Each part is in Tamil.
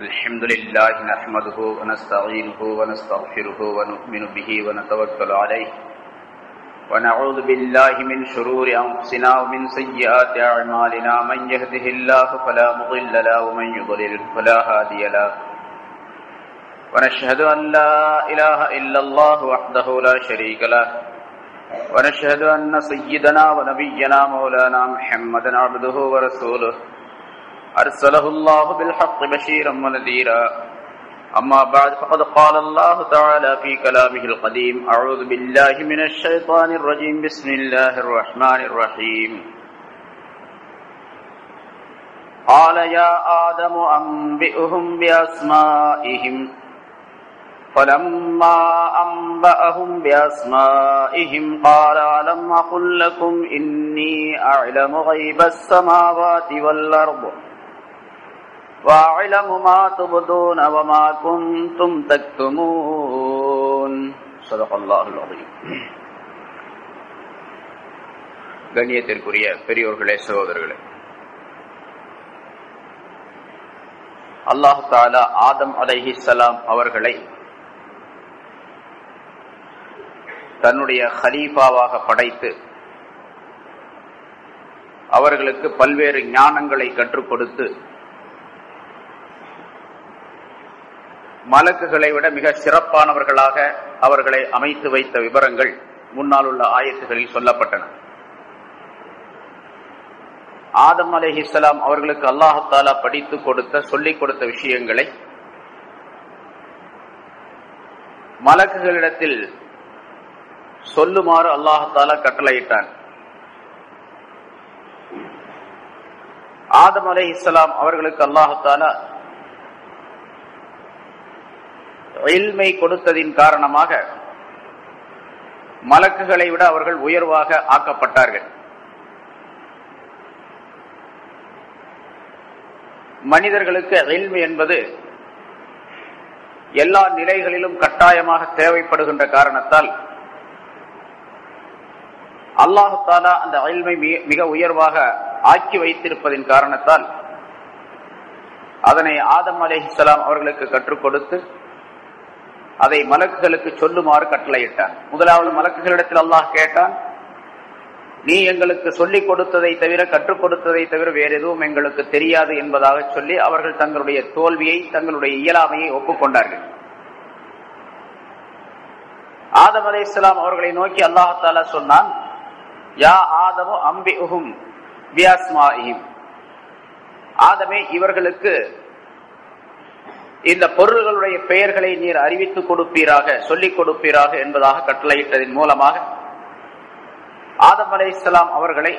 الحمد لله نحمده ونستعينه ونستغفره ونؤمن به ونتوكل عليه ونعوذ بالله من شرور أنفسنا ومن سيئات أعمالنا من يهده الله فلا مضل له ومن يضلل فلا هادي له ونشهد أن لا إله إلا الله وحده لا شريك له ونشهد أن سيدنا ونبينا مولانا محمدا عبده ورسوله أرسله الله بالحق بشيرا ونذيرا أما بعد فقد قال الله تعالى في كلامه القديم أعوذ بالله من الشيطان الرجيم بسم الله الرحمن الرحيم قال يا آدم أنبئهم بأسمائهم فلما أنبأهم بأسمائهم قال ألم أقل لكم إني أعلم غيب السماوات والأرض وأعلم ما تبدون وما كنتم تكتمون صدق الله العظيم. கண்ணியத்திற்குரிய பெரியோர்களே, சகோதரர்களே, அல்லாஹ் தஆலா ஆதம் அலைஹிஸ்ஸலாம் அவர்களை தன்னுடைய ஹலீஃபாவாக படைத்து அவர்களுக்கு பல்வேறு ஞானங்களை கற்றுக் கொடுத்து மலக்குகளை விட மிக சிறப்பானவர்களாக அவர்களை அமைத்து வைத்த விவரங்கள் முன்னால் உள்ள ஆயத்துகளில் சொல்லப்பட்டன. ஆதம் அலைஹிஸ்ஸலாம் அவர்களுக்கு அல்லாஹ் தஆலா படித்து கொடுத்த, சொல்லிக் கொடுத்த விஷயங்களை மலக்குகளிடத்தில் சொல்லுமாறு அல்லாஹ் தஆலா கட்டளையிட்டான். ஆதம் அலைஹிஸ்ஸலாம் அவர்களுக்கு அல்லாஹ் தஆலா இல்மை கொடுத்ததின் காரணமாக மலக்குகளை விட அவர்கள் உயர்வாக ஆக்கப்பட்டார்கள். மனிதர்களுக்கு இல்மு என்பது எல்லா நிலைகளிலும் கட்டாயமாக தேவைப்படுகின்ற காரணத்தால் அல்லாஹ் தஆலா அந்த இல்மை மிக உயர்வாக ஆக்கி வைத்திருப்பதின் காரணத்தால் அதனை ஆதம் அலைஹிஸ்ஸலாம் அவர்களுக்கு கற்றுக் கொடுத்து அதை மலக்குகளுக்கு சொல்லுமாறு கட்டளையிட்டான். முதலாவது மலக்குகளிடத்தில் அல்லாஹ் கேட்டான், நீ எங்களுக்கு சொல்லிக் கொடுத்ததை தவிர, கற்றுக் கொடுத்ததை தவிர வேற எதுவும் எங்களுக்கு தெரியாது என்பதாக சொல்லி அவர்கள் தங்களுடைய தோல்வியை, தங்களுடைய இயலாமையை ஒப்புக்கொண்டார்கள். ஆதம் அலைஹிஸ்ஸலாம் அவர்களை நோக்கி அல்லாஹ் தஆலா சொன்னான், யா ஆதமு அம்பிஉஹும் பிஅஸ்மாஇஹிம், ஆதமே இவர்களுக்கு இந்த பொருள்களுடைய பெயர்களை நீர் அறிவித்துக் கொடுப்பீராக, சொல்லிக் கொடுப்பீராக என்பதாக கட்டளையிட்டதன் மூலமாக ஆதம் அலைஹிஸ்ஸலாம் அவர்களை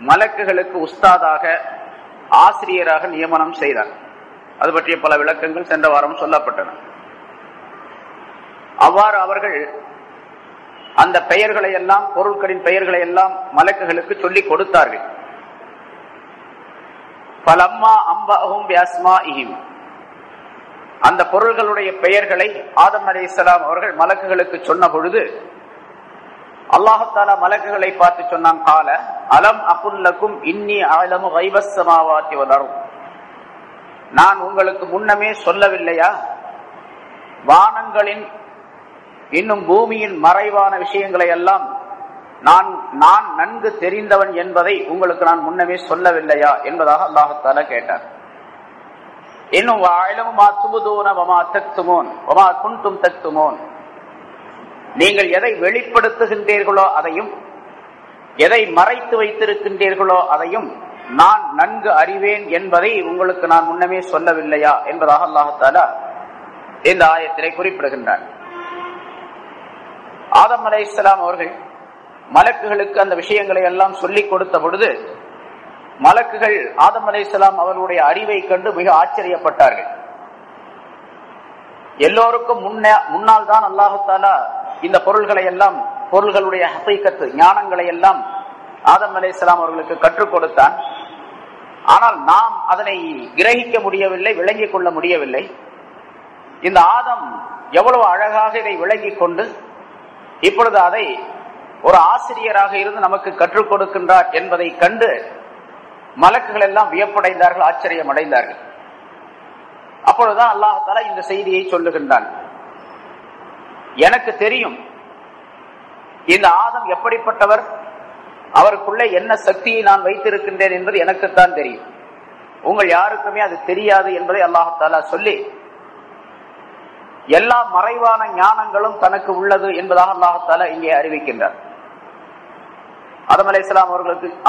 மலக்குகளுக்கு உஸ்தாதாக, ஆசிரியராக நியமனம் செய்தார். அது பற்றிய பல விளக்கங்கள் சென்ற வாரம் சொல்லப்பட்டன. அவ்வாறு அவர்கள் அந்த பெயர்களை எல்லாம், பொருட்களின் பெயர்களை எல்லாம் மலக்குகளுக்கு சொல்லிக் கொடுத்தார்கள். ஃபலம்மா அம்பஅஹும் பிஅஸ்மாஇஹிம், அந்த பொருள்களுடைய பெயர்களை ஆதம் அலைஹிஸ்ஸலாம் அவர்கள் மலக்குகளுக்கு சொன்ன பொழுது அல்லாஹ் தஆலா மலக்குகளை பார்த்து சொன்னான், கால அலம் அகுல் லகும் இன்னி அஅலமு கைபஸ் ஸமாவாத்தி வல் அர்த், நான் உங்களுக்கு முன்னமே சொல்லவில்லையா வானங்களின் இன்னும் பூமியின் மறைவான விஷயங்களை எல்லாம் நான் நன்கு தெரிந்தவன் என்பதை உங்களுக்கு நான் முன்னமே சொல்லவில்லையா என்பதாக அல்லாஹ் தஆலா கேட்டார். இன்னும் நீங்கள் எதை வெளிப்படுத்துகின்றீர்களோ அதையும், எதை மறைத்து வைத்திருக்கின்றீர்களோ அதையும் நான் நன்கு அறிவேன் என்பதை உங்களுக்கு நான் முன்னமே சொல்லவில்லையா என்பதாக அல்லாஹ் தஆலா இந்த ஆயத்திலே குறிப்பிடுகின்றார். ஆதம் அலைஹிஸ்ஸலாம் அவர்கள் மலக்குகளுக்கு அந்த விஷயங்களை எல்லாம் சொல்லிக் கொடுத்த பொழுது மலக்குகள் ஆதம் அலைஹிஸ்ஸலாம் அவர்களுடைய அறிவை கண்டு மிக ஆச்சரியப்பட்டார்கள். எல்லோருக்கும் முன்னால் தான் அல்லாஹ் தஆலா இந்த பொருள்களை எல்லாம், பொருள்களுடைய ஹகீகத், ஞானங்களை எல்லாம் ஆதம் அலைஹிஸ்ஸலாம் அவர்களுக்கு கற்றுக் கொடுத்தான். ஆனால் நாம் அதனை கிரகிக்க முடியவில்லை, விளங்கிக் கொள்ள முடியவில்லை. இந்த ஆதம் எவ்வளவு அழகாக இதை விளங்கிக் கொண்டு இப்பொழுது அதை ஒரு ஆசிரியராக இருந்து நமக்கு கற்றுக் கொடுக்கின்றார் என்பதை கண்டு மலக்குகள் எல்லாம் வியப்படைந்தார்கள், ஆச்சரியம் அடைந்தார்கள். அப்பொழுதுதான் அல்லாஹ் தஆலா இந்த செய்தியை சொல்லுகின்றான். எனக்கு தெரியும் இந்த ஆதம் எப்படிப்பட்டவர், அவருக்குள்ளே என்ன சக்தியை நான் வைத்திருக்கின்றேன் என்பது எனக்குத்தான் தெரியும், உங்கள் யாருக்குமே அது தெரியாது என்பதை அல்லாஹ் தஆலா சொல்லி, எல்லா மறைவான ஞானங்களும் தனக்கு உள்ளது என்பதாக அல்லாஹ் தஆலா இங்கே அறிவிக்கின்றார். ஆதம் அலைஹிஸ்ஸலாம்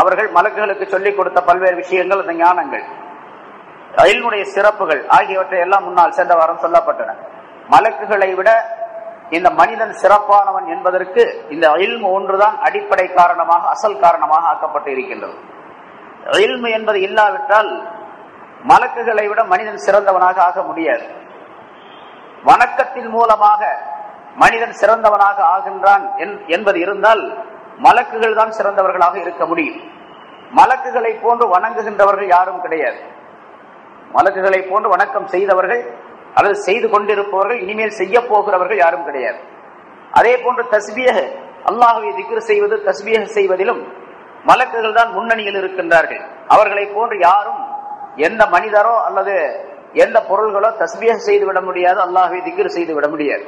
அவர்கள் மலக்குகளுக்கு சொல்லிக் கொடுத்த பல்வேறு விஷயங்கள், அந்த ஞானங்கள், இல்முடைய சிறப்புகள் ஆகியவற்றை எல்லாம் முன்னால் சென்ற வாரம் சொல்லப்பட்டன. மலக்குகளை விட இந்த மனிதன் சிறப்பானவன் என்பதற்கு இந்த இல்மு ஒன்றுதான் அடிப்படை காரணமாக, அசல் காரணமாக ஆக்கப்பட்டு இருக்கின்றது. இல்மு என்பது இல்லாவிட்டால் மலக்குகளை விட மனிதன் சிறந்தவனாக ஆக முடியாது. வணக்கத்தின் மூலமாக மனிதன் சிறந்தவனாக ஆகின்றான் என்பது இருந்தால் மலக்குகள் தான் சிறந்தவர்களாக இருக்க முடியும். மலக்குகளை போன்று வணங்குகின்றவர்கள் யாரும் கிடையாது. மலக்குகளை போன்று வணக்கம் செய்தவர்கள் அல்லது செய்து கொண்டிருப்பவர்கள், இனிமேல் செய்ய போகிறவர்கள் யாரும் கிடையாது. அதே போன்று தஸ்பீஹ், அல்லாஹ்வை திக்ர் செய்வது, தஸ்பீஹ் செய்வதிலும் மலக்குகள் தான் முன்னணியில் இருக்கின்றார்கள். அவர்களை போன்று யாரும், எந்த மனிதரோ அல்லது எந்த பொருள்களோ தஸ்பீஹ் செய்து விட முடியாது, அல்லாஹ்வை திக்ர் செய்து விட முடியாது.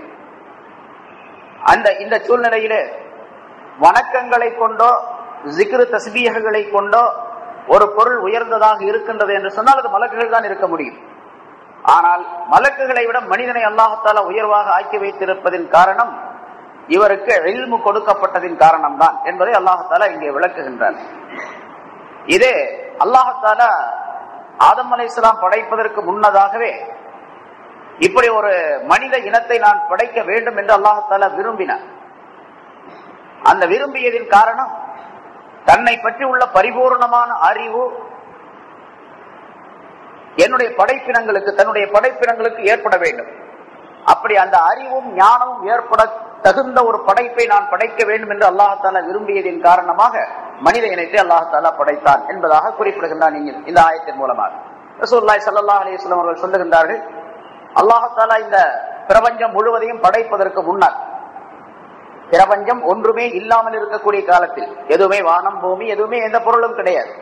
இந்த சூழ்நிலையிலே வணக்கங்களை கொண்டோ ஜிக்ரு தஸ்பீஹ்களை கொண்டோ ஒரு பொருள் உயர்ந்ததாக இருக்கின்றது என்று சொன்னால் அது மலக்குகள் தான் இருக்க முடியும். ஆனால் மலக்குகளை விட மனிதனை அல்லாஹ் தஆலா உயர்வாக ஆக்கி வைத்திருப்பதின் காரணம் இவருக்கு இல்மு கொடுக்கப்பட்டதின் காரணம் தான் என்பதை அல்லாஹ் தஆலா இங்கே விளக்குகின்றார். இதே அல்லாஹ் தஆலா ஆதம் அலைஹிஸ்ஸலாம் படைப்பதற்கு முன்னதாகவே இப்படி ஒரு மனித இனத்தை நான் படைக்க வேண்டும் என்று அல்லாஹ் தஆலா விரும்பினார். அந்த விரும்பியதின் காரணம் தன்னை பற்றி உள்ள பரிபூர்ணமான அறிவு என்னுடைய படைப்பினங்களுக்கு, தன்னுடைய படைப்பினங்களுக்கு ஏற்பட வேண்டும். அப்படி அந்த அறிவும் ஞானமும் ஏற்பட தகுந்த ஒரு படைப்பை நான் படைக்க வேண்டும் என்று அல்லாஹ் தஆலா விரும்பியதின் காரணமாக மனித இனத்தை அல்லாஹ் தஆலா படைத்தான் என்பதாக குறிப்பிடுகின்றான் இந்த ஆயத்தின் மூலமாக. ரசூலுல்லாஹி ஸல்லல்லாஹு அலைஹி வஸல்லம் அவர்கள் சொல்லுகின்றார்கள், அல்லாஹ் தஆலா இந்த பிரபஞ்சம் முழுவதையும் படைப்பதற்கு முன்னால், பிரபஞ்சம் ஒன்றுமே இல்லாமல் இருக்கக்கூடிய காலத்தில், எதுவுமே வானம் பூமி எதுவுமே எந்த பொருளும் கிடையாது,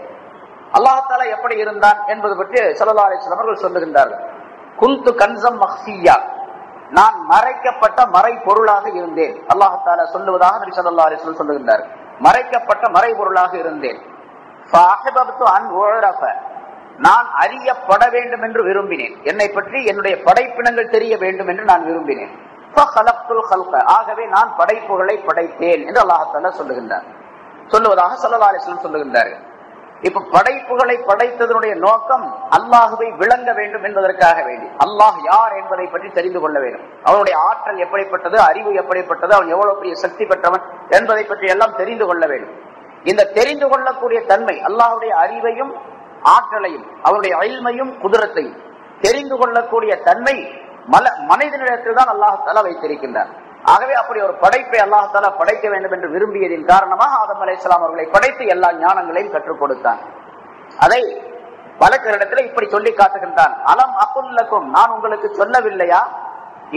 அல்லாஹ் தஆலா எப்படி இருந்தான் என்பது பற்றி ஸல்லல்லாஹு அலைஹி வஸல்லம் அவர்கள் சொல்லுகின்றார்கள். குன்து கன்ஸம் மக்ஃபியா, நான் மறைக்கப்பட்ட மறை பொருளாக இருந்தேன். அல்லாஹ் தஆலா சொல்லுவதாக நபி ஸல்லல்லாஹு அலைஹி வஸல்லம் சொல்லுகின்றார்கள், மறைக்கப்பட்ட மறை பொருளாக இருந்தேன். ஃபஅஹபப்து அன் உரஃப, நான் அறியப்பட வேண்டும் என்று விரும்பினேன், என்னை பற்றி என்னுடைய படைப்பினங்கள் தெரிய வேண்டும் என்று நான் விரும்பினேன். ஃபഖலக்துல் ஹல்க, ஆகவே நான் படைப்புகளை படைத்தேன் என்று அல்லாஹ் தஆலா சொல்லுவதாக ஸல்லல்லாஹு அலைஹி வஸல்லம் சொல்லுகின்றார்கள். இப்ப படைப்புகளை படைத்ததனுடைய நோக்கம் அல்லாஹுவை விளங்க வேண்டும் என்பதற்காக வேண்டி, அல்லாஹ் யார் என்பதை பற்றி தெரிந்து கொள்ள வேண்டும், அவனுடைய ஆற்றல் எப்படிப்பட்டது, அறிவு எப்படிப்பட்டது, அவன் எவ்வளவு பெரிய சக்தி பெற்றவன் என்பதை பற்றி எல்லாம் தெரிந்து கொள்ள வேண்டும். இந்த தெரிந்து கொள்ளக்கூடிய தன்மை, அல்லாஹுடைய அறிவையும் ஆற்றலையும் அவனுடைய இல்மையும் குதிரத்தையும் தெரிந்து கொள்ளக்கூடிய தன்மை மனிதனிடத்தில் தான் அல்லாஹ் தஆலா வைத்திருக்கின்றார். ஆகவே அப்படி ஒரு படைப்பை அல்லாஹ் தஆலா படைக்க வேண்டும் என்று விரும்பியதின் காரணமாக ஆதம் அலைஹிஸ்ஸலாம் அவர்களை படைத்து எல்லா ஞானங்களையும் கற்றுக் கொடுத்தான். அதை பலரிடத்தில் இப்படி சொல்லி காட்டுகின்றான். அலம் அகுல் லகும், நான் உங்களுக்கு சொல்லவில்லையா,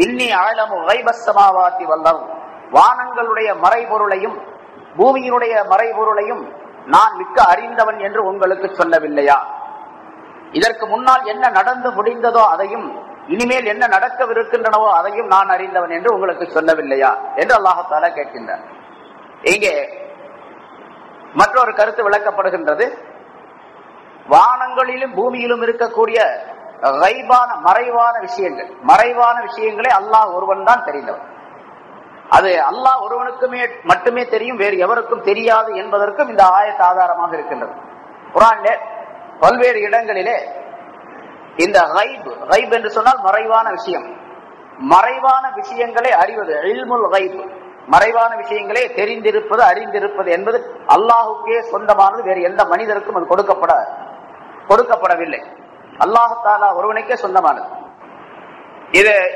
இன்னி அஅலமு கைபஸ் ஸமாவாதி வல் அர்த், வானங்களுடைய மறைபொருளையும் பூமியினுடைய மறைபொருளையும் நான் மிக்க அறிந்தவன் என்று உங்களுக்கு சொல்லவில்லையா, இதற்கு முன்னால் என்ன நடந்து முடிந்ததோ அதையும் இனிமேல் என்ன நடக்கவிருக்கின்றனவோ அதையும் நான் அறிந்தவன் என்று உங்களுக்கு சொல்லவில்லையா என்று அல்லாஹ் தஆலா கேட்கின்றார். இங்கே மற்றொரு கருத்து விளக்கப்படுகின்றது. வானங்களிலும் பூமியிலும் இருக்கக்கூடிய கைபான மறைவான விஷயங்களை அல்லாஹ் ஒருவன் தான் தெரிந்தவன். அது அல்லாஹ் ஒருவனுக்குமே மட்டுமே தெரியும், வேறு எவருக்கும் தெரியாது என்பதற்கும் இந்த ஆயத் ஆதாரமாக இருக்கின்றது. குர்ஆனிலே பல்வேறு இடங்களிலே இந்த கைப் என்று சொன்னால் மறைவான விஷயம், மறைவான விஷயங்களை அறிவது, இல்முல் கைப், மறைவான விஷயங்களே தெரிந்திருப்பது அறிந்திருப்பது என்பது அல்லாஹுக்கே சொந்தமானது, வேறு எந்த மனிதருக்கும் அது கொடுக்கப்படவில்லை, அல்லாஹ் தஆலா ஒருவனுக்கே சொந்தமானது.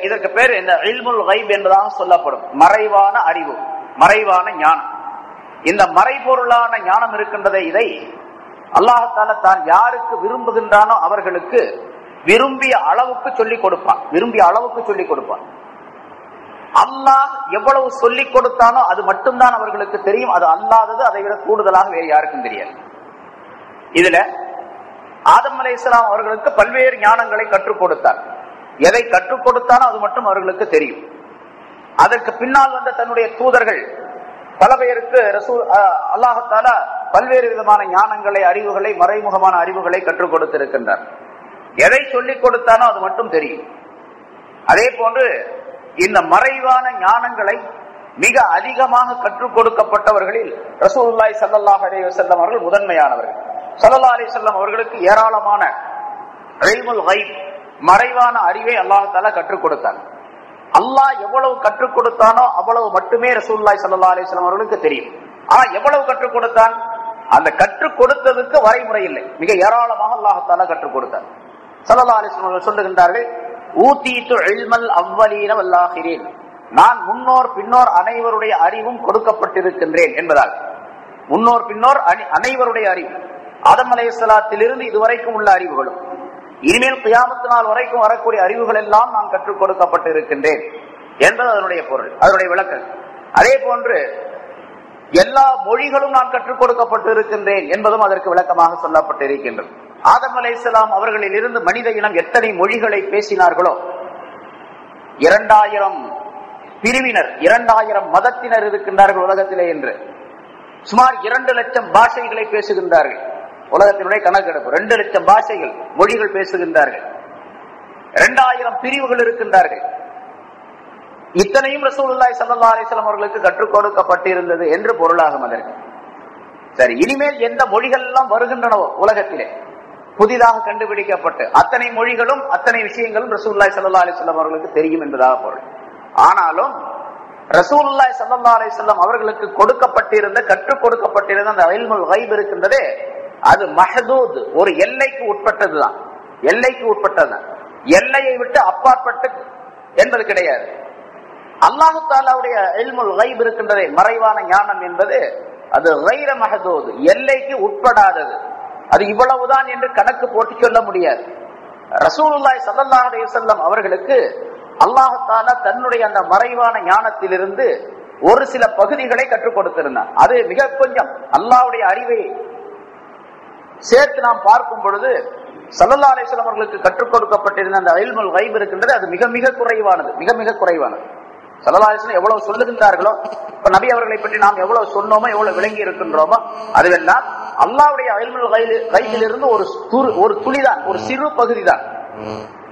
இதற்கு பேர் இந்த இல்முல் கைப் என்பதாக சொல்லப்படும். மறைவான அறிவு, மறைவான ஞானம். இந்த மறைபொருளான ஞானம் இருக்கின்றதை, இதை அல்லாஹ் தஆலா தான் யாருக்கு விரும்புகின்றானோ அவர்களுக்கு விரும்பிய அளவுக்கு சொல்லிக் கொடுப்பான். அல்லாஹ் எவ்வளவு சொல்லிக் கொடுத்தானோ அது மட்டும்தான் அவர்களுக்கு தெரியும், அது அல்லாதது அதை விட கூடுதலாக வேறு யாருக்கும் தெரியாது. இதுல ஆதம் அலைஹிஸ்ஸலாம் அவர்களுக்கு பல்வேறு ஞானங்களை கற்றுக் கொடுத்தார். எதை கற்றுக் கொடுத்தானோ அது மட்டும் அவர்களுக்கு தெரியும். அதற்கு பின்னால் வந்த தன்னுடைய தூதர்கள் பல பேருக்கு அல்லாஹ் தஆலா பல்வேறு விதமான ஞானங்களை, அறிவுகளை, மறைமுகமான அறிவுகளை கற்றுக் கொடுத்திருக்கின்றார். எதை சொல்லிக் கொடுத்தானோ அது மட்டும் தெரியும். அதே போன்று இந்த மறைவான ஞானங்களை மிக அதிகமாக கற்றுக் கொடுக்கப்பட்டவர்களில் ரசூலுல்லாஹி ஸல்லல்லாஹு அலைஹி வஸல்லம் அவர்கள் முதன்மையானவர்கள். ஸல்லல்லாஹு அலைஹி வஸல்லம் அவர்களுக்கு ஏராளமான இல்முல் கைப், மறைவான அறிவை அல்லாஹ் தஆலா கற்றுக் கொடுத்தார். அல்லாஹ் எவ்வளவு கற்றுக் கொடுத்தானோ அவ்வளவு மட்டுமே ரசூலுல்லாஹி ஸல்லல்லாஹு அலைஹி வஸல்லம் அவர்களுக்கு தெரியும். ஆனா எவ்வளவு கற்றுக் கொடுத்தான்? அந்த கற்றுக் கொடுத்ததுக்கு வரைமுறை இல்லை. மிக ஏராளமாக அல்லாஹ் தஆலா கற்றுக் கொடுத்தார். ஸல்லல்லாஹு அலைஹி வஸல்லம் அவர்கள் சொல்லுகின்றார்கள், ஊதீது இல்மல் அவ்வலீன வல் ஆகிரீன், நான் முன்னோர் பின்னோர் அனைவருடைய அறிவும் கொடுக்கப்பட்டிருக்கின்றேன் என்பதால், முன்னோர் பின்னோர் அனைவருடைய அறிவு, ஆதம் அலைஹிஸ்ஸலாத்திலிருந்து இதுவரைக்கும் உள்ள அறிவுகளும் இனிமேல் கியாமத் நாள் வரைக்கும் வரக்கூடிய அறிவுகள் எல்லாம் நான் கற்றுக் கொடுக்கப்பட்டிருக்கின்றேன் என்பது அதனுடைய பொருள், அதனுடைய விளக்கம். அதே போன்று எல்லா மொழிகளும் நான் கற்றுக் கொடுக்கப்பட்டிருக்கின்றேன் என்பதும் அதற்கு விளக்கமாக சொல்லப்பட்டிருக்கின்றது. ஆதம் அலைஹிஸ்ஸலாம் அவர்களில் இருந்து மனித இனம் எத்தனை மொழிகளை பேசினார்களோ, 2000 பிரிவினர், 2000 மதத்தினர் இருக்கின்றார்கள் உலகத்திலே என்று. சுமார் 2 லட்சம் பாஷைகளை பேசுகின்றார்கள். உலகத்தினுடைய கணக்கெடுப்பு 2 லட்சம் பாஷைகள், மொழிகள் பேசுகின்றார்கள். 2000 பிரிவுகள் இருக்கின்றார்கள். இத்தனையும் ரசூலுல்லாஹி ஸல்லல்லாஹு அலைஹி வஸல்லம் அவர்களுக்கு கற்றுக் கொடுக்கப்பட்டிருந்தது என்று பொருளாகும் அதற்கு. சரி, இனிமேல் எந்த மொழிகள் எல்லாம் வருகின்றனவோ உலகத்திலே புதிதாக கண்டுபிடிக்கப்பட்டு அத்தனை மொழிகளும் அத்தனை விஷயங்களும் ரசூலுல்லாஹி ஸல்லல்லாஹு அலைஹி வஸல்லம் அவர்களுக்கு தெரியும் என்பதாக பொருள். ஆனாலும் ரசூலுல்லாஹி ஸல்லல்லாஹு அலைஹி வஸல்லம் அவர்களுக்கு கொடுக்கப்பட்டிருந்த, கற்றுக் கொடுக்கப்பட்டிருந்த அந்த இல்முல் கைப் இருக்கின்றதே, அது மஹ்தூத், ஒரு எல்லைக்கு உட்பட்டதுதான். எல்லைக்கு உட்பட்டது, எல்லையை விட்டு அப்பாற்பட்டு என்பது கிடையாது. அல்லாஹ் தஆலாவுடைய இல்முல் கைப் இருக்கின்றதே, மறைவான ஞானம் என்பது, அது கைர மஹ்தூத், எல்லைக்கு உட்படாதது. அது இவ்வளவுதான் என்று கணக்கு போட்டு சொல்ல முடியாது. ரசூலுல்லாஹி ஸல்லல்லாஹு அலைஹி வஸல்லம் அவர்களுக்கு அல்லாஹ் தஆலா தன்னுடைய அந்த மறைவான ஞானத்திலிருந்து ஒரு சில பகுதிகளை கற்றுக் கொடுத்திருந்தார். அது மிக கொஞ்சம். அல்லாஹ்வுடைய அறிவை சேர்த்து நாம் பார்க்கும் பொழுது ஸல்லல்லாஹு அலைஹி வஸல்லம் அவர்களுக்கு கற்றுக் கொடுக்கப்பட்டிருந்த அந்த இல்முல் கைப் இருக்கின்றது, அது மிக மிக குறைவானது, மிக மிக குறைவானது. ஸல்லல்லாஹு அலைஹி வஸல்லம் எவ்வளவு சொல்லுகின்றார்களோ, இப்ப நபி அவர்களை பற்றி நாம் எவ்வளவு சொன்னோமோ, எவ்வளவு விளங்கி இருக்கின்றோமோ, அதுவெல்லாம் அல்லாஹ்வுடைய இல்முல் கைபிலிருந்து ஒரு துளிதான், ஒரு சிறு பகுதி தான்.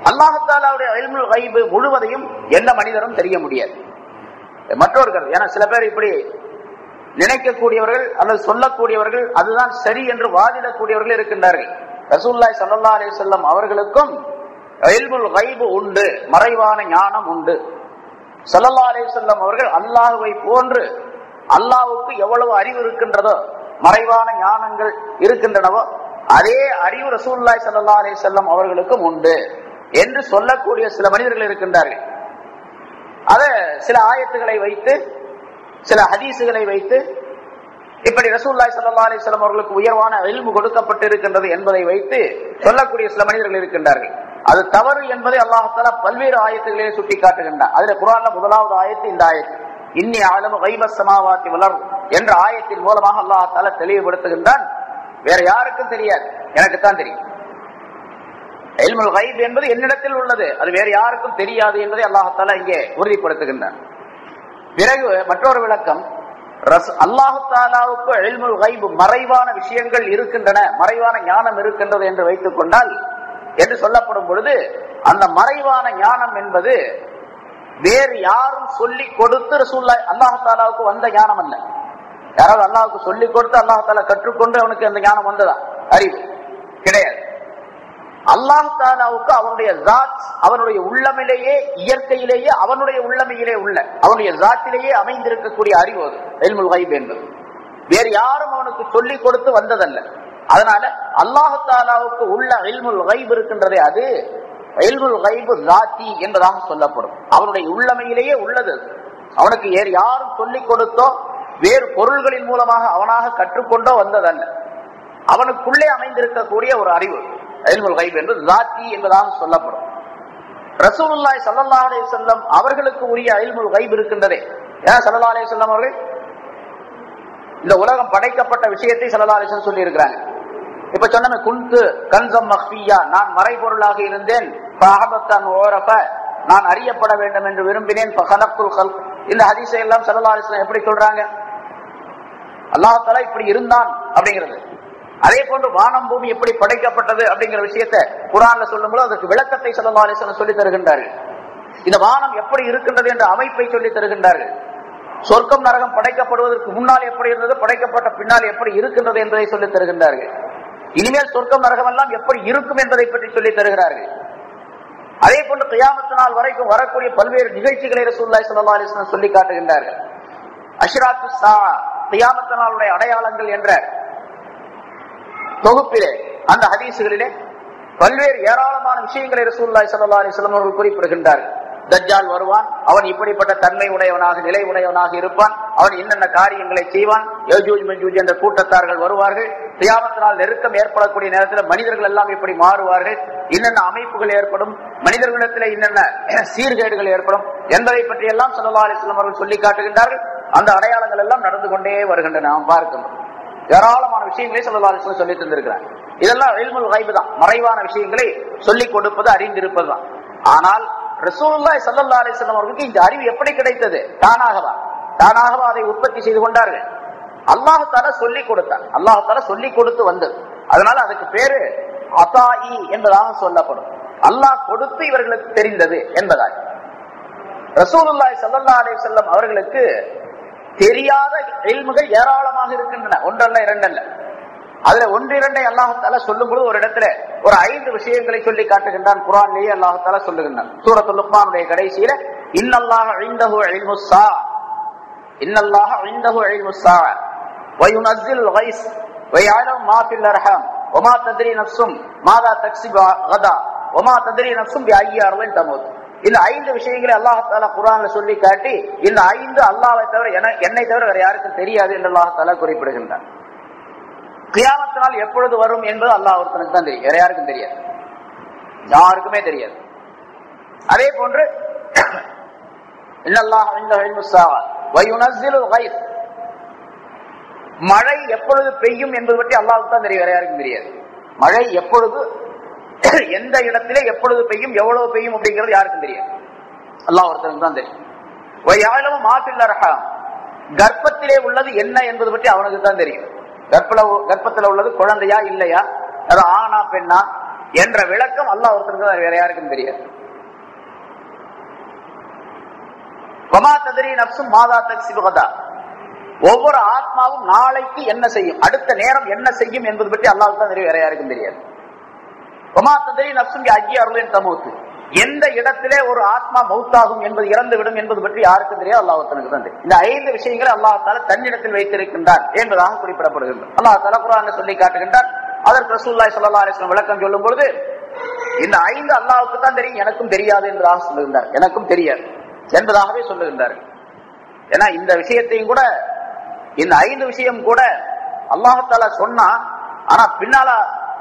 அல்லாஹ் தஆலாவுடைய இல்முல் கைப் முழுவதையும் எந்த மனிதரும் தெரிய முடியாது. மற்றவர்கள், ஏன்னா சில பேர் இப்படி நினைக்கக்கூடியவர்கள் அல்லது சொல்லக்கூடியவர்கள், அதுதான் சரி என்று வாதிடக்கூடியவர்கள் இருக்கின்றார்கள். ரசூலுல்லாஹி ஸல்லல்லாஹு அலைஹி வஸல்லம் அவர்களுக்கும் இல்முல் கைப் உண்டு, மறைவான ஞானம் உண்டு. ஸல்லல்லாஹு அலைஹி வஸல்லம் அவர்கள் அல்லாஹ்வை போன்று, அல்லாஹ்வுக்கு எவ்வளவு அறிவு இருக்கின்றதோ, மறைவான ஞானங்கள் இருக்கின்றனவோ, அதே அறிவு ரசூலுல்லாஹி ஸல்லல்லாஹு அலைஹி வஸல்லம் அவர்களுக்கும் உண்டு என்று சொல்லக்கூடிய சில மனிதர்கள் இருக்கின்றார்கள். அத சில ஆயத்துகளை வைத்து, சில ஹதீசுகளை வைத்து, இப்படி ரசூலுல்லாஹி ஸல்லல்லாஹு அலைஹி வஸல்லம் அவர்களுக்கு உயர்வான இல்மு கொடுக்கப்பட்டிருக்கின்றது என்பதை வைத்து சொல்லக்கூடிய சில மனிதர்கள் இருக்கின்றார்கள். அது தவறு என்பதை அல்லாஹ் தஆலா பல்வேறு ஆயத்துகளிலே சுட்டி காட்டுகின்றார். அதுல குர்ஆன்ல முதலாவது ஆயத்து இந்த ஆயத்து, இன்னி அலமு கைபஸ் ஸமாவாத்தி வல் அர்த் என்ற ஆயத்தின் மூலமாக அல்லாஹ் தஆலா தெளிவுபடுத்துகின்றான். வேற யாருக்கும் தெரியாது, எனக்கு தான் தெரியும். இல்முல் கைப் என்பது என்னிடத்தில் உள்ளது, அது வேற யாருக்கும் தெரியாது என்பதை அல்லாஹ் தஆலா இங்கே உறுதிப்படுத்துகின்றான். பிறகு மற்றொரு விளக்கம், அல்லாஹ் தஆலாவுக்கு இல்முல் கைப், மறைவான விஷயங்கள் இருக்கின்றன, மறைவான ஞானம் இருக்கின்றது என்று வைத்துக் கொண்டால், என்று சொல்லப்படும் பொழுது, அந்த மறைவான ஞானம் என்பது வேறு யாரும் சொல்லிக் கொடுத்து ரசூலுல்லாஹி அல்லாஹ் தஆலாவுக்கு வந்த ஞானம் அல்ல. யாராவது அல்லாஹ்வுக்கு சொல்லிக் கொடுத்து அல்லாஹ் தஆலா கற்றுக்கொண்டு அவனுக்கு அந்த ஞானம் வந்ததா? அறிவு கிடையாது. அல்லாஹ் தஆலாவுக்கு அவனுடைய ஜாத், அவனுடைய உள்ளமிலேயே, இயற்கையிலேயே, அவனுடைய உள்ளமையிலே உள்ள, அவனுடைய ஜாத்திலேயே அமைந்திருக்கக்கூடிய அறிவு அது இல்முல் கைப் என்பது. வேறு யாரும் அவனுக்கு சொல்லிக் கொடுத்து வந்ததல்ல. அதனால அல்லாஹ் தஆலாவுக்கு உள்ள இல்முல் கைப் இருக்கின்றதே, அது இல்முல் கைப் ஜாத்தி என்பதாக சொல்லப்படும். அவனுடைய உள்ளமையிலேயே உள்ளது. அவனுக்கு வேறு யாரும் சொல்லிக் கொடுத்தோ, வேறு பொருள்களின் மூலமாக அவனாக கற்றுக்கொண்டோ வந்ததல்ல. அவனுக்குள்ளே அமைந்திருக்கக்கூடிய ஒரு அறிவு இல்முல் கைப் என்பது ஜாத்தி என்பதாக சொல்லப்படும். ரசூலுல்லாஹி ஸல்லல்லாஹு அலைஹி வஸல்லம் அவர்களுக்கு உரிய இல்முல் கைப் இருக்கின்றதே. ஏன்னா ஸல்லல்லாஹு அலைஹி வஸல்லம் அவர்கள் இந்த உலகம் படைக்கப்பட்ட விஷயத்தை ஸல்லல்லாஹு அலைஹி வஸல்லம் சொல்லி இருக்கிறாங்க. இப்ப சொன்ன குன்து கன்ஸம் மக்ஃபியா, நான் மறைபொருளாக இருந்தேன், நான் அறியப்பட வேண்டும் என்று விரும்பினேன். இந்த ஹதீஸை எல்லாம் ஸல்லல்லாஹு அலைஹி வஸல்லம் எப்படி சொல்றாங்க? அல்லாஹ் தஆலா இப்படி இருந்தான் அப்படிங்கிறது. அதே போன்று வானம் பூமி எப்படி படைக்கப்பட்டது அப்படிங்கிற விஷயத்தை குர்ஆன்ல சொல்லும்போது அதற்கு விளக்கத்தை ஸல்லல்லாஹு அலைஹி வஸல்லம் சொல்லி தருகின்றார்கள். இந்த வானம் எப்படி இருக்கின்றது என்ற அமைப்பை சொல்லி தருகின்றார்கள். சொர்க்கம் நரகம் படைக்கப்படுவதற்கு முன்னால் எப்படி இருந்தது, படைக்கப்பட்ட பின்னால் எப்படி இருக்கின்றது என்பதை சொல்லி தருகின்றார்கள். இனிமேல் சொர்க்கம் நரகம் எல்லாம் எப்படி இருக்கும் என்பதை பற்றி சொல்லி தருகிறார்கள். அதே போன்று கியாமத் நாள் வரைக்கும் வரக்கூடிய பல்வேறு நிகழ்ச்சிகளை ரசூலுல்லாஹி ஸல்லல்லாஹு அலைஹி வஸல்லம் சொல்லி காட்டுகின்றார்கள். அஷ்ராத்து ஸாஅ, கியாமத் நாளுடைய அடையாளங்கள் என்ற தொகுப்பிலே அந்த ஹதீஸ்களிலே பல்வேறு ஏராளமான விஷயங்களை ரசூலுல்லாஹி ஸல்லல்லாஹு அலைஹி வஸல்லம் அவர்கள் குறிப்பிடுகின்றார்கள். தஜ்ஜால் வருவான், அவன் இப்படிப்பட்ட தன்மை உடையவனாக நிலை உடையவனாக இருப்பான், அவன் என்னென்ன காரியங்களை செய்வான், யஜூஜ் மஜூஜ் என்ற கூட்டத்தார்கள் வருவார்கள், கியாமத் நாள் நெருக்கம் ஏற்படக்கூடிய நேரத்தில் மனிதர்கள் எல்லாம் இப்படி மாறுவார்கள், என்னென்ன அமைப்புகள் ஏற்படும், மனிதர்களிடத்தில் என்னென்ன சீர்கேடுகள் ஏற்படும் என்பதை பற்றி எல்லாம் ஸல்லல்லாஹு அலைஹி வஸல்லம் அவர்கள் சொல்லி காட்டுகின்றார்கள். அந்த அடையாளங்கள் எல்லாம் நடந்து கொண்டே வருகின்றன. நாம் பார்க்கணும், ஏராளமான விஷயங்களை ஸல்லல்லாஹு அலைஹி வஸல்லம் சொல்லி தந்திருக்கிறார். இதெல்லாம் இல்முல் கைப் தான், மறைவான விஷயங்களை சொல்லிக் கொடுப்பது, அறிந்திருப்பது தான். ஆனால் ரசூலுல்லாஹி ஸல்லல்லாஹு அலைஹி வஸல்லம் அவர்களுக்கு இந்த அறிவு எப்படி கிடைத்தது? தானாகவா அதை உற்பத்தி செய்து கொண்டார்கள்? அல்லாஹ் தஆலா சொல்லிக் கொடுத்தார். அல்லாஹ் தஆலா சொல்லிக் கொடுத்து வந்தது. அதனால அதுக்கு பேரு அதாஇ என்பதாக சொல்லப்படும். அல்லாஹ் கொடுத்து இவர்களுக்கு தெரிந்தது என்பதால் ரசூலுல்லாஹி ஸல்லல்லாஹு அலைஹி வஸல்லம் அவர்களுக்கு தெரியாத இல்முகள் ஏராளமாக இருக்கின்றன. ஒன்றல்ல இரண்டல்ல. அதுல ஒன்று இரண்டை அல்லாஹ் தஆலா சொல்லும்போது ஒரு இடத்துல ஒரு 5 விஷயங்களை சொல்லி காட்டுகின்றான். குர்ஆனிலேயே அல்லாஹ் தஆலா சொல்லுகின்றான். சூரத்துல் லுக்மானுடைய கடைசியில இன்னல்லாஹ இன்தஹு இல்முஸ் ஸாஅ வ யுனஸ்ஸிலுல் கைஸ் வ யஅலமு மா ஃபில் அர்ஹாம் வ மா தத்ரி நஃப்ஸும் மாதா தக்ஸிபு கதா வ மா தத்ரி நஃப்ஸும் பி ஐயி அர்லின் தமூத். இந்த 5 விஷயங்களை அல்லாஹ் தஆலா குர்ஆன்ல சொல்லி காட்டி இந்த 5 அல்லாஹ்வை தவிர என்னை தவிர வேற யாருக்கும் தெரியாது என்று அல்லாஹ் தஆலா குறிப்பிடுகின்றார். கியாமத் நாள் எப்பொழுது வரும் என்பது அல்லாஹ் ஒருத்தனுக்கு தான் தெரியும், வேற யாருக்கும் தெரியாது, யாருக்குமே தெரியாது. அதே போன்று இன்னல்லாஹ இன்தஹு இல்முஸ் ஸாஅ வ யுனஸ்ஸிலுல் கைஸ், மழை எப்பொழுது பெய்யும் என்பது பற்றி அல்லாஹ்வுக்கு தான் தெரியும், வேற யாருக்கும் தெரியாது. மழை எப்பொழுது, எந்த இடத்திலே எப்பொழுது பெய்யும், எவ்வளவு பெய்யும் அப்படிங்கிறது யாருக்கும் தெரியாது, அல்லாஹ் ஒருத்தனுக்கு தான் தெரியும். வ யஅலமு மா ஃபில் அர்ஹாம், கர்ப்பத்திலே உள்ளது என்ன என்பது பற்றி அவனுக்கு தான் தெரியும். கர்ப்பத்தில் உள்ளது குழந்தையா இல்லையா, அது ஆணா பெண்ணா என்ற விளக்கம் அல்லாஹ் ஒருத்தருக்கு தான், வேற யாருக்கும் தெரியாது. வமா தத்ரி நஃப்ஸும் மாதா தக்ஸிபு கதா, ஒவ்வொரு ஆத்மாவும் நாளைக்கு என்ன செய்யும், அடுத்த நேரம் என்ன செய்யும் என்பது பற்றி அல்லாஹ்வுக்கு தான் தெரியும், வேற யாருக்கும் தெரியாது. வமா தத்ரி நஃப்ஸும் பி ஐயி அர்லின் தமூத், எந்த இடத்திலே ஒரு ஆத்மா மௌத்தாகும் என்பது, இறந்து விடும் என்பது பற்றி யாருக்கும் தெரியாது, அல்லாஹ் ஒருத்தனுக்கு தான் தெரியும். இந்த 5 விஷயங்களை அல்லாஹ் தஆலா தன்னிடத்தில் வைத்திருக்கின்றார் என்பதாக குறிப்பிடப்படுகின்றது. அல்லாஹ் தஆலா குர்ஆனில் சொல்லி காட்டுகின்றார். அதற்கு ரசூலுல்லாஹி ஸல்லல்லாஹு அலைஹி வஸல்லம் விளக்கம் சொல்லும் பொழுது இந்த 5 அல்லாஹ்வுக்கு தான் தெரியும், எனக்கும் தெரியாது என்பதாக சொல்லுகின்றார். எனக்கும் தெரியாது என்பதாகவே சொல்லுகின்றார். ஏன்னா இந்த விஷயத்தையும் கூட, இந்த 5 விஷயம் கூட அல்லாஹ் தஆலா சொன்னா, ஆனா பின்னால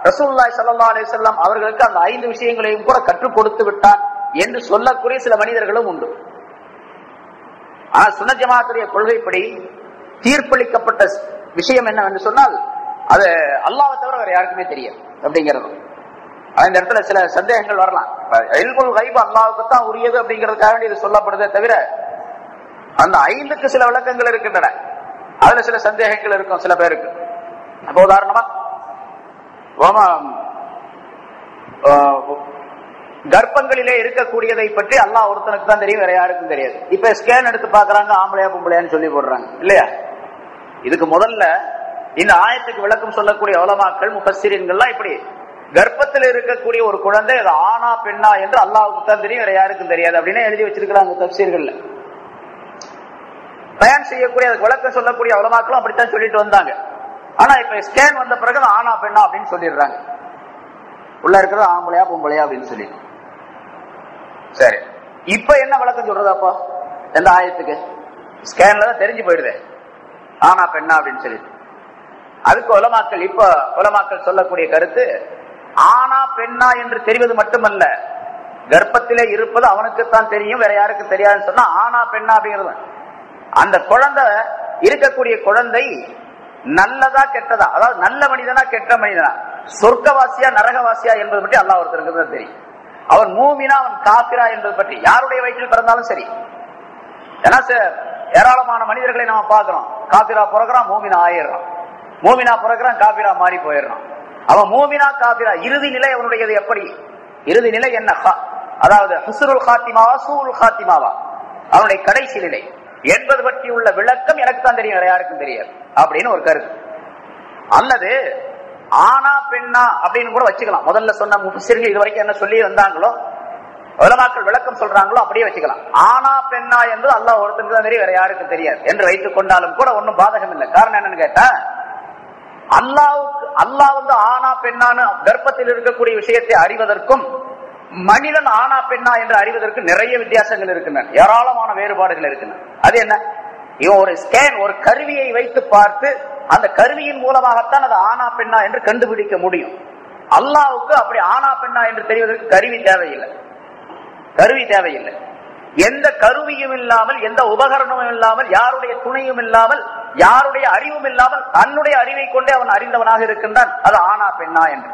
ரசூலுல்லாஹி ஸல்லல்லாஹு அலைஹி வஸல்லம் அவர்களுக்கு அந்த 5 விஷயங்களையும் கூட கற்றுக் கொடுத்து விட்டான் என்று சொல்லக்கூடிய சில மனிதர்களும் உண்டு. ஆனால் சுன்னத் ஜமாஅத்துடைய கொள்கைப்படி தீர்ப்பளிக்கப்பட்ட விஷயம் என்னவென்று சொன்னால், அது அல்லாஹ்வை தவிர வேற யாருக்குமே தெரியாது அப்படிங்கிறது. அந்த இடத்துல சில சந்தேகங்கள் வரலாம். இல்முல் கைப் அல்லாஹ்வுக்கு தான் உரியது அப்படிங்கிறதுக்காக இது சொல்லப்படுதே தவிர, அந்த 5க்கு சில விளக்கங்கள் இருக்கின்றன. அதுல சில சந்தேகங்கள் இருக்கும் சில பேருக்கு. அப்போ உதாரணமா கர்ப்பங்களிலே இருக்கக்கூடியதை பற்றி அல்லாஹ் ஒருத்தனுக்கு தான் தெரியும், வேற யாருக்கும் தெரியாது. இப்ப ஸ்கேன் எடுத்து பாக்குறாங்க, ஆம்பளையா பொம்பளையான்னு சொல்லி போடுறாங்க இல்லையா? இதுக்கு முதல்ல இந்த ஆயத்துக்கு விளக்கம் சொல்லக்கூடிய உலமாக்கள் முஃபஸ்ஸிரீன்கள்லாம் இப்படி கர்ப்பத்தில் இருக்கக்கூடிய ஒரு குழந்தை அது ஆணா பெண்ணா என்று அல்லாஹ்வுக்கு தான் தெரியும், வேற யாருக்கும் தெரியாது அப்படின்னு எழுதி வச்சிருக்கிறாங்க தஃப்சீர்கள்ல. பயன் செய்யக்கூடிய விளக்கம் சொல்லக்கூடிய உலமாக்களும் அப்படித்தான் சொல்லிட்டு வந்தாங்க. ஆனா இப்ப ஸ்கேன் வந்த பிறகு ஆணா பெண்ணா அப்படின்னு சொல்லிடுறாங்க. உள்ள இருக்கிறது ஆம்பளையா பொம்பளையா அப்படின்னு சொல்லி. சரி, இப்ப என்ன விளக்கம் சொல்றது? அப்போ எந்த ஆயத்துக்கு? ஸ்கேன்ல தான் தெரிஞ்சு போயிடுது ஆனா பெண்ணா அப்படின்னு சொல்லி. அதுக்கு உலமாக்கள், இப்ப உலமாக்கள் சொல்லக்கூடிய கருத்து, ஆனா பெண்ணா என்று தெரிவது மட்டுமல்ல, கர்ப்பத்திலே இருப்பது அவனுக்குத்தான் தெரியும், வேற யாருக்கும் தெரியாதுன்னு சொன்னா ஆனா பெண்ணா அப்படிங்கிறது, அந்த குழந்தை இருக்கக்கூடிய குழந்தை நல்லதா கெட்டதா, அதாவது நல்ல மனிதனா கெட்ட மனிதனா, சொர்க்கவாசியா நரகவாசியா என்பது பற்றி அல்லாஹ் ஒருத்தருக்கு தான் தெரியும். அவன் மூமினா அவன் காபிரா என்பது பற்றி யாருடைய வயிற்றில் பிறந்தாலும் சரி. ஏன்னா ஏராளமான மனிதர்களை நாம பார்க்கிறோம், காபிரா பிறகுறான் மூமினா ஆயிடுறான், மூமினா பிறகுறான் காபிரா மாறி போயிடுறான். அவன் மூமினா காபிரா இறுதி நிலை அவனுடையது எப்படி? இறுதி நிலை என்ன? அதாவது ஹுஸ்ருல் காத்திமாவா சூல் காத்திமாவா, அவனுடைய கடைசி நிலை என்பது பற்றி உள்ள விளக்கம் எனக்கு தான் தெரியும், யாருக்கும் தெரியாது அப்படின்னு ஒரு கருத்து. அல்லது ஆனா பெண்ணா அப்படின்னு கூட வச்சுக்கலாம். முதல்ல சொன்ன முஃபஸிர்கள் இதுவரைக்கும் என்ன சொல்லி வந்தாங்களோ, உலமாக்கள் விளக்கம் சொல்றாங்களோ அப்படியே வச்சுக்கலாம். ஆனா பெண்ணா என்று அல்லாஹ் ஒருத்தருக்கு தான் தெரியும், வேற யாருக்கும் தெரியாது என்று வைத்துக் கொண்டாலும் கூட ஒன்னும் பாதகம் இல்லை. காரணம் என்னன்னு கேட்டா, அல்லாஹ் வந்து ஆனா பெண்ணான்னு கர்ப்பத்தில் இருக்கக்கூடிய விஷயத்தை அறிவதற்கும் மனிதன் ஆனா பெண்ணா என்று அறிவதற்கு நிறைய வித்தியாசங்கள் இருக்கின்றன, ஏராளமான வேறுபாடுகள் இருக்கின்றன. அது என்ன? இவன் ஒரு ஸ்கேன், ஒரு கருவியை வைத்து பார்த்து அந்த கருவியின் மூலமாகத்தான் அது ஆனா பெண்ணா என்று கண்டுபிடிக்க முடியும். அல்லாஹ்வுக்கு அப்படி ஆனா பெண்ணா என்று தெரிவதற்கு கருவி தேவையில்லை, கருவி தேவையில்லை. எந்த கருவியும் இல்லாமல், எந்த உபகரணமும் இல்லாமல், யாருடைய துணையும் இல்லாமல், யாருடைய அறிவும் இல்லாமல் தன்னுடைய அறிவை கொண்டே அவன் அறிந்தவனாக இருக்கின்றான். அது ஆனா பெண்ணா என்று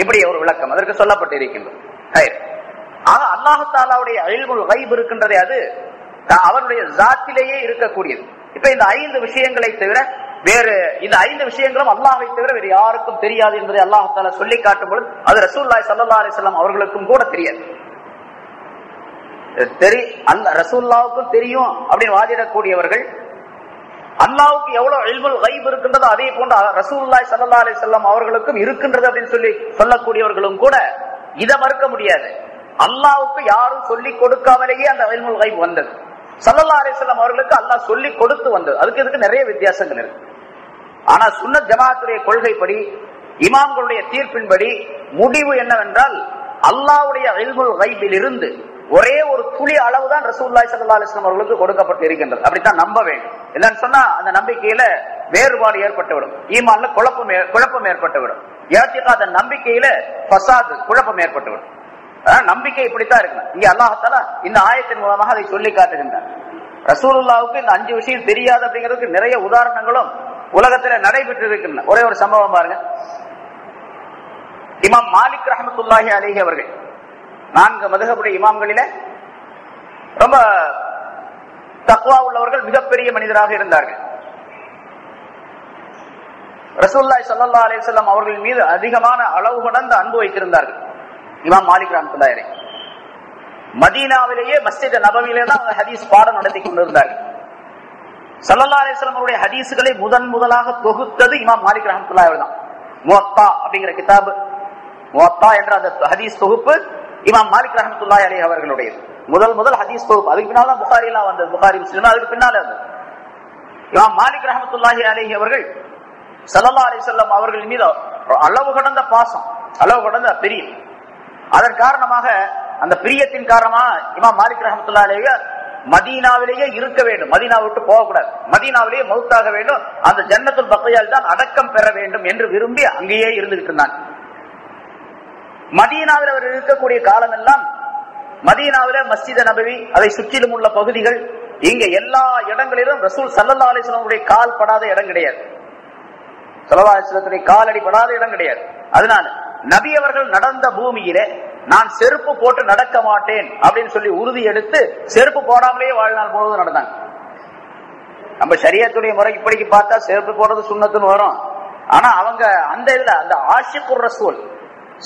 இப்படி ஒரு விளக்கம் அதற்கு சொல்லப்பட்டு இருக்கின்றது. ஆக அல்லாஹ் தஆலாவுடைய இல்முல் கைப் இருக்கின்றதே, அது அவருடைய ஜாத்திலேயே இருக்கக்கூடியது. இப்ப இந்த 5 விஷயங்களை தவிர வேறு, இந்த 5 விஷயங்களும் அல்லாஹ்வை தவிர வேறு யாருக்கும் தெரியாது என்பதை அல்லாஹ் தஆலா சொல்லி காட்டும் பொழுது அது ரசூலுல்லாஹி ஸல்லல்லாஹு அலைஹி வஸல்லம் அவர்களுக்கும் கூட தெரியாது. ரசூலுல்லாஹ்வுக்கும் தெரியும் அப்படின்னு வாதிடக்கூடியவர்கள், அல்லாஹ்வுக்கு எவ்வளவு இல்முல் கைப் இருக்கின்றதோ அதே போன்று ரசூலுல்லாஹி ஸல்லல்லாஹு அலைஹி வஸல்லம் அவர்களுக்கும் இருக்கின்றது அப்படின்னு சொல்லக்கூடியவர்களும் கூட இதை மறுக்க முடியாது. அல்லாஹ்வுக்கு யாரும் சொல்லிக் கொடுக்காமலேயே அந்த இல்முல் கைப் வந்தது. ஸல்லல்லாஹு அலைஹி வஸல்லம் அவர்களுக்கு அல்லாஹ் சொல்லி கொடுத்து வந்தது. அதுக்கு இதுக்கு நிறைய வித்தியாசங்கள் இருக்கு. ஆனா சுன்னத் ஜமாஅத்துடைய கொள்கைப்படி, இமாம்களுடைய தீர்ப்பின்படி முடிவு என்னவென்றால், அல்லாஹ்வுடைய இல்முல் கைபில் இருந்து ஒரே ஒரு துளி அளவுதான் ரசூலுல்லாஹி ஸல்லல்லாஹு அலைஹி வஸல்லம் அவர்களுக்கு கொடுக்கப்பட்டு இருக்கின்றது. அப்படித்தான் நம்ப வேண்டும். இல்லன்னு சொன்னா அந்த நம்பிக்கையில வேறுபாடு ஏற்பட்டுவிடும், ஈமான்ல குழப்பம் ஏற்பட்டுவிடும், இஅ்திகாத் நம்பிக்கையில ஃபஸாத் குழப்பம் ஏற்பட்டுவிடும். நம்பிக்கை இப்படித்தான் இருக்கு. இங்க அல்லாஹ் தஆலா இந்த ஆயத்தின் மூலமாக அதை சொல்லி காட்டுகின்றார். ரசூலுல்லாஹ்வுக்கு இந்த 5 விஷயம் தெரியாது அப்படிங்கிறதுக்கு நிறைய உதாரணங்களும் உலகத்துல நடைபெற்று இருக்கின்றன. ஒரே ஒரு சம்பவம் பாருங்க. இமாம் மாலிக் ரஹ்மத்துல்லாஹி அலைஹி அவர்கள் 4 மதுஹபுடைய இமாம்களில ரொம்ப தக்வா உள்ளவர்கள், மிகப்பெரிய மனிதராக இருந்தார்கள். ரசூலுல்லாஹி ஸல்லல்லாஹு அலைஹி வஸல்லம் அவர்கள் மீது அதிகமான அளவு கடந்த அன்பு வைத்திருந்தார்கள் இமாம் மாலிக் ரஹ்மத்துல்லாஹி அலைஹி. மதீனாவிலேயே மஸ்ஜித் நபவியிலே தான் ஹதீஸ் பாடம் நடத்தி கொண்டிருந்தார்கள். ஸல்லல்லாஹு அலைஹி வஸல்லம் அவருடைய ஹதீஸ்களை முதலாக தொகுத்தது இமாம் மாலிக் ரஹ்மத்துல்லாஹி அலைஹி தான். முவத்தா அப்படிங்கிற கிதாப், முவத்தா என்ற அந்த ஹதீஸ் தொகுப்பு இமாம் மாலிக் ரஹ்மத்துல்லாஹி அலைஹி அவர்களுடையது. முதல் ஹதீஸ் தொகுப்பு. அதுக்கு பின்னால தான் புகாரி எல்லாம் வந்தது, புகாரி முஸ்லிம் அதுக்கு பின்னால வந்தது. இமாம் மாலிக் ரஹ்மத்துல்லாஹி அலைஹி அவர்கள் ஸல்லல்லாஹு அலைஹி வஸல்லம் அவர்கள் மீது அளவு கடந்த பாசம், அளவு கடந்த பிரியம். அதன் காரணமாக, அந்த பிரியத்தின் காரணமாக இமாம் மாலிக் ரஹ்மத்துல்லாஹி அலைஹி மதீனாவிலேயே இருக்க வேண்டும், மதீனா விட்டு போகக்கூடாது, மதீனாவிலேயே மௌத்தாக வேண்டும், அந்த ஜன்னத்துல் பக்கியால் தான் அடக்கம் பெற வேண்டும் என்று விரும்பி அங்கேயே இருந்துகிட்டு இருந்தாங்க. மதீனாவில் அவர் இருக்கக்கூடிய காலம் எல்லாம் மதீனாவில மஸ்ஜித் நபவி, அதை சுற்றிலும் உள்ள பகுதிகள், இங்க எல்லா இடங்களிலும் ரசூல் ஸல்லல்லாஹு அலைஹி வஸல்லம் கால் படாத இடம் கிடையாது, ஸல்லல்லாஹு அலைஹி வஸல்லம் காலடி படாத இடம் கிடையாது. அதனால நபி அவர்கள் நடந்த பூமியிலே நான் செருப்பு போட்டு நடக்க மாட்டேன் அப்படின்னு சொல்லி உறுதி எடுத்து செருப்பு போடாமலேயே வாழ்நாள் முழுவதும் நடந்தாங்க. நம்ம ஷரியத்துடைய முறைப்படிக்கு பார்த்தா செருப்பு போடுறது சுன்னத்துன்னு வரும். ஆனா அவங்க அந்த இதுல அந்த ஆஷிகுர் ரசூல்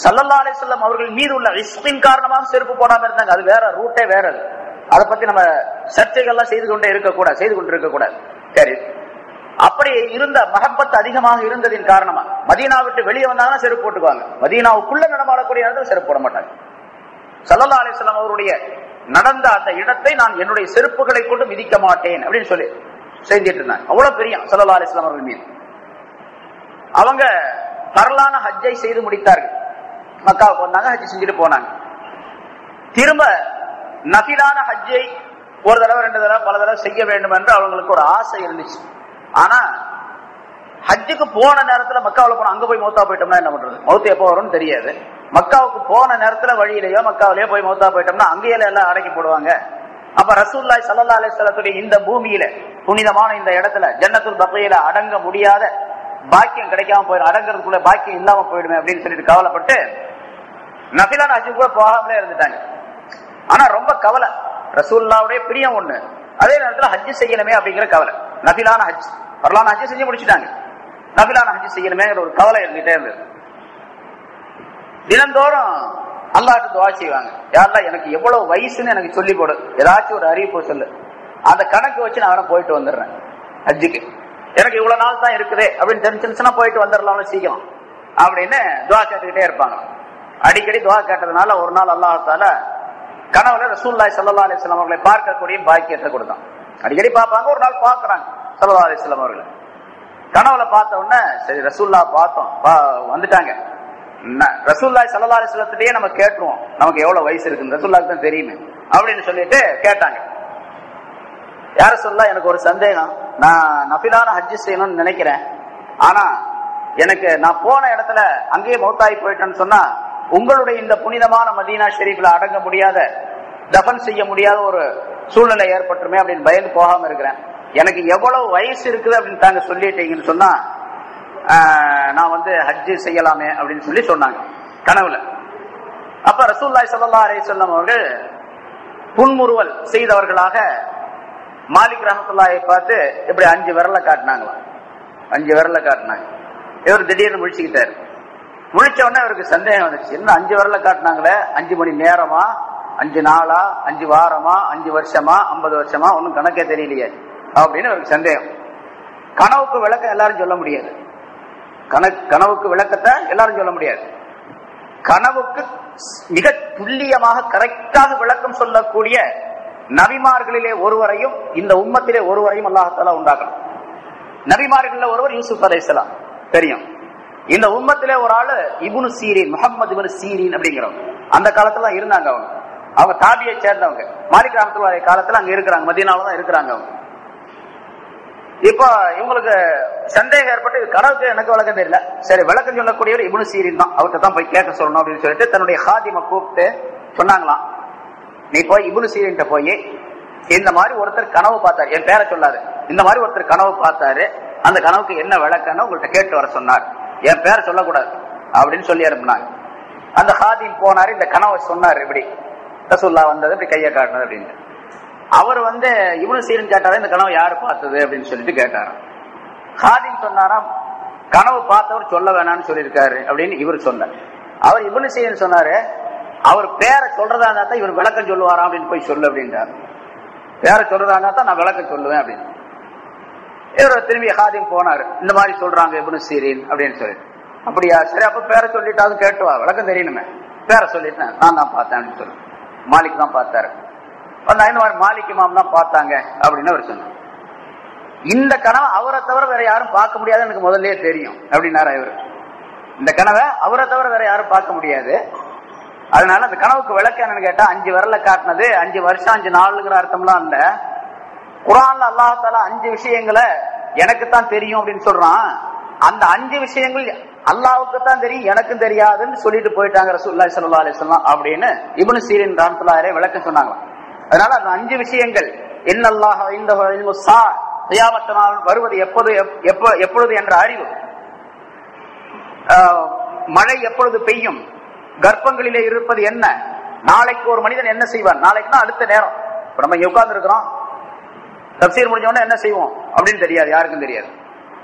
ஸல்லல்லாஹு அலைஹி வஸல்லம் அவர்கள் மீது உள்ள இஸ்கின் காரணமாக செருப்பு போடாம இருந்தாங்க. அது வேற ரூட்டே வேற. அதை பத்தி நம்ம சர்ச்சைகள்லாம் செய்து கொண்டே இருக்க கூடாது. சரி, அப்படி இருந்த மஹப்பத் அதிகமாக இருந்ததின் காரணமா மதீனா விட்டு வெளியே வந்தாங்கன்னா செருப்பு போட்டுக்குவாங்க, மதீனாவுக்குள்ள நடமாடக்கூடிய இடத்துல செருப்பு போட மாட்டாங்க. ஸல்லல்லாஹு அலைஹி வஸல்லம் அவருடைய நடந்த அந்த இடத்தை நான் என்னுடைய செருப்புகளை கொண்டு மிதிக்க மாட்டேன் அப்படின்னு சொல்லி செஞ்சிட்டு இருந்தாங்க. அவ்வளவு பெரிய ஸல்லல்லாஹு அலைஹி வஸல்லம் அவர்கள் மீது. அவங்க பரலான ஹஜ்ஜை செய்து முடித்தார்கள். மக்காவுக்கு வந்தாங்க, ஹஜ் செஞ்சுட்டு போனாங்க. திரும்ப நஃபிலான ஹஜ்ஜை ஒரு தடவை 2 தடவை பல தடவை செய்ய வேண்டும் என்று அவங்களுக்கு ஒரு ஆசை இருந்துச்சு. ஆனா ஹஜ்ஜுக்கு போன நேரத்துல மக்காவுல போன அங்க போய் மௌத்தா போயிட்டோம்னா என்ன பண்றது? மௌத்து எப்போ வரும்னு தெரியாது. மக்காவுக்கு போன நேரத்துல வழியிலேயோ மக்காவிலேயோ போய் மௌத்தா போயிட்டோம்னா அங்கேயே எல்லாம் அடக்கி போடுவாங்க. அப்ப ரசூலுல்லாஹி ஸல்லல்லாஹு அலைஹி வஸல்லம் இந்த பூமியில புனிதமான இந்த இடத்துல ஜன்னத்துல் பக்கியில அடங்க முடியாத பாக்கியம் கிடைக்காம போயிடும், அடங்கிறதுக்குள்ள பாக்கியம் இல்லாம போயிடுமே அப்படின்னு சொல்லிட்டு கவலைப்பட்டு நஃபிலான ஹஜ்ஜு கூட போகாமலே இருந்துட்டாங்க. ஆனா ரொம்ப கவலை, ரசூலுல்லாஹ்வுடைய பிரியம் ஒண்ணு, அதே நேரத்துல ஹஜ்ஜு செய்யணுமே அப்படிங்கிற கவலை. நஃபிலான ஹஜ், பரலான ஹஜ்ஜு செஞ்சு முடிச்சுட்டாங்க, நஃபிலான ஹஜ்ஜு செய்யணுமேங்கிற ஒரு கவலை இருந்துட்டே இருந்தது. தினந்தோறும் அல்லாஹ்ட்ட துஆ செய்வாங்க, யா அல்லாஹ் எனக்கு எவ்வளவு வயசுன்னு எனக்கு சொல்லி கொடு, ஏதாச்சும் ஒரு அறிவிப்பு சொல்லு, அந்த கணக்கு வச்சு நான் போயிட்டு வந்துடுறேன் ஹஜ்ஜுக்கு, எனக்கு இவ்வளவு நாள் தான் இருக்குது அப்படின்னு தெரிஞ்சுன்னா போயிட்டு வந்துடலாம்னு சீக்கிரம் அப்படின்னு துஆ கேட்டுக்கிட்டே இருப்பாங்க. அடிக்கடி துஆ கேட்டதுனால ஒரு நாள் அல்லாஹ் தஆலா கனவுல ரசூலுல்லாஹி ஸல்லல்லாஹு அலைஹி வஸல்லம் அவர்களை பார்க்கக்கூடிய பாக்கியத்தை கொடுத்தான். அடிக்கடி பார்ப்பாங்க, ஒரு நாள் பார்க்கறாங்க ஸல்லல்லாஹு அலைஹி வஸல்லம் அவர்களை. கனவுல பார்த்த உடனே சரி ரசூலுல்லாஹ் பார்த்தோம் வந்துட்டாங்க, ரசூலுல்லாஹி ஸல்லல்லாஹு அலைஹி வஸல்லத்திட்டே நம்ம கேட்டுருவோம் நமக்கு எவ்வளவு வயசு இருக்குன்னு, ரசூலுல்லாஹ்க்கு தான் தெரியுமே அப்படின்னு சொல்லிட்டு கேட்டாங்க. யார சொல்லலாம், எனக்கு ஒரு சந்தேகம், நான் நஃபிலான ஹஜ்ஜு செய்யணும்னு நினைக்கிறேன், ஆனா எனக்கு நான் போன இடத்துல அங்கேயே மௌத்தாகி போயிட்டேன்னு சொன்னா உங்களுடைய இந்த புனிதமான மதீனா ஷெரீஃப்ல அடங்க முடியாத, தஃபன் செய்ய முடியாத ஒரு சூழ்நிலை ஏற்பட்டுருமே அப்படின்னு பயந்து போகாம இருக்கிறேன். எனக்கு எவ்வளவு வயசு இருக்குது அப்படின்னு தாங்க சொல்லிட்டீங்கன்னு சொன்னா நான் ஹஜ்ஜு செய்யலாமே அப்படின்னு சொல்லி சொன்னாங்க கனவுல. அப்ப ரசூலுல்லாஹி ஸல்லல்லாஹு அலைஹி வஸல்லம் அவர்கள் புன்முறுவல் செய்தவர்களாக மாலிக் ரஹ்மத்துல்லாஹி பார்த்து இப்படி 5 விரல காட்டினாங்களாம். 5 விரல காட்டினாங்க. இவர் திடீர்னு முழிச்சுக்கிட்டாரு. முழிச்ச உடனே அவருக்கு சந்தேகம் வந்துச்சு, என்ன 5 விரல காட்டினாங்களே, 5 மணி நேரமா, 5 நாளா, 5 வாரமா, 5 வருஷமா, 50 வருஷமா, ஒன்னும் கணக்கே தெரியலையே அப்படின்னு அவருக்கு சந்தேகம். கனவுக்கு விளக்கம் எல்லாரும் சொல்ல முடியாது, கனவுக்கு விளக்கத்தை எல்லாரும் சொல்ல முடியாது. கனவுக்கு மிக துல்லியமாக கரெக்டாக விளக்கம் சொல்லக்கூடிய நபிமார்களிலே ஒருவரையும் இந்த உம்மத்திலே ஒருவரையும் அல்லாஹ் தஆலா உண்டாக்கணும். நபிமார்களில் ஒருவர் யூசுப் அலைஹிஸ்ஸலாம் தெரியும். இந்த உம்மத்திலே ஒரு ஆளு இப்னு சீரின், முஹம்மது இப்னு சீரின் அப்படிங்கிறவங்க அந்த காலத்துல இருந்தாங்க. அவங்க தாபியை சேர்ந்தவங்க. மாலிக் ரஹ்மத்துல்லாஹி காலத்துல அங்க இருக்கிறாங்க, மதீனாவுல தான் இருக்கிறாங்க அவங்க. இப்போ இவங்களுக்கு சந்தேகம் ஏற்பட்டு, கனவுக்கு எனக்கு விளக்கம் தெரியல, சரி விளக்கம் சொல்லக்கூடியவர் இப்னு சீரின் தான், அவர்கிட்ட தான் போய் கேட்க சொல்லணும் அப்படின்னு சொல்லிட்டு தன்னுடைய ஹாதிமை கூப்பிட்டு சொன்னாங்களாம், நீ போய் இப்னு சீரின்ட்ட போய் இந்த மாதிரி ஒருத்தர் கனவு பார்த்தாரு, என் பேரை சொல்லாரு, இந்த மாதிரி ஒருத்தர் கனவு பார்த்தாரு, அந்த கனவுக்கு என்ன விளக்கம்னு உங்கள்கிட்ட கேட்டு வர சொன்னார், என் பேரை சொல்லக்கூடாது அப்படின்னு சொல்லி அனுப்புனாங்க. அந்த ஹாதிம் போனாரு, இந்த கனவை சொன்னார், இப்படி ரசூலுல்லாஹ் வந்தது, இப்படி கையை காட்டினது அப்படின்னு. அவர் இப்னு சீரின் கேட்டாரு, இந்த கனவு யாரு பார்த்தது அப்படின்னு சொல்லிட்டு கேட்டாராம். ஹாதிம் சொன்னாராம், கனவு பார்த்தவர் சொல்ல வேணாம்னு சொல்லியிருக்காரு அப்படின்னு இவர் சொன்னார். அவர் இப்னு சீரின் சொன்னாரு, அவர் பேரை சொல்றதா இருந்தா தான் இவர் விளக்கம் சொல்லுவாராம் அப்படின்னு போய் சொல்லு அப்படின்றார். பேரை சொல்றதா இருந்தா தான் நான் விளக்கம் சொல்லுவேன் அப்படின்னு. இவர் திரும்பி ஹாதிம் போனாரு, இந்த மாதிரி சொல்றாங்க இப்னு சீரின் அப்படின்னு சொல்லிட்டு. அப்படியா, சரி அப்ப பேரை சொல்லிட்டாவது கேட்டுவா, விளக்கம் தெரியணுமே, பேரை சொல்லிட்டேன், நான் தான் பார்த்தேன் அப்படின்னு சொல்லு. மாலிக் தான் பார்த்தாரு. மாலிக் இமாம் தான் பார்த்தாங்க அப்படின்னு அவர் சொன்னார். இந்த கனவை அவரை தவிர வேற யாரும் பார்க்க முடியாது எனக்கு முதல்ல தெரியும் அப்படின்னாரா இவர். இந்த கனவை அவரை தவிர வேற யாரும் பார்க்க முடியாது, அதனால அந்த கனவுக்கு விளக்கம் என்னன்னு கேட்டா 5 விரல காட்டினது 5 வருஷம் 5 நாளுங்கிற அர்த்தம்லாம் இல்ல. குர்ஆன்ல அல்லாஹ் தஆலா 5 விஷயங்களை எனக்கு தான் தெரியும் அப்படின்னு சொல்றான். அந்த 5 விஷயங்கள் அல்லாஹ்வுக்கு தான் தெரியும், எனக்கும் தெரியாதுன்னு சொல்லிட்டு போயிட்டாங்க ரசூலுல்லாஹி ஸல்லல்லாஹு அலைஹி வஸல்லம் அப்படின்னு இப்னு சீரின் ரஹ்மத்துல்லாஹி அலைஹி விளக்கம் சொன்னாங்க. அதனால அந்த 5 விஷயங்கள், இன்னல்லாஹ இன்தஹு இல்முஸ் ஸா, கியாமத் நாள் வருவது எப்பொழுது என்ற அறிவு, மழை எப்பொழுது பெய்யும், கர்ப்பங்களிலே இருப்பது என்ன, நாளைக்கு ஒரு மனிதன் என்ன செய்வான், நாளைக்குன்னா அடுத்த நேரம். இப்ப நம்ம உட்கார்ந்து இருக்கிறோம், தஃப்சீர் முடிஞ்ச உடனே என்ன செய்வோம் அப்படின்னு தெரியாது, யாருக்கும் தெரியாது.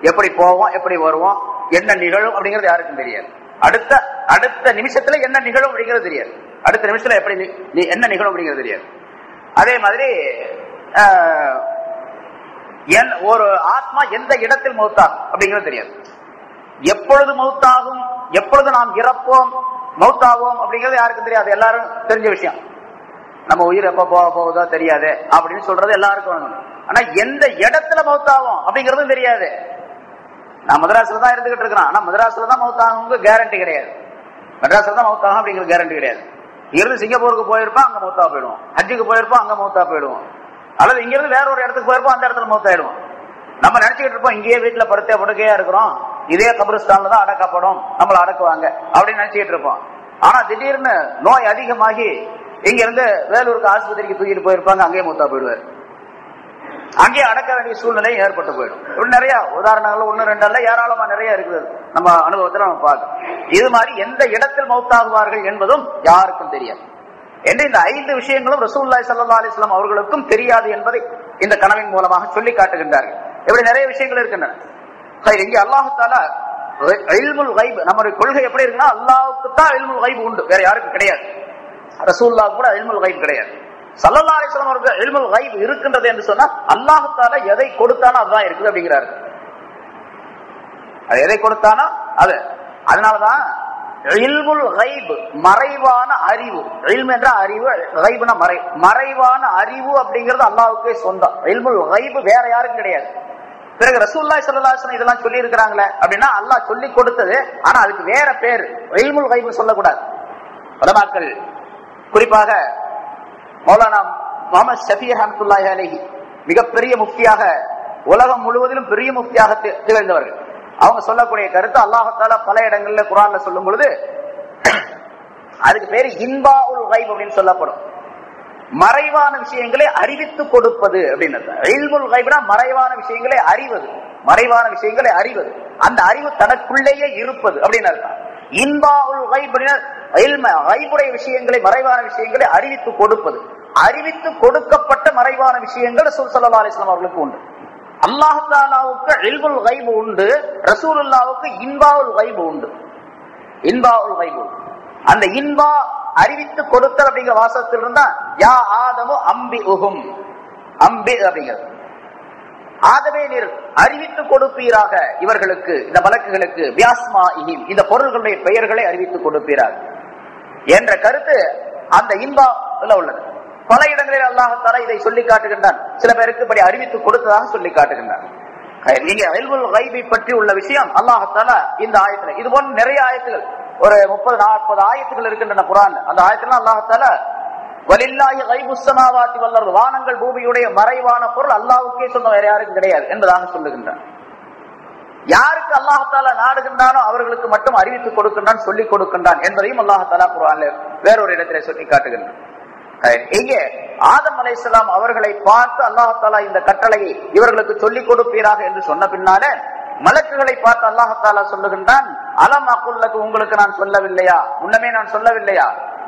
எப்படி போவோம், எப்படி வருவோம், என்ன நிகழும் அப்படிங்கிறது யாருக்கும் தெரியாது. அடுத்த நிமிஷத்துல என்ன நிகழும் அப்படிங்கிறது தெரியாது. அடுத்த நிமிஷத்துல எப்படி என்ன நிகழும் அப்படிங்கிறது தெரியாது. அதே மாதிரி ஒரு ஆத்மா எந்த இடத்தில் மௌத்தாகும் அப்படிங்கிறது தெரியாது. எப்பொழுது மௌத்தாகும், எப்பொழுது நாம் இறப்போம், மௌத்தாவோம் அப்படிங்கிறது யாருக்கும் தெரியாது, எல்லாரும் தெரிஞ்ச விஷயம். நம்ம உயிர் எப்ப போக போகுதோ தெரியாது அப்படின்னு சொல்றது எல்லாருக்கும் வேணும். ஆனா எந்த இடத்துல மௌத்தாகும் அப்படிங்கறதும் தெரியாது. நான் மதராஸ்ல தான் இருந்துகிட்டு இருக்கிறேன், ஆனா மதராஸ்ல தான் மௌத்தாகும் கேரண்டி கிடையாது, மெட்ராஸ்ல தான் மௌத்தாகும் அப்படிங்கிறது கேரண்டி கிடையாது. இங்கிருந்து சிங்கப்பூருக்கு போயிருப்போம், அங்க மௌத்தா போயிடுவோம். ஹஜ்ஜுக்கு போயிருப்போம், அங்க மௌத்தா போயிடுவோம். அல்லது இங்கிருந்து வேற ஒரு இடத்துக்கு போயிருப்போம், அந்த இடத்துல மௌத்தாயிடுவோம். நம்ம நினைச்சுக்கிட்டு இருப்போம் இங்கேயே வீட்டுல படுக்கையா இருக்கிறோம், இதே கபிரிஸ்தான்ல தான் அடக்கப்படும், நம்மள அடக்குவாங்க அப்படின்னு நினைச்சுக்கிட்டு இருப்போம். ஆனா திடீர்னு நோய் அதிகமாகி இங்க இருந்து வேலூருக்கு ஆஸ்பத்திரிக்கு தூக்கிட்டு போயிருப்பாங்க, அங்கேயே மௌத்தா போயிடுவாரு. அங்கே அடக்க வேண்டிய சூழ்நிலை ஏற்பட்டு போயிடும். இப்படி நிறைய உதாரணங்கள் 1, 2 அல்ல, ஏராளமா நிறைய இருக்குது. நம்ம அனுபவத்தில் நம்ம பார்க்கணும். இது மாதிரி எந்த இடத்தில் மௌத்தாகுவார்கள் என்பதும் யாருக்கும் தெரியாது என்று இந்த 5 விஷயங்களும் ரசூலுல்லாஹி ஸல்லல்லாஹு அலைஹி வஸல்லம் அவர்களுக்கும் தெரியாது என்பதை இந்த கனவின் மூலமாக சொல்லி காட்டுகின்றார்கள். இப்படி நிறைய விஷயங்கள் இருக்கின்றன. இங்கே அல்லாஹ் தஆலா இல்முல் கைப், நம்முடைய கொள்கை எப்படி இருக்குன்னா அல்லாஹ்வுக்கு தான் இல்முல் கைப் உண்டு, வேற யாருக்கும் கிடையாது. ரசூலுல்லாஹ் கூட இல்முல் கைப் கிடையாது. ஸல்லல்லாஹு அலைஹி வஸல்லம் அவருக்கு இல்முல் கைப் இருக்கின்றது என்று சொன்னா அல்லாஹ் தஆலா எதை கொடுத்தானோ அதுதான் இருக்குது அப்படிங்கிறாரு. அது எதை கொடுத்தானோ அது. அதனாலதான் இல்முல் கைப், மறைவான அறிவு. இல்ம் என்ற அறிவு, கைப்னா மறைவான அறிவு அப்படிங்கிறது அல்லாஹ்வுக்கே சொந்தம். இல்முல் கைப் வேற யாருக்கும் கிடையாது. பிறகு ரசூலுல்லாஹி ஸல்லல்லாஹு அலைஹி வஸல்லம் இதெல்லாம் சொல்லி இருக்கிறாங்களே அப்படின்னா அல்லாஹ் சொல்லி கொடுத்தது, ஆனா அதுக்கு வேற பேர் இல்முல் கைப் சொல்லக்கூடாது. உலமாக்கள் குறிப்பாக மௌலானா முஹம்மது ஷஃபீ ரஹ்மத்துல்லாஹி அலைஹி மிகப்பெரிய முஃப்தியாக, உலகம் முழுவதிலும் பெரிய முஃப்தியாக திகழ்ந்தவர்கள். அவங்க சொல்லக்கூடிய கருத்து அல்லாஹ் தஆலா பல இடங்கள்ல குர்ஆன்ல சொல்லும் பொழுது அதுக்கு பேரு இன்பாஉல் கைப் அப்படின்னு சொல்லப்படும். மறைவான விஷயங்களை அறிவித்து கொடுப்பது அப்படின்னு. இல்முல் கைப்னா மறைவான விஷயங்களை அறிவது, மறைவான விஷயங்களை அறிவது, அந்த அறிவு தனக்குள்ளேயே இருப்பது அப்படின்னு அர்த்தம். இன்பாஉல் கைப் கைபுடைய விஷயங்களை, மறைவான விஷயங்களை அறிவித்து கொடுப்பது. அறிவித்து கொடுக்கப்பட்ட மறைவான விஷயங்கள் ரசூல் ஸல்லல்லாஹு அலைஹி வஸல்லம் அவர்களுக்கு உண்டு. அல்லாஹ் தஆலாவுக்கு இல்முல் கைப் உண்டு, ரசூலுல்லாஹ்வுக்கு இன்பாஉல் கைப் உண்டு. இன்பாஉல் கைப், அந்த இன்பா அறிவித்து கொடுத்தல் அப்படிங்கிற வாசகத்தில் இருந்தா யா ஆதமு அம்பி உஹும், அம்பி அப்படிங்கிறது ஆதமே நீர் அறிவித்து கொடுப்பீராக இவர்களுக்கு, இந்த மலக்குகளுக்கு, வியாஸ்மாஇஹிம் இந்த பொருள்களுடைய பெயர்களை அறிவித்து கொடுப்பீராக என்ற கருத்து அந்த இன்பால உள்ளது. பல இடங்களில் அல்லாஹ் தஆலா இதை சொல்லி காட்டுகின்றான். சில பேருக்கு இப்படி அறிவித்து கொடுத்ததாக சொல்லி காட்டுகின்றான். நீங்க இல்முல் கைபை பற்றி உள்ள விஷயம் அல்லாஹ் தஆலா இந்த ஆயத்துல, இது போன்ற நிறைய ஆயத்துகள், ஒரு 30-40 ஆயத்துகள் இருக்கின்றன குர்ஆன்ல. அந்த ஆயத்துல அல்லாஹ் தஆலா வலில்லாஹி கைபுஸ் ஸமாவாதி வல் அர்த், வானங்கள் பூமியுடைய மறைவான பொருள் அல்லாஹ்வுக்கே சொந்தம், வேற யாருக்கும் கிடையாது என்பதாக சொல்லுகின்றான். யாருக்கு அல்லாஹ் தஆலா நாடுகின்றானோ அவர்களுக்கு மட்டும் அறிவித்து கொடுக்கின்றான், சொல்லிக் கொடுக்கின்றான் என்பதையும் அல்லாஹ் தஆலா குர்ஆன்ல வேறொரு இடத்திலே சொல்லி காட்டுகின்றான். இங்கே ஆதம் அலைஹிஸ்ஸலாம் அவர்களை பார்த்து அல்லாஹ் தஆலா இந்த கட்டளையை இவர்களுக்கு சொல்லிக் கொடுப்பீராக என்று சொன்ன பின்னால மலக்குகளை பார்த்து அல்லாஹ் தஆலா சொல்லுகின்றான், அலம் அகுல்லக்கு, உங்களுக்கு நான் சொல்லவில்லையா, முன்னமே நான் சொல்லவில்லையா,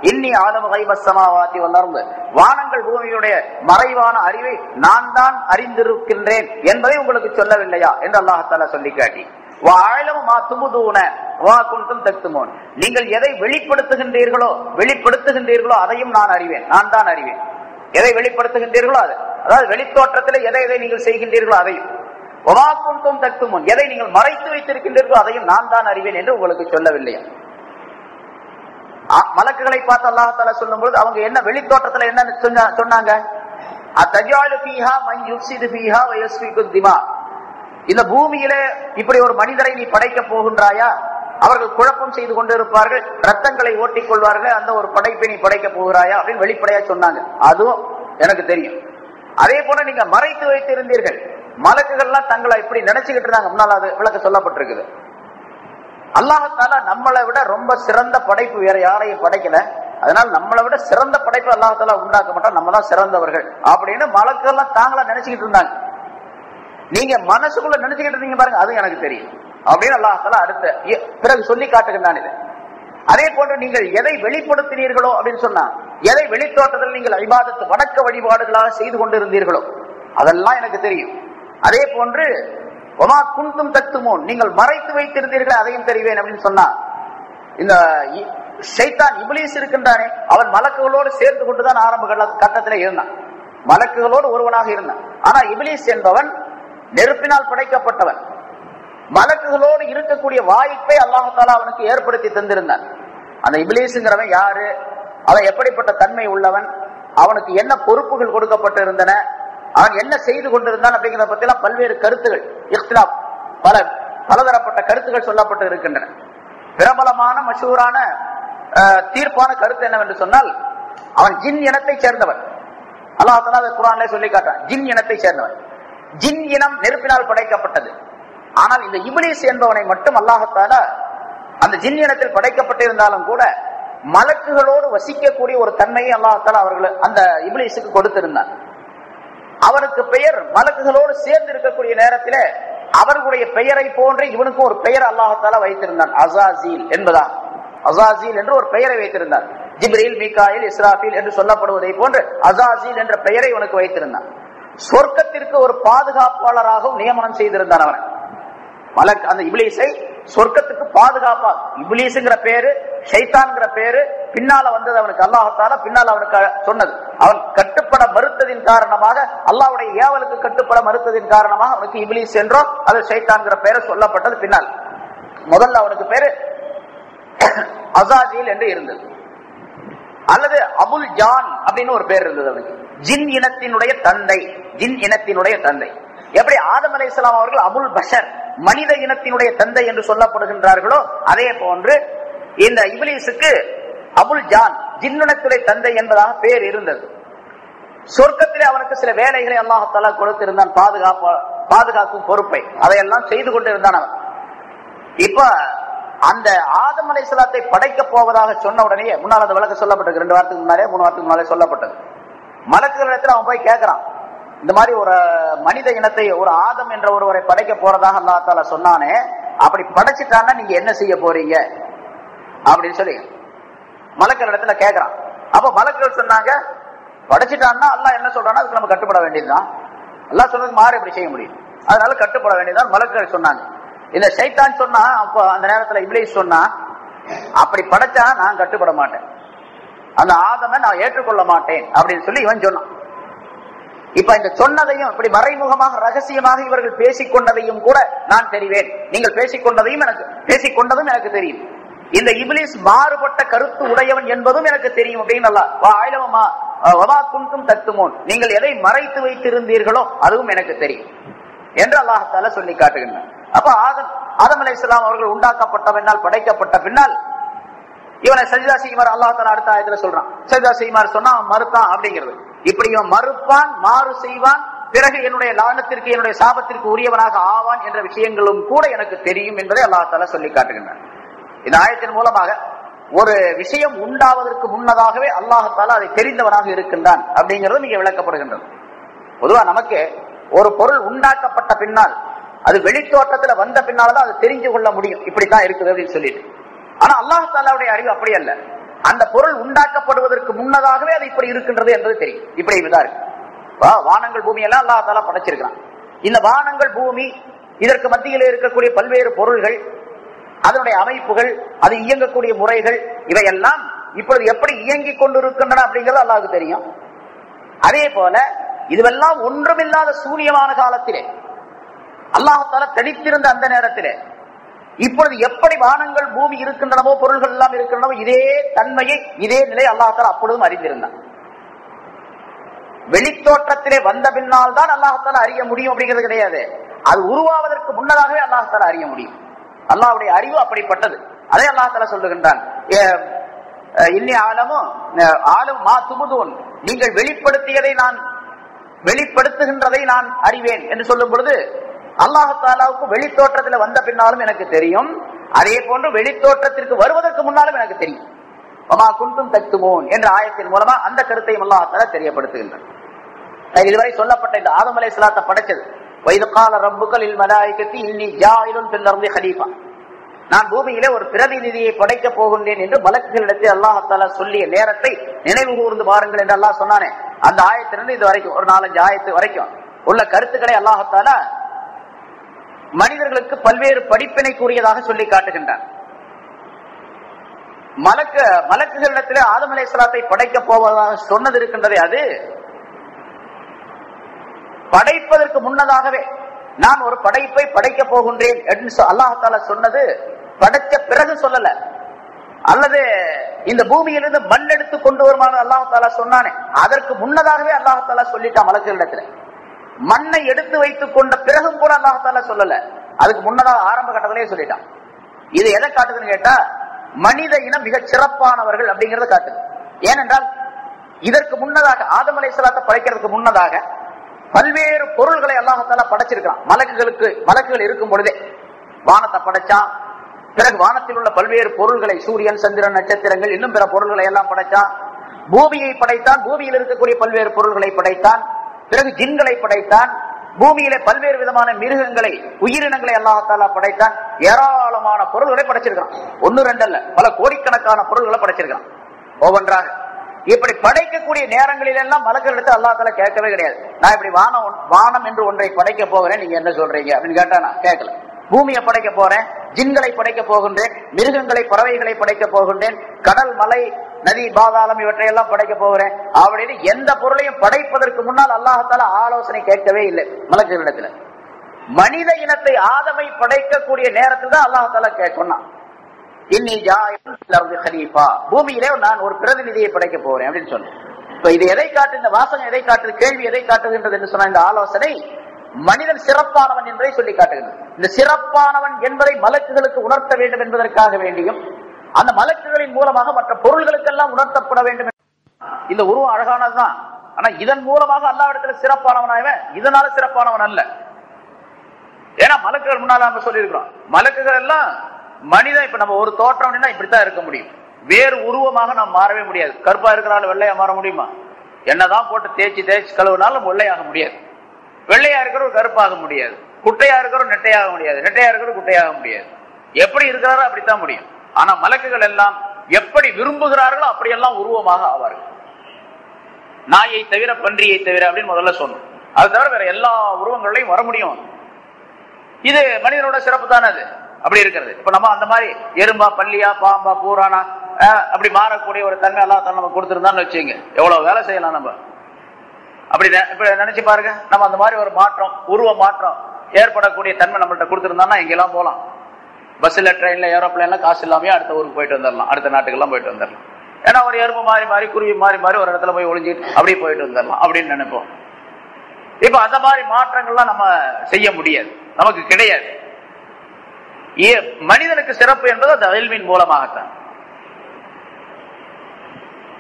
இன்னி ஆலமு கைபஸ் ஸமாவாதி வல் அர்த், வானங்கள் பூமியுடைய மறைவான அறிவை நான் தான் அறிந்திருக்கின்றேன் என்பதை உங்களுக்கு சொல்லவில்லையா என்று அல்லாஹ் தஆலா சொல்லி காட்டி, வா அலமு மா துபுதூன வா குன்தும் தக்துமூன், நீங்கள் எதை வெளிப்படுத்துகின்றீர்களோ அதையும் நான் அறிவேன், நான் தான் அறிவேன். எதை வெளிப்படுத்துகின்றீர்களோ அது, அதாவது வெளித்தோற்றத்தில் எதை நீங்கள் செய்கின்றீர்களோ அதையும், வா குன்தும் தக்துமூன் எதை நீங்கள் மறைத்து வைத்திருக்கின்றீர்களோ அதையும் நான் தான் அறிவேன் என்று உங்களுக்கு சொல்லவில்லையா. மலக்குகளை பார்த்து அல்லாஹ் தஆலா சொல்லும்போது அவங்க என்ன வெளித்தோற்றத்துல என்ன சொன்னாங்க, அத்தஜாலு ஃபீஹா மன் யுஃப்ஸிது ஃபீஹா வ யஸ்ஃபிகு திமா, இந்த பூமியிலே இப்படி ஒரு மனிதரை நீ படைக்க போகின்றாயா, அவர்கள் குழப்பம் செய்து கொண்டு இருப்பார்கள், ரத்தங்களை ஓட்டிக் கொள்வார்கள், அந்த ஒரு படைப்பை நீ படைக்க போகிறாயா அப்படின்னு வெளிப்படையா சொன்னாங்க. அதுவும் எனக்கு தெரியும். அதே போல நீங்க மறைத்து வைத்திருந்தீர்கள், மலக்குகள்லாம் தங்களை இப்படி நினைச்சுக்கிட்டு இருந்தாங்க, முன்னால் அது விளக்க சொல்லப்பட்டிருக்குது. அல்லாஹ் தஆலா நம்மளை விட ரொம்ப சிறந்த படைப்பு வேற யாரையும் படைக்கல, அதனால நம்மளை விட சிறந்த படைப்பு அல்லாஹ் தஆலா உண்டாக்க மாட்டோம், நம்ம தான் சிறந்தவர்கள் அப்படின்னு மலக்குகள்லாம் தாங்களா நினைச்சுக்கிட்டு இருந்தாங்க. நீங்க மனசுக்குள்ள நினைச்சுக்கிட்டு இருந்தீங்க பாருங்க, அது எனக்கு தெரியும் அப்படின்னு அல்லாஹ் தஆலா அடுத்த பிறகு சொல்லி காட்டுகின்றான். இது அதே போன்று நீங்கள் எதை வெளிப்படுத்தினீர்களோ அப்படின்னு சொன்னா, எதை வெளித்தோட்டத்தில் நீங்கள் இபாதத்து வணக்க வழிபாடுகளாக செய்து கொண்டிருந்தீர்களோ அதெல்லாம் எனக்கு தெரியும். அதே போன்று ஒமா குன்தும் தக்துமூன் நீங்கள் மறைத்து வைத்திருந்தீர்களே அதையும் தெரிவேன் அப்படின்னு சொன்னா, இந்த ஷைத்தான் இப்லீஸ் இருக்கின்றானே அவன் மலக்குகளோடு சேர்ந்து கொண்டுதான் ஆரம்ப கட்டத்தில் இருந்தான், மலக்குகளோடு ஒருவனாக இருந்தான். ஆனா இப்லீஸ் என்பவன் நெருப்பினால் படைக்கப்பட்டவன், மலக்குகளோடு இருக்கக்கூடிய வாய்ப்பை அல்லாஹ் தஆலா அவனுக்கு ஏற்படுத்தி தந்திருந்தான். அந்த இப்லீஸ்ங்கிறவன் யாரு, அவன் எப்படிப்பட்ட தன்மை உள்ளவன், அவனுக்கு என்ன பொறுப்புகள் கொடுக்கப்பட்டு இருந்தன, அவன் என்ன செய்து கொண்டிருந்தான் அப்படிங்கிறத பத்தி எல்லாம் பல்வேறு கருத்துகள், இக்திலாப், பலதரப்பட்ட கருத்துகள் சொல்லப்பட்டு இருக்கின்றன. பிரபலமான மஷூரான தீர்ப்பான கருத்து என்னவென்று சொன்னால், அவன் ஜின் இனத்தை சேர்ந்தவன். அல்லாஹ் தஆலா குர்ஆனிலே சொல்லி காட்டுறான், ஜின் இனத்தை சேர்ந்தவன். ஜின் இனம் நெருப்பினால் படைக்கப்பட்டது. ஆனால் இந்த இப்லீஸ் என்பவனை மட்டும் அல்லாஹ் தஆலா அந்த ஜின் இனத்தில் படைக்கப்பட்டிருந்தாலும் கூட மலக்குகளோடு வசிக்கக்கூடிய ஒரு தன்மையை அல்லாஹ் தஆலா அவர்கள் அந்த இப்லீஸுக்கு கொடுத்திருந்தான். அவனுக்கு பெயர் மலக்குகளோடு சேர்ந்து இருக்கக்கூடிய நேரத்தில் அவர்களுடைய பெயரை போன்று இவனுக்கு ஒரு பெயர் அல்லாஹ்தாலா வைத்திருந்தான், அஸாஸீல் என்பதா. அஸாஸீல் என்று ஒரு பெயரை வைத்திருந்தான். ஜிப்ரீல், மீகாயில், இஸ்ராஃபீல் என்று சொல்லப்படுவதை போன்று அஸாஸீல் என்ற பெயரை இவனுக்கு வைத்திருந்தான். சொர்க்கத்திற்கு ஒரு பாதுகாப்பாளராகவும் நியமனம் செய்திருந்தான் அவன். மலக் அந்த இப்லீஸை சொர்க்கத்துக்கு பாதுகாப்பா, இப்லீஸ்ங்கிற பேரு ஷைத்தான்ங்கிற பேரு பின்னால வந்தது அவனுக்கு. அல்லாஹ்தாலா பின்னால் அவனுக்கு சொன்னது. அவன் கட்டுப்பட மறுத்ததின் காரணமாக, அல்லாஹ்வுடைய ஏவலுக்கு கட்டுப்பட மறுத்ததின் காரணமாக அவனுக்கு இப்லீஸ் என்றோ அது ஷைத்தான்ங்கிற பேரை சொல்லப்பட்டது பின்னால். முதல்ல அவனுக்கு பேரு அஸாஸீல் என்று இருந்தது. அல்லது அபுல் ஜான் அப்படின்னு ஒரு பேர் இருந்தது அவனுக்கு. ஜின் இனத்தினுடைய தந்தை, ஜின் இனத்தினுடைய தந்தை. எப்படி ஆதம் அலைஹிஸ்ஸலாம் அவர்கள் அபுல் பஷர், மனித இனத்தினுடைய தந்தை என்று சொல்லப்படுகின்றார்களோ, அதே போன்று இந்த இப்லீஸுக்கு அபுல் ஜான், ஜின்னுடைய தந்தை என்பதாக பேர் இருந்தது. சொர்க்கத்திலே அவனுக்கு சில வேலைகளை அல்லாஹ்தாலா கொடுத்திருந்தான், பாதுகாக்கும் பொறுப்பை அதையெல்லாம் செய்து கொண்டிருந்தான் அவன். இப்ப அந்த ஆதம் அலைஹிஸ்ஸலாத்தை படைக்க போவதாக சொன்ன உடனே, முன்னால் அந்த விளக்கம் சொல்லப்பட்டது, 2 வாரத்துக்கு முன்னாலே 3 வாரத்துக்கு முன்னாலே சொல்லப்பட்டது. மலக்குகளிடத்தில் அவன் போய் கேட்கிறான், இந்த மாதிரி ஒரு மனித இனத்தை, ஒரு ஆதம் என்ற ஒருவரை படைக்க போறதாக அல்லாஹ்தாலா சொன்னானே, அப்படி படைச்சிட்டான்னா நீங்க என்ன செய்ய போறீங்க அப்படின்னு சொல்லி மலக்குகள் இடத்துல கேட்கிறான். அப்ப மலக்குகள் சொன்னாங்க, படைச்சிட்டான்னா அல்லாஹ் என்ன சொல்றான்னா அதுக்கு நம்ம கட்டுப்பட வேண்டியதுதான். அல்லாஹ் சொல்றதுக்கு மாறு எப்படி செய்ய முடியும், அதனால கட்டுப்பட வேண்டியதுதான் மலக்குகள் சொன்னாங்க. இந்த ஷைத்தான் சொன்னா, அப்போ அந்த நேரத்துல இப்லீஸ் சொன்னா, அப்படி படைச்சா நான் கட்டுப்பட மாட்டேன், அந்த ஆதமை நான் ஏற்றுக்கொள்ள மாட்டேன் அப்படின்னு சொல்லி இவன் சொன்னான். இப்ப இந்த சொன்னதையும், இப்படி மறைமுகமாக ரகசியமாக இவர்கள் பேசிக்கொண்டதையும் கூட நான் தெரிவேன், நீங்கள் பேசிக்கொண்டதும் எனக்கு தெரியும், இந்த இப்லீஸ் மாறுபட்ட கருத்து உடையவன் என்பதும் எனக்கு தெரியும் அப்படின்னு தத்துமோன், நீங்கள் எதை மறைத்து வைத்திருந்தீர்களோ அதுவும் எனக்கு தெரியும் என்று அல்லாஹ்தாலா சொல்லி காட்டுகின்றான். அப்ப ஆதம் அலைஹிஸ்ஸலாம் அவர்கள் உண்டாக்கப்பட்ட பின்னால், படைக்கப்பட்ட பின்னால் இவனை சஜ்தா செய்யுமாறு அல்லாஹ்தாலா அடுத்த ஆயத்துல சொல்றான். சஜ்தா செய்யுமாறு சொன்னா அவன் மறுத்தான் அப்படிங்கிறது. இப்படி இவன் மறுப்பான், மாறு செய்வான், பிறகு என்னுடைய லானத்திற்கு, என்னுடைய சாபத்திற்கு உரியவனாக ஆவான் என்ற விஷயங்களும் கூட எனக்கு தெரியும் என்பதை அல்லாஹ்தாலா சொல்லி காட்டுகின்றான். இந்த ஆயத்தின் மூலமாக ஒரு விஷயம் உண்டாவதற்கு முன்னதாகவே அல்லாஹ்தாலா அதை தெரிந்தவனாக இருக்கின்றான் அப்படிங்கிறது இங்கே விளக்கப்படுகின்றது. பொதுவா நமக்கு ஒரு பொருள் உண்டாக்கப்பட்ட பின்னால், அது வெளித்தோட்டத்துல வந்த பின்னால்தான் அது தெரிஞ்சு கொள்ள முடியும், இப்படித்தான் இருக்குது அப்படின்னு சொல்லிட்டு. ஆனா அல்லாஹ்தாலாவுடைய அறிவு அப்படி அல்ல. அந்த பொருள் உண்டாக்கப்படுவதற்கு முன்னதாகவே அது இப்படி இருக்கின்றது என்பது தெரியும். இப்படி இதுதான் இருக்கு. வானங்கள் பூமி எல்லாம் அல்லாஹ்தாலா படைச்சிருக்கிறான். இந்த வானங்கள் பூமி, இதற்கு மத்தியில் இருக்கக்கூடிய பல்வேறு பொருள்கள், அதனுடைய அமைப்புகள், அது இயங்கக்கூடிய முறைகள், இவையெல்லாம் இப்பொழுது எப்படி இயங்கிக் கொண்டிருக்கின்றன அப்படிங்கிறது அல்லாஹ்வுக்கு தெரியும். அதே போல இதுவெல்லாம் ஒன்றுமில்லாத சூனியமான காலத்திலே, அல்லாஹ்தாலா தடித்திருந்த அந்த நேரத்திலே, இப்பொழுது எப்படி வானங்கள் பூமி இருக்கின்றனவோ, பொருள்கள் எல்லாம் இருக்கின்றனவோ, இதே தன்மையை, இதே நிலை அல்லாஹ்தாலா அப்பொழுதும் அறிந்திருந்தான். வெளித்தோற்றத்திலே வந்த பின்னால் தான் அல்லாஹ்தாலா அறிய முடியும் அப்படிங்கிறது கிடையாது. அது உருவாவதற்கு முன்னதாகவே அல்லாஹ்தாலா அறிய முடியும். அல்லாஹ்வுடைய அறிவு அப்படிப்பட்டது. அதே அல்லாஹ்தாலா சொல்லுகின்றான், இன்னி ஆலம் மா துமுதூன், நீங்கள் வெளிப்படுத்துகின்றதை நான் அறிவேன் என்று சொல்லும் பொழுது, அல்லாஹ்தாலாவுக்கு வெளித்தோற்றத்தில் வந்த பின்னாலும் எனக்கு தெரியும், அதே போன்று வெளித்தோற்றத்திற்கு வருவதற்கு முன்னாலும் எனக்கு தெரியும். வமா குன்தும் தக்துமூன் என்ற ஆயத்தின் மூலமா அந்த கருத்தையும் அல்லாஹ்தாலா தெரியப்படுத்துகின்றான். இதுவரை சொல்லப்பட்ட இந்த ஆதம் அலைஹிஸ்ஸலாத்தை படைச்சது, வைது கால ரப்புக லில் மலாயிகத்தி இன்னி ஜாயிலுன் ஃபில் அர்தி ஹலீஃபா, நான் பூமியிலே ஒரு பிரதிநிதியை படைக்க போகின்றேன் என்று மலக்குகளிடத்தில் அல்லாஹ்தாலா சொல்லிய நேரத்தை நினைவு கூர்ந்து பாருங்கள் என்று அல்லாஹ் சொன்னானே, அந்த ஆயத்திலிருந்து இது வரைக்கும் ஒரு 4-5 ஆயத்து வரைக்கும் உள்ள கருத்துக்களை அல்லாஹ்தாலா மனிதர்களுக்கு பல்வேறு படிப்பினை கூறியதாக சொல்லி காட்டுகின்றான். மலக்குகளிடத்திலே ஆதம் அலைஹிஸ்ஸலாத்தை படைக்க போவதாக சொன்னது இருக்கின்றதே, அது படைப்பதற்கு முன்னதாகவே நான் ஒரு படைப்பை படைக்க போகின்றேன் என்று அல்லாஹ்தாலா சொன்னது படைச்ச பிறகு சொல்லல, அல்லது இந்த பூமியிலிருந்து மண் எடுத்து கொண்டு வருமான அல்லாஹ்தாலா சொன்னானே அதற்கு முன்னதாகவே அல்லாஹ்தாலா சொல்லிட்டான். மலக்குகளிடத்துல மண்ணை எடுத்து வைத்துக் கொண்ட பிறகும் கூட அல்லாஹ்தாலா சொல்லல, அதுக்கு முன்னதாக ஆரம்ப கட்டத்திலேயே சொல்லிட்டான். இது எதை காட்டுதுன்னு கேட்டா, மனித இனம் மிக சிறப்பானவர்கள் அப்படிங்கறத காட்டுது. ஏனென்றால் இதற்கு முன்னதாக ஆதம் அலைஹிஸ்ஸலாத்தை படைக்கிறதுக்கு முன்னதாக பல்வேறு பொருள்களை அல்லாஹ்தாலா படைச்சிருக்கான். மலக்குகள் இருக்கும் பொழுதே வானத்தை படைச்சான். பிறகு வானத்தில் உள்ள பல்வேறு பொருள்களை, சூரியன், சந்திரன், நட்சத்திரங்கள், இன்னும் பிற பொருள்களை எல்லாம் படைச்சான். பூமியை படைத்தான், பூமியில் இருக்கக்கூடிய பல்வேறு பொருள்களை படைத்தான். பிறகு ஜின்களை படைத்தான், பூமியிலே பல்வேறு விதமான மிருகங்களை, உயிரினங்களை அல்லாஹ் படைத்தான். ஏராளமான பொருள்களை படைச்சிருக்கான். ஒன்னு ரெண்டு அல்ல, பல கோடிக்கணக்கான பொருள்களை படைச்சிருக்கான் ஒவ்வொன்றாக. இப்படி படைக்கக்கூடிய நேரங்களில் எல்லாம் மலக்களிடத்து அல்லாஹ் தஆலா கேட்கவே கிடையாது. நான் இப்படி வானம் என்று ஒன்றை படைக்க போகிறேன், நீங்க என்ன சொல்றீங்க அப்படின்னு கேட்டா நான் கேட்கல. பூமியை படைக்க போறேன், ஜின்களை படைக்க போகின்றேன், மிருகங்களை பறவைகளை படைக்க போகின்றேன், கடல் மலை நதி பாதாளம் இவற்றையெல்லாம் படைக்க போகிறேன் அப்படின்னு எந்த பொருளையும் படைப்பதற்கு முன்னால் அல்லாஹ் தஆலா ஆலோசனை கேட்கவே இல்லை மலக்குகளிடத்துல. மனித இனத்தை ஆதமை படைக்கக்கூடிய நேரத்தில் தான் அல்லாஹ் தஆலா சொன்னான், இன்னி ஜாயிலுன் ஃபில் அர்தி கலீஃபா, பூமியிலே நான் ஒரு பிரதிநிதியை படைக்க போறேன் அப்படின்னு சொன்னேன். இப்ப இது எதை காட்டு, இந்த வாசகம் எதை காட்டு, கேள்வி எதை காட்டுகின்றது என்று சொன்ன இந்த ஆலோசனை மனிதன் சிறப்பானவன் என்பதை சொல்லி காட்டுகிறது. இந்த சிறப்பானவன் என்பதை மலக்குகளுக்கு உணர்த்த வேண்டும் என்பதற்காக வேண்டியும் அந்த மலக்குகளின் மூலமாக மற்ற பொருள்களுக்கெல்லாம் உணர்த்தப்பட வேண்டும். இந்த உருவம் அழகானதுதான், ஆனா இதன் மூலமாக அல்லாஹ்விடத்துல சிறப்பானவனாயவன் இதனால சிறப்பானவன் அல்ல. ஏன்னா மலக்குகள் முன்னால நம்ம சொல்லி இருக்கிறோம், மலக்குகள் எல்லாம் மனிதன் இப்ப நம்ம ஒரு தோற்றம் இப்படித்தான் இருக்க முடியும், வேறு உருவமாக நாம் மாறவே முடியாது. கருப்பா இருக்கிறாலும் வெள்ளையா மாற முடியுமா? என்னதான் போட்டு தேய்ச்சி கழுவுனாலும் வெள்ளையாக முடியாது. வெள்ளையா இருக்கிறவர் கருப்பாக முடியாது, குட்டையா இருக்கிறவர் நெட்டையாக முடியாது, நெட்டையா இருக்கிறவர் குட்டையாக முடியாது. எப்படி இருக்கிறாரோ அப்படித்தான் முடியும். ஆனா மலக்குகள் எல்லாம் எப்படி விரும்புகிறார்களோ அப்படியெல்லாம் உருவமாக ஆவார்கள். நாயை தவிர பன்றியை தவிர அப்படின்னு முதல்ல சொன்னோம். அது தவிர வேற எல்லா உருவங்களையும் வர முடியும். இது மனிதனோட சிறப்பு தானே அது அப்படி இருக்கிறது. இப்ப நம்ம அந்த மாதிரி எறும்பா பள்ளியா பாம்பா பூரானா அப்படி மாறக்கூடிய ஒரு தன்மை அல்லாஹ் தஆலா நம்ம கொடுத்திருந்தான்னு வச்சுங்க, எவ்வளவு வேலை செய்யலாம் நம்ம. அப்படி இப்ப நினைச்சு பாருங்க, நம்ம அந்த மாதிரி ஒரு மாற்றம், உருவ மாற்றம் ஏற்படக்கூடிய தன்மை நம்மள்ட்ட கொடுத்திருந்தோம்னா எங்கெல்லாம் போகலாம். பஸ்ல, ட்ரெயின்ல, ஏரோப்ளைன்ல காசு இல்லாமயே அடுத்த ஊருக்கு போயிட்டு வந்துடலாம், அடுத்த நாட்டுக்கெல்லாம் போயிட்டு வந்துடலாம். ஏன்னா ஒரு எறும்பு மாறி மாறி குருவி மாறி மாறி ஒரு இடத்துல போய் ஒளிஞ்சிட்டு அப்படியே போயிட்டு வந்துடலாம் அப்படின்னு நினைப்போம். இப்ப அந்த மாதிரி மாற்றங்கள்லாம் நம்ம செய்ய முடியாது, நமக்கு கிடையாது. மனிதனுக்கு சிறப்பு என்பது அந்த இல்மின் மூலமாகத்தான்.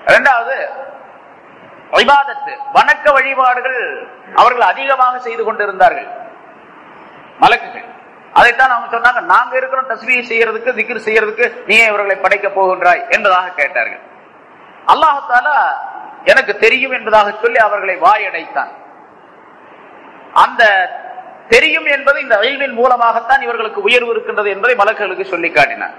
இரண்டாவது இபாதத்து, வணக்க வழிபாடுகள் அவர்கள் அதிகமாக செய்து கொண்டிருந்தார்கள் மலக்குகள். அதைத்தான் அவங்க சொன்னாங்க, நாங்க இருக்கிறோம் தஸ்பீஹ் செய்யறதுக்கு, திக்ர் செய்யறதுக்கு, நீ இவர்களை படைக்க போகின்றாய் என்பதாக கேட்டார்கள். அல்லாஹ் தஆலா எனக்கு தெரியும் என்பதாக சொல்லி அவர்களை வாயடைத்தான். அந்த தெரியும் என்பது இந்த இல்மின் மூலமாகத்தான் இவர்களுக்கு உயர்வு இருக்கின்றது என்பதை மலக்குகளுக்கு சொல்லி காட்டினார்.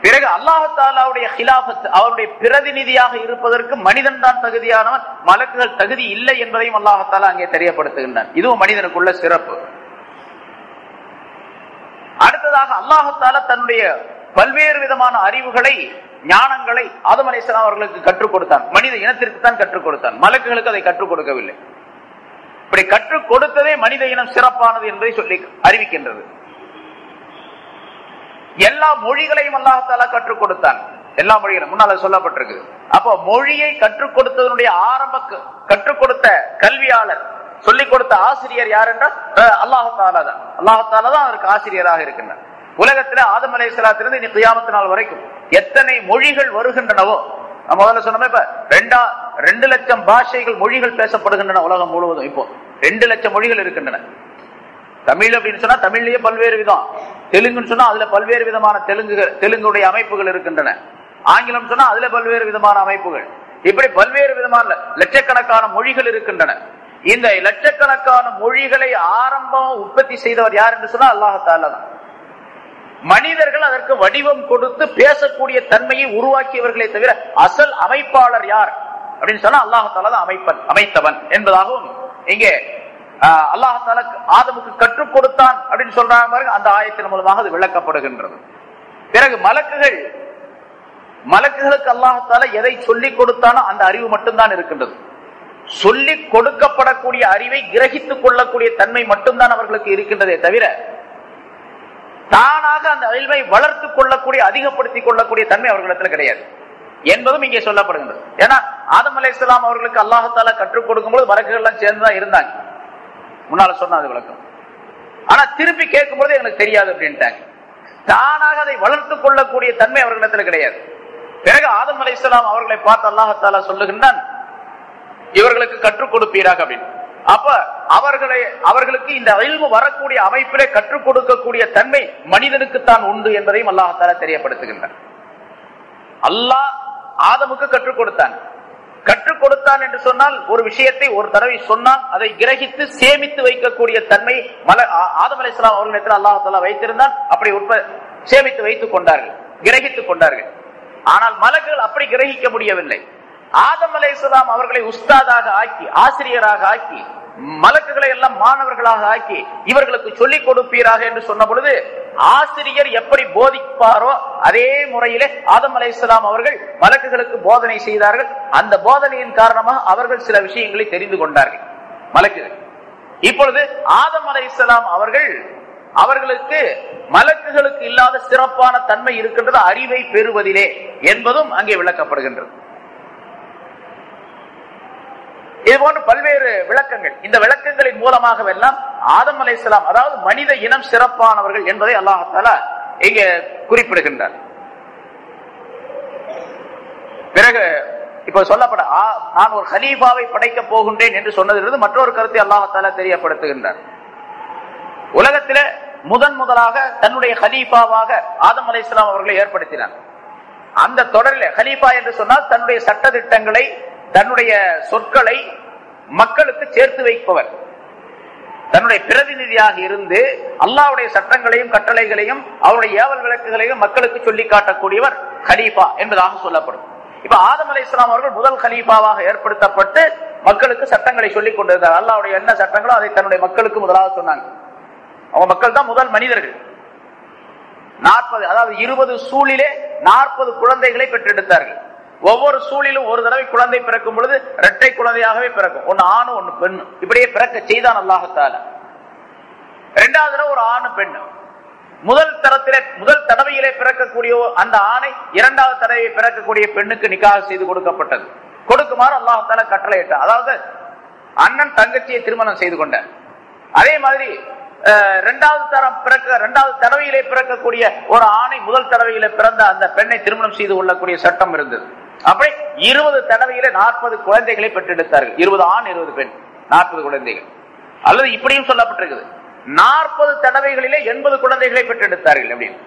பிறகு அல்லாஹ் தஆலாவுடைய ஹிலாஃபத், அவருடைய பிரதிநிதியாக இருப்பதற்கு மனிதன் தான் தகுதியானவன், மலக்குகள் தகுதி இல்லை என்பதையும் அல்லாஹ் தஆலா அங்கே தெரியப்படுத்துகின்றான். இதுவும் மனிதனுக்குள்ள சிறப்பு. அடுத்ததாக அல்லாஹ் தஆலா தன்னுடைய பல்வேறு விதமான அறிவுகளை, ஞானங்களை ஆதம் அலைஹிஸ்ஸலாம் அவர்களுக்கு கற்றுக் கொடுத்தான். மனித இனத்திற்கு தான் கற்றுக் கொடுத்தான், மலக்குகளுக்கு அதை கற்றுக் கொடுக்கவில்லை. இப்படி கற்றுக் கொடுத்ததே மனித இனம் சிறப்பானது என்பதை சொல்லி அறிவிக்கின்றது. எல்லா மொழிகளையும் அல்லாஹ் தஆலா கற்றுக் கொடுத்தான், எல்லா மொழிகளும் முன்னால சொல்லப்பட்டிருக்கு. அப்போ மொழியை கற்றுக் கொடுத்ததனுடைய ஆரம்ப கற்றுக் கொடுத்த கல்வியாளர், சொல்லிக் கொடுத்த ஆசிரியர் யார் என்றால் அல்லாஹ் தஆலா தான். அல்லாஹ் தஆலா தான் அதற்கு ஆசிரியராக இருக்கின்றார். உலகத்தில் ஆதம் அலைஹிஸ்ஸலாத்திலிருந்து இனி கியாமத் நாள் வரைக்கும் எத்தனை மொழிகள் வருகின்றனவோ, நம்ம முதல்ல சொன்னோமே, இப்ப 2 லட்சம் பாஷைகள், மொழிகள் பேசப்படுகின்றன உலகம் முழுவதும். இப்போ 2 லட்சம் மொழிகள் இருக்கின்றன. தமிழ் அப்படின்னு சொன்னா தமிழ்லயே பல்வேறு விதம், தெலுங்குன்னு சொன்னா அதுல பல்வேறு விதமான தெலுங்குடைய அமைப்புகள் இருக்கின்றன, ஆங்கிலம் சொன்னா அதுல பல்வேறு விதமான அமைப்புகள், இப்படி பல்வேறு விதமான லட்சக்கணக்கான மொழிகள் இருக்கின்றன. இந்த லட்சக்கணக்கான மொழிகளை ஆரம்பம் உற்பத்தி செய்தவர் யார் என்று சொன்னா அல்லாஹ் தஆலா தான். மனிதர்கள் அதற்கு வடிவம் கொடுத்து பேசக்கூடிய தன்மையை உருவாக்கியவர்களே தவிர அசல் அமைப்பாளர் யார் அப்படின்னு சொன்னா அல்லாஹ் தஆலா தான் அமைத்தவன் என்பதாகவும் இங்கே அல்லாஹ் தஆலா ஆதமுக்கு கற்றுக் கொடுத்தான் அப்படின்னு சொல்றாங்க பாருங்க, அந்த ஆயத்தின் மூலமாக அது விளக்கப்படுகின்றது. பிறகு மலக்குகளுக்கு அல்லாஹ் தஆலா எதை சொல்லிக் கொடுத்தானோ அந்த அறிவு மட்டும்தான் இருக்கின்றது. சொல்லிக் கொடுக்கப்படக்கூடிய அறிவை கிரகித்துக் கொள்ளக்கூடிய தன்மை மட்டும்தான் அவர்களுக்கு இருக்கின்றதே தவிர தானாக அந்த இல்மை வளர்த்துக் கொள்ளக்கூடிய, அதிகப்படுத்திக் கொள்ளக்கூடிய தன்மை அவர்களிடத்தில் கிடையாது என்பதும் இங்கே சொல்லப்படுகின்றது. ஏன்னா ஆதம் அலைஹிஸ்ஸலாம் அவர்களுக்கு அல்லாஹ் தஆலா கற்றுக் கொடுக்கும் போது மலக்குகள் எல்லாம் சேர்ந்துதான் இருந்தாங்க, முன்னால சொன்ன அது விளக்கம். ஆனா திருப்பி கேட்கும் போது எனக்கு தெரியாது அப்படின்ட்டாங்க. தானாக அதை வளர்த்துக் கொள்ளக்கூடிய தன்மை அவர்களிடத்தில் கிடையாது. பிறகு ஆதம் அலைஹிஸ்ஸலாம் அவர்களை பார்த்து அல்லாஹ் தஆலா சொல்லுகின்றான், இவர்களுக்கு கற்றுக் கொடுப்பீராக அப்படின்னு. அப்ப அவர்களுக்கு இந்த இல்மு வரக்கூடிய அமைப்பிலே கற்றுக் கொடுக்கக்கூடிய தன்மை மனிதனுக்கு தான் உண்டு என்பதையும் அல்லாஹ் தஆலா தெரியப்படுத்துகின்றான். அல்லாஹ் ஆதமுக்கு கற்றுக் கொடுத்தான், கற்றுக் கொடுத்தான் என்று சொன்னால் ஒரு விஷயத்தை ஒரு தடவை சொன்னால் அதை கிரகித்து சேமித்து வைக்கக்கூடிய தன்மை ஆதம் அலைஹிஸ்ஸலாம் அவர்களிடத்தில் அல்லாஹ் தஆலா வைத்திருந்தான். அப்படி சேமித்து வைத்துக் கொண்டார்கள், கிரகித்துக் கொண்டார்கள். ஆனால் மலக்குகள் அப்படி கிரகிக்க முடியவில்லை. ஆதம் அலைஹிஸ்ஸலாம் அவர்களை உஸ்தாதாக ஆக்கி, ஆசிரியராக ஆக்கி, மலக்குகளை எல்லாம் மாணவர்களாக ஆக்கி இவர்களுக்கு சொல்லிக் கொடுப்பீராக என்று சொன்ன பொழுது ஆசிரியர் எப்படி போதிப்பாரோ அதே முறையிலே ஆதம் அலைஹிஸ்ஸலாம் அவர்கள் மலக்குகளுக்கு போதனை செய்தார்கள். அந்த போதனையின் காரணமாக அவர்கள் சில விஷயங்களை தெரிந்து கொண்டார்கள் மலக்குகள். இப்பொழுது ஆதம் அலைஹிஸ்ஸலாம் அவர்களுக்கு மலக்குகளுக்கு இல்லாத சிறப்பான தன்மை இருக்கின்றது அறிவை பெறுவதிலே என்பதும் அங்கே விளக்கப்படுகின்றது. இது போன்ற பல்வேறு விளக்கங்கள், இந்த விளக்கங்களின் மூலமாகவெல்லாம் ஆதம் அலைஹிஸ்ஸலாம் அதாவது மனித இனம் சிறப்பானவர்கள் என்பதை அல்லாஹ் தஆலா இங்கே குறிப்பிடுகின்றார். பிறகு இப்ப சொல்லப்பட நான் ஒரு கலீஃபாவை படைக்க போகின்றேன் என்று சொன்னதிலிருந்து மற்றொரு கருத்தை அல்லாஹ் தஆலா தெரியப்படுத்துகின்றார். உலகத்திலே முதலாக தன்னுடைய கலீஃபாவாக ஆதம் அலைஹிஸ்ஸலாம் அவர்களை ஏற்படுத்தினார். அந்த தொடரில் கலீஃபா என்று சொன்னால் தன்னுடைய சட்ட திட்டங்களை, தன்னுடைய சொற்களை மக்களுக்கு சேர்த்து வைப்பவர், தன்னுடைய பிரதிநிதியாக இருந்து அல்லாஹ்வுடைய சட்டங்களையும் கட்டளைகளையும் அவருடைய ஏவல் விளக்குகளையும் மக்களுக்கு சொல்லி காட்டக்கூடியவர் கலீஃபா என்பதாக சொல்லப்படும். இப்ப ஆதம் அலைஹிஸ்ஸலாம் அவர்கள் முதல் கலீஃபாவாக ஏற்படுத்தப்பட்டு மக்களுக்கு சட்டங்களை சொல்லிக் கொண்டிருந்தார். அல்லாஹ்வுடைய என்ன சட்டங்களோ அதை தன்னுடைய மக்களுக்கு முதலாக சொன்னாங்க. அவங்க மக்கள் தான் முதல் மனிதர்கள். 40 அதாவது 20 சூழிலே 40 குழந்தைகளை பெற்றெடுத்தார்கள். ஒவ்வொரு சூழிலும் ஒரு தடவை குழந்தை பிறக்கும் பொழுது இரட்டை குழந்தையாகவே பிறக்கும், ஒன்னு ஆணு ஒன்னு பெண்ணு, இப்படியே பிறக்க செய்தான் அல்லாஹ் தஆலா. இரண்டாவது தடவை ஒரு ஆணு பெண்ணு. முதல் தடவையிலே பிறக்கக்கூடிய அந்த ஆணை இரண்டாவது தடவை பிறக்கக்கூடிய பெண்ணுக்கு நிக்காஹ் செய்து கொடுக்கப்பட்டது. கொடுக்குமாறு அல்லாஹ் தஆலா கட்டளையிட்டார். அதாவது அண்ணன் தங்கச்சியை திருமணம் செய்து கொண்டார். அதே மாதிரி இரண்டாவது தடவையிலே பிறக்கக்கூடிய ஒரு ஆணை முதல் தடவையிலே பிறந்த அந்த பெண்ணை திருமணம் செய்து கொள்ளக்கூடிய சட்டம் இருந்தது. அப்படி 20 தடவையிலே 40 குழந்தைகளை பெற்றெடுத்தார்கள். 20 ஆண் 20 பெண், 40 குழந்தைகள். அல்லது இப்படியும் சொல்லப்பட்டிருக்குது, 40 தடவைகளிலே 80 குழந்தைகளை பெற்றெடுத்தார்கள். அப்படின்னு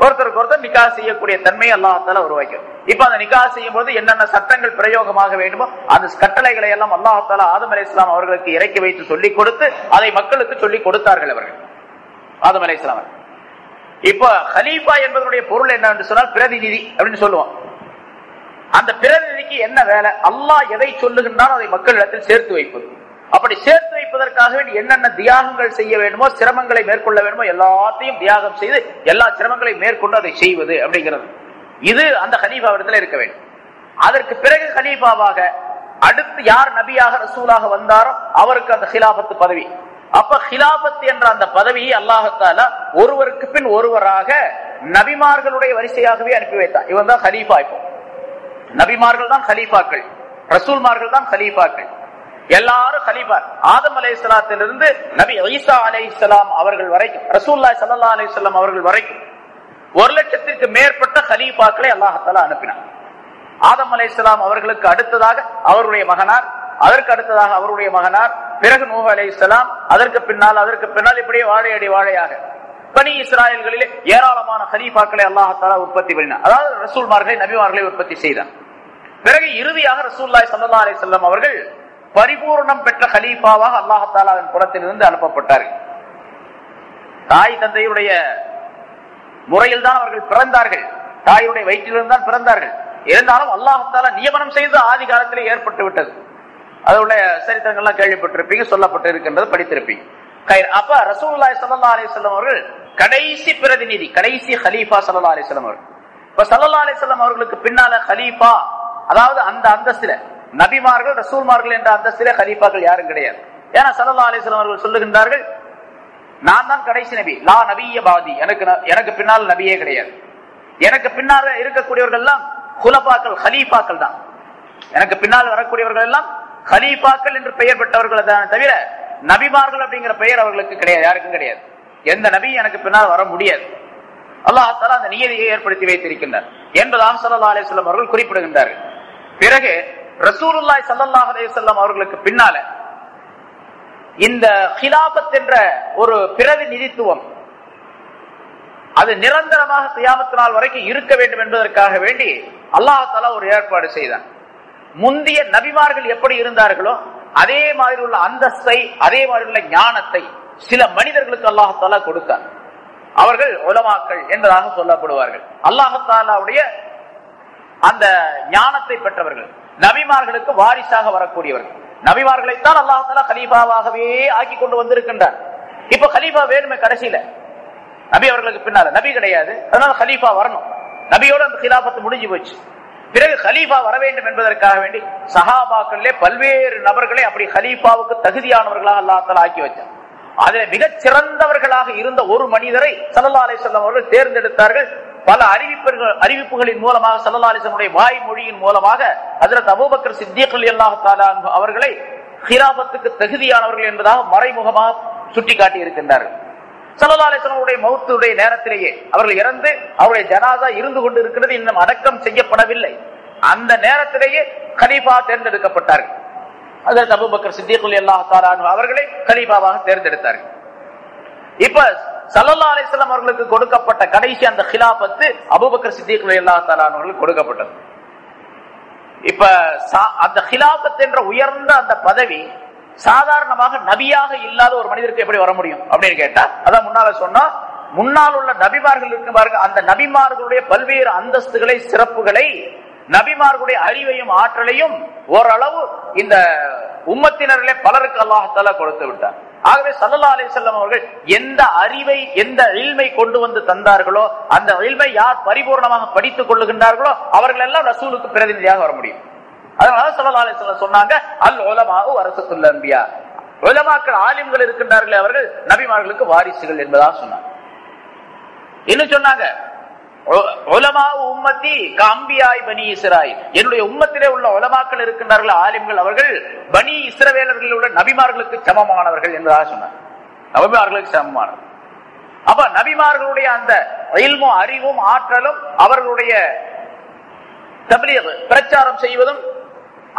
ஒருத்தருக்கு ஒருத்தர் நிக்காஹ் செய்யக்கூடிய தன்மையை அல்லாஹ் தஆலா உருவாக்கினார். இப்ப அந்த நிக்காஹ் செய்யும் போது என்னென்ன சட்டங்கள் பிரயோகமாக வேண்டுமோ அந்த கட்டளைகளை எல்லாம் அல்லாஹ் தஆலா ஆதம் அலைஹிஸ்ஸலாம் அவர்களுக்கு இறக்கி வைத்து சொல்லிக் கொடுத்து அதை மக்களுக்கு சொல்லிக் கொடுத்தார்கள் அவர்கள், ஆதம் அலைஹிஸ்ஸலாம். இப்ப கலீஃபா என்பதனுடைய பொருள் என்ன என்று சொன்னால் பிரதிநிதி அப்படின்னு சொல்லுவோம். அந்த பிரதிநிதிக்கு என்ன வேலை? அல்லாஹ் எதை சொல்லுகின்றான் அதை மக்களிடத்தில் சேர்த்து வைப்பது. அப்படி சேர்த்து வைப்பதற்காக வேண்டி என்னென்ன தியாகங்கள் செய்ய வேண்டுமோ, சிரமங்களை மேற்கொள்ள வேண்டுமோ எல்லாத்தையும் தியாகம் செய்து எல்லா சிரமங்களையும் மேற்கொண்டு அதை செய்வது அப்படிங்கிறது. இது அந்த கலீஃபாவிடத்தில் இருக்க வேண்டும். அதற்கு பிறகு கலீஃபாவாக அடுத்து யார் நபியாக ரசூலாக வந்தாரோ அவருக்கு அந்த ஹிலாபத்து பதவி. அப்ப ஹிலாபத் என்ற அந்த பதவியை அல்லாஹ் தஆலா ஒருவருக்கு பின் ஒருவராக நபிமார்களுடைய வரிசையாகவே அனுப்பி வைத்தார். இவன் தான் கலீஃபா. இப்போ நபிமார்கள் தான் கலீஃபாக்கள், ரசூல்மார்கள் தான் கலீஃபாக்கள், எல்லாரும் கலீஃபா. ஆதம் அலைஹிஸ்ஸலாத்திலிருந்து நபி ஈசா அலைஹிஸ்ஸலாம் அவர்கள் வரைக்கும், ரசூலுல்லாஹி ஸல்லல்லாஹு அலைஹி வஸல்லம் அவர்கள் வரைக்கும் 1,00,000க்கு மேற்பட்ட கலீஃபாக்களை அல்லாஹ் தஆலா அனுப்பினார். ஆதம் அலைஹிஸ்ஸலாம் அவர்களுக்கு அடுத்ததாக அவருடைய மகனார், அதற்கு அடுத்ததாக அவருடைய மகனார், பிறகு நூஹ் அலைஹிஸ்ஸலாம், அதற்கு பின்னால் இப்படியே வாழையடி வாழையாக பனி இஸ்ராயல்களிலே ஏராளமான கலீஃபாக்களை அல்லாஹ் தஆலா உற்பத்தி பண்ணினார். அதாவது ரசூல்மார்களை, நபிமார்களை உற்பத்தி செய்தார். பிறகு இறுதியாக ரசூலுல்லாஹி ஸல்லல்லாஹு அலைஹி வஸல்லம் அவர்கள் பரிபூர்ணம் பெற்ற கலீஃபாவாக அல்லாஹ் தஆலாவின் புறத்திலிருந்து அனுப்பப்பட்டார்கள். தாய் தந்தையுடைய முறையில் தான் அவர்கள் பிறந்தார்கள், தாயுடைய வயிற்றிலிருந்து தான் பிறந்தார்கள். இருந்தாலும் அல்லாஹ் தஆலா நியமனம் செய்து ஆதி காலத்திலே ஏற்பட்டு விட்டது. அதனுடைய சரித்திரங்கள்லாம் கேள்விப்பட்டிருப்பீங்க, சொல்லப்பட்டு இருக்கின்றது, படித்திருப்பீங்க. அப்ப ரசூலுல்லாஹி ஸல்லல்லாஹு அலைஹி வஸல்லம் அவர்கள் கடைசி பிரதிநிதி, கடைசி கலீஃபா ஸல்லல்லாஹு அலைஹி வஸல்லம் அவர்கள். இப்ப ஸல்லல்லாஹு அலைஹி வஸல்லம் அவர்களுக்கு பின்னால கலீஃபா, அதாவது அந்த அந்தஸ்தில நபிமார்கள் ரசூல்மார்கள் என்ற அந்தஸ்திலே கலீஃபாக்கள் யாரும் கிடையாது. ஏன்னா ஸல்லல்லாஹு அலைஹி வஸல்லம் அவர்கள் சொல்லுகின்றார்கள், நான் தான் கடைசி நபி, லா நபிய்ய பாதி, எனக்கு பின்னால் நபியே கிடையாது. எனக்கு பின்னால் இருக்கக்கூடியவர்கள் எல்லாம் குலபாக்கள், கலீஃபாக்கள் தான். எனக்கு பின்னால் வரக்கூடியவர்கள் எல்லாம் கலீஃபாக்கள் என்று பெயர் பெற்றவர்கள் தான் தவிர நபிமார்கள் அப்படிங்கிற பெயர் அவர்களுக்கு கிடையாது, யாருக்கும் கிடையாது. எந்த நபி எனக்கு பின்னால் வர முடியாது. அல்லாஹ் தஆலா அந்த நியதியை ஏற்படுத்தி வைத்திருக்கின்றார் என்பதாக ஸல்லல்லாஹு அலைஹி வஸல்லம் அவர்கள் குறிப்பிடுகின்றார்கள். பிறகு ரசூலுல்லாஹி ஸல்லல்லாஹு அலைஹி வஸல்லம் அவர்களுக்கு பின்னால இந்த ஹிலாபத் என்ற ஒரு பிரதிநிதித்துவம் அது நிரந்தரமாக கியாமத் நாள் வரைக்கும் இருக்க வேண்டும் என்பதற்காக வேண்டி அல்லாஹ் தஆலா ஒரு ஏற்பாடு செய்தான். முந்திய நபிமார்கள் எப்படி இருந்தார்களோ அதே மாதிரி உள்ள அந்தஸ்தை, அதே மாதிரி உள்ள ஞானத்தை சில மனிதர்களுக்கு அல்லாஹ் தஆலா கொடுத்தார். அவர்கள் உலமாக்கள் என்பதாக சொல்லப்படுவார்கள். அல்லாஹ் தஆலாவுடைய அந்த ஞானத்தை பெற்றவர்கள், நபிமார்களுக்கு வாரிசாக வரக்கூடியவர்கள். நபிமார்களைத்தான் அல்லாஹ் தஆலா கலீஃபாவாகவே ஆக்கி கொண்டு வந்திருக்கின்றார். இப்ப கலீஃபா வேணுமே, கடைசியில நபி அவர்களுக்கு பின்னால நபி கிடையாது, அதனால கலீஃபா வரணும். நபியோட அந்த கிலாபத்து முடிஞ்சு போச்சு. பிறகு கலீஃபா வர வேண்டும் என்பதற்காக வேண்டி சஹாபாக்களிலே பல்வேறு நபர்களை அப்படி கலீஃபாவுக்கு தகுதியானவர்களாக அல்லாஹ் தஆலா ஆக்கி வச்சார். அதில் மிகச் சிறந்தவர்களாக இருந்த ஒரு மனிதரை ஸல்லல்லாஹு அலைஹி வஸல்லம் அவர்கள் தேர்ந்தெடுத்தார்கள். பல அறிவிப்புகளின் மூலமாக, ஸல்லல்லாஹு அலைஹி வஸல்லம் வாய்மொழியின் மூலமாக ஹஜ்ரத் அபூபக்கர் சித்திக் ரலியல்லாஹு தஆலா அன்ஹு அவர்களை கிலாபத்துக்கு தகுதியானவர்கள் என்பதாக மறைமுகமாக சுட்டிக்காட்டி இருக்கின்றார்கள். ஸல்லல்லாஹு அலைஹி வஸல்லம் மௌத்துடைய நேரத்திலேயே அவர்கள் இறந்து அவருடைய ஜனாஸா இருந்து கொண்டு இருக்கிறது, இன்னும் அடக்கம் செய்யப்படவில்லை. அந்த நேரத்திலேயே கலீஃபா தேர்ந்தெடுக்கப்பட்டார்கள். ஹஜ்ரத் அபூபக்கர் சித்திக் ரலியல்லாஹு தஆலா அன்ஹு அவர்களை கலீஃபாவாக தேர்ந்தெடுத்தார்கள். இப்ப ஸல்லல்லாஹு அலைஹி வஸல்லம் அவர்களுக்கு கொடுக்கப்பட்ட கடைசி அந்த கிலாபத்து அபூபக்கர் சித்திக் ரலியல்லாஹு தஆலா அவர்களுக்கு கொடுக்கப்பட்டது. இப்ப அந்த கிலாபத் என்ற உயர்ந்த அந்த பதவி சாதாரணமாக நபியாக இல்லாத ஒரு மனிதருக்கு எப்படி வர முடியும் அப்படின்னு கேட்டா, அதான் முன்னால சொன்னா, முன்னால் உள்ள நபிமார்கள் இருக்கு பாருங்க, அந்த நபிமார்களுடைய பல்வேறு அந்தஸ்துகளை, சிறப்புகளை, நபிமார்களுடைய அறிவையும் ஆற்றலையும் ஓரளவு இந்த உம்மத்தினர்களே பலருக்கு அல்லாஹ் தஆலா கொடுத்து விட்டார். ஆகவே ஸல்லல்லாஹு அலைஹி வஸல்லம் அவர்கள் எந்த அறிவை, எந்த இல்மை கொண்டு வந்து தந்தார்களோ, அந்த இல்மை யார் பரிபூர்ணமாக படித்துக் கொள்ளுகின்றார்களோ அவர்கள் எல்லாம் ரசூலுக்கு பிரதிநிதியாக வர முடியும். அதனால ஸல்லல்லாஹு அலைஹி வஸல்லம் சொன்னாங்க, அல் உலமாஉ வரஸத்துல் அன்பியா, உலமாக்கள் ஆலிம்கள் இருக்கின்றார்களே அவர்கள் நபிமார்களுக்கு வாரிசுகள் என்பதாக சொன்னாங்க. இன்னும் சொன்னாங்க, உலமாஉ உம்மத்தி கஅம்பியாய் பனி இஸ்ராயில், என்னுடைய உம்மத்திலே உள்ள உலமாக்கள் இருக்கின்றார்கள், ஆலிம்கள், அவர்கள் பனி இஸ்ரவேலர்களில் உள்ள நபிமார்களுக்கு சமமானவர்கள் என்பதாக சொன்னாங்க. நபிமார்களுக்கு சமமானவர்கள். அப்ப நபிமார்களுடைய அந்த இல்மும் அறிவும் ஆற்றலும், அவர்களுடைய தப்லீக் பிரச்சாரம் செய்வதும்,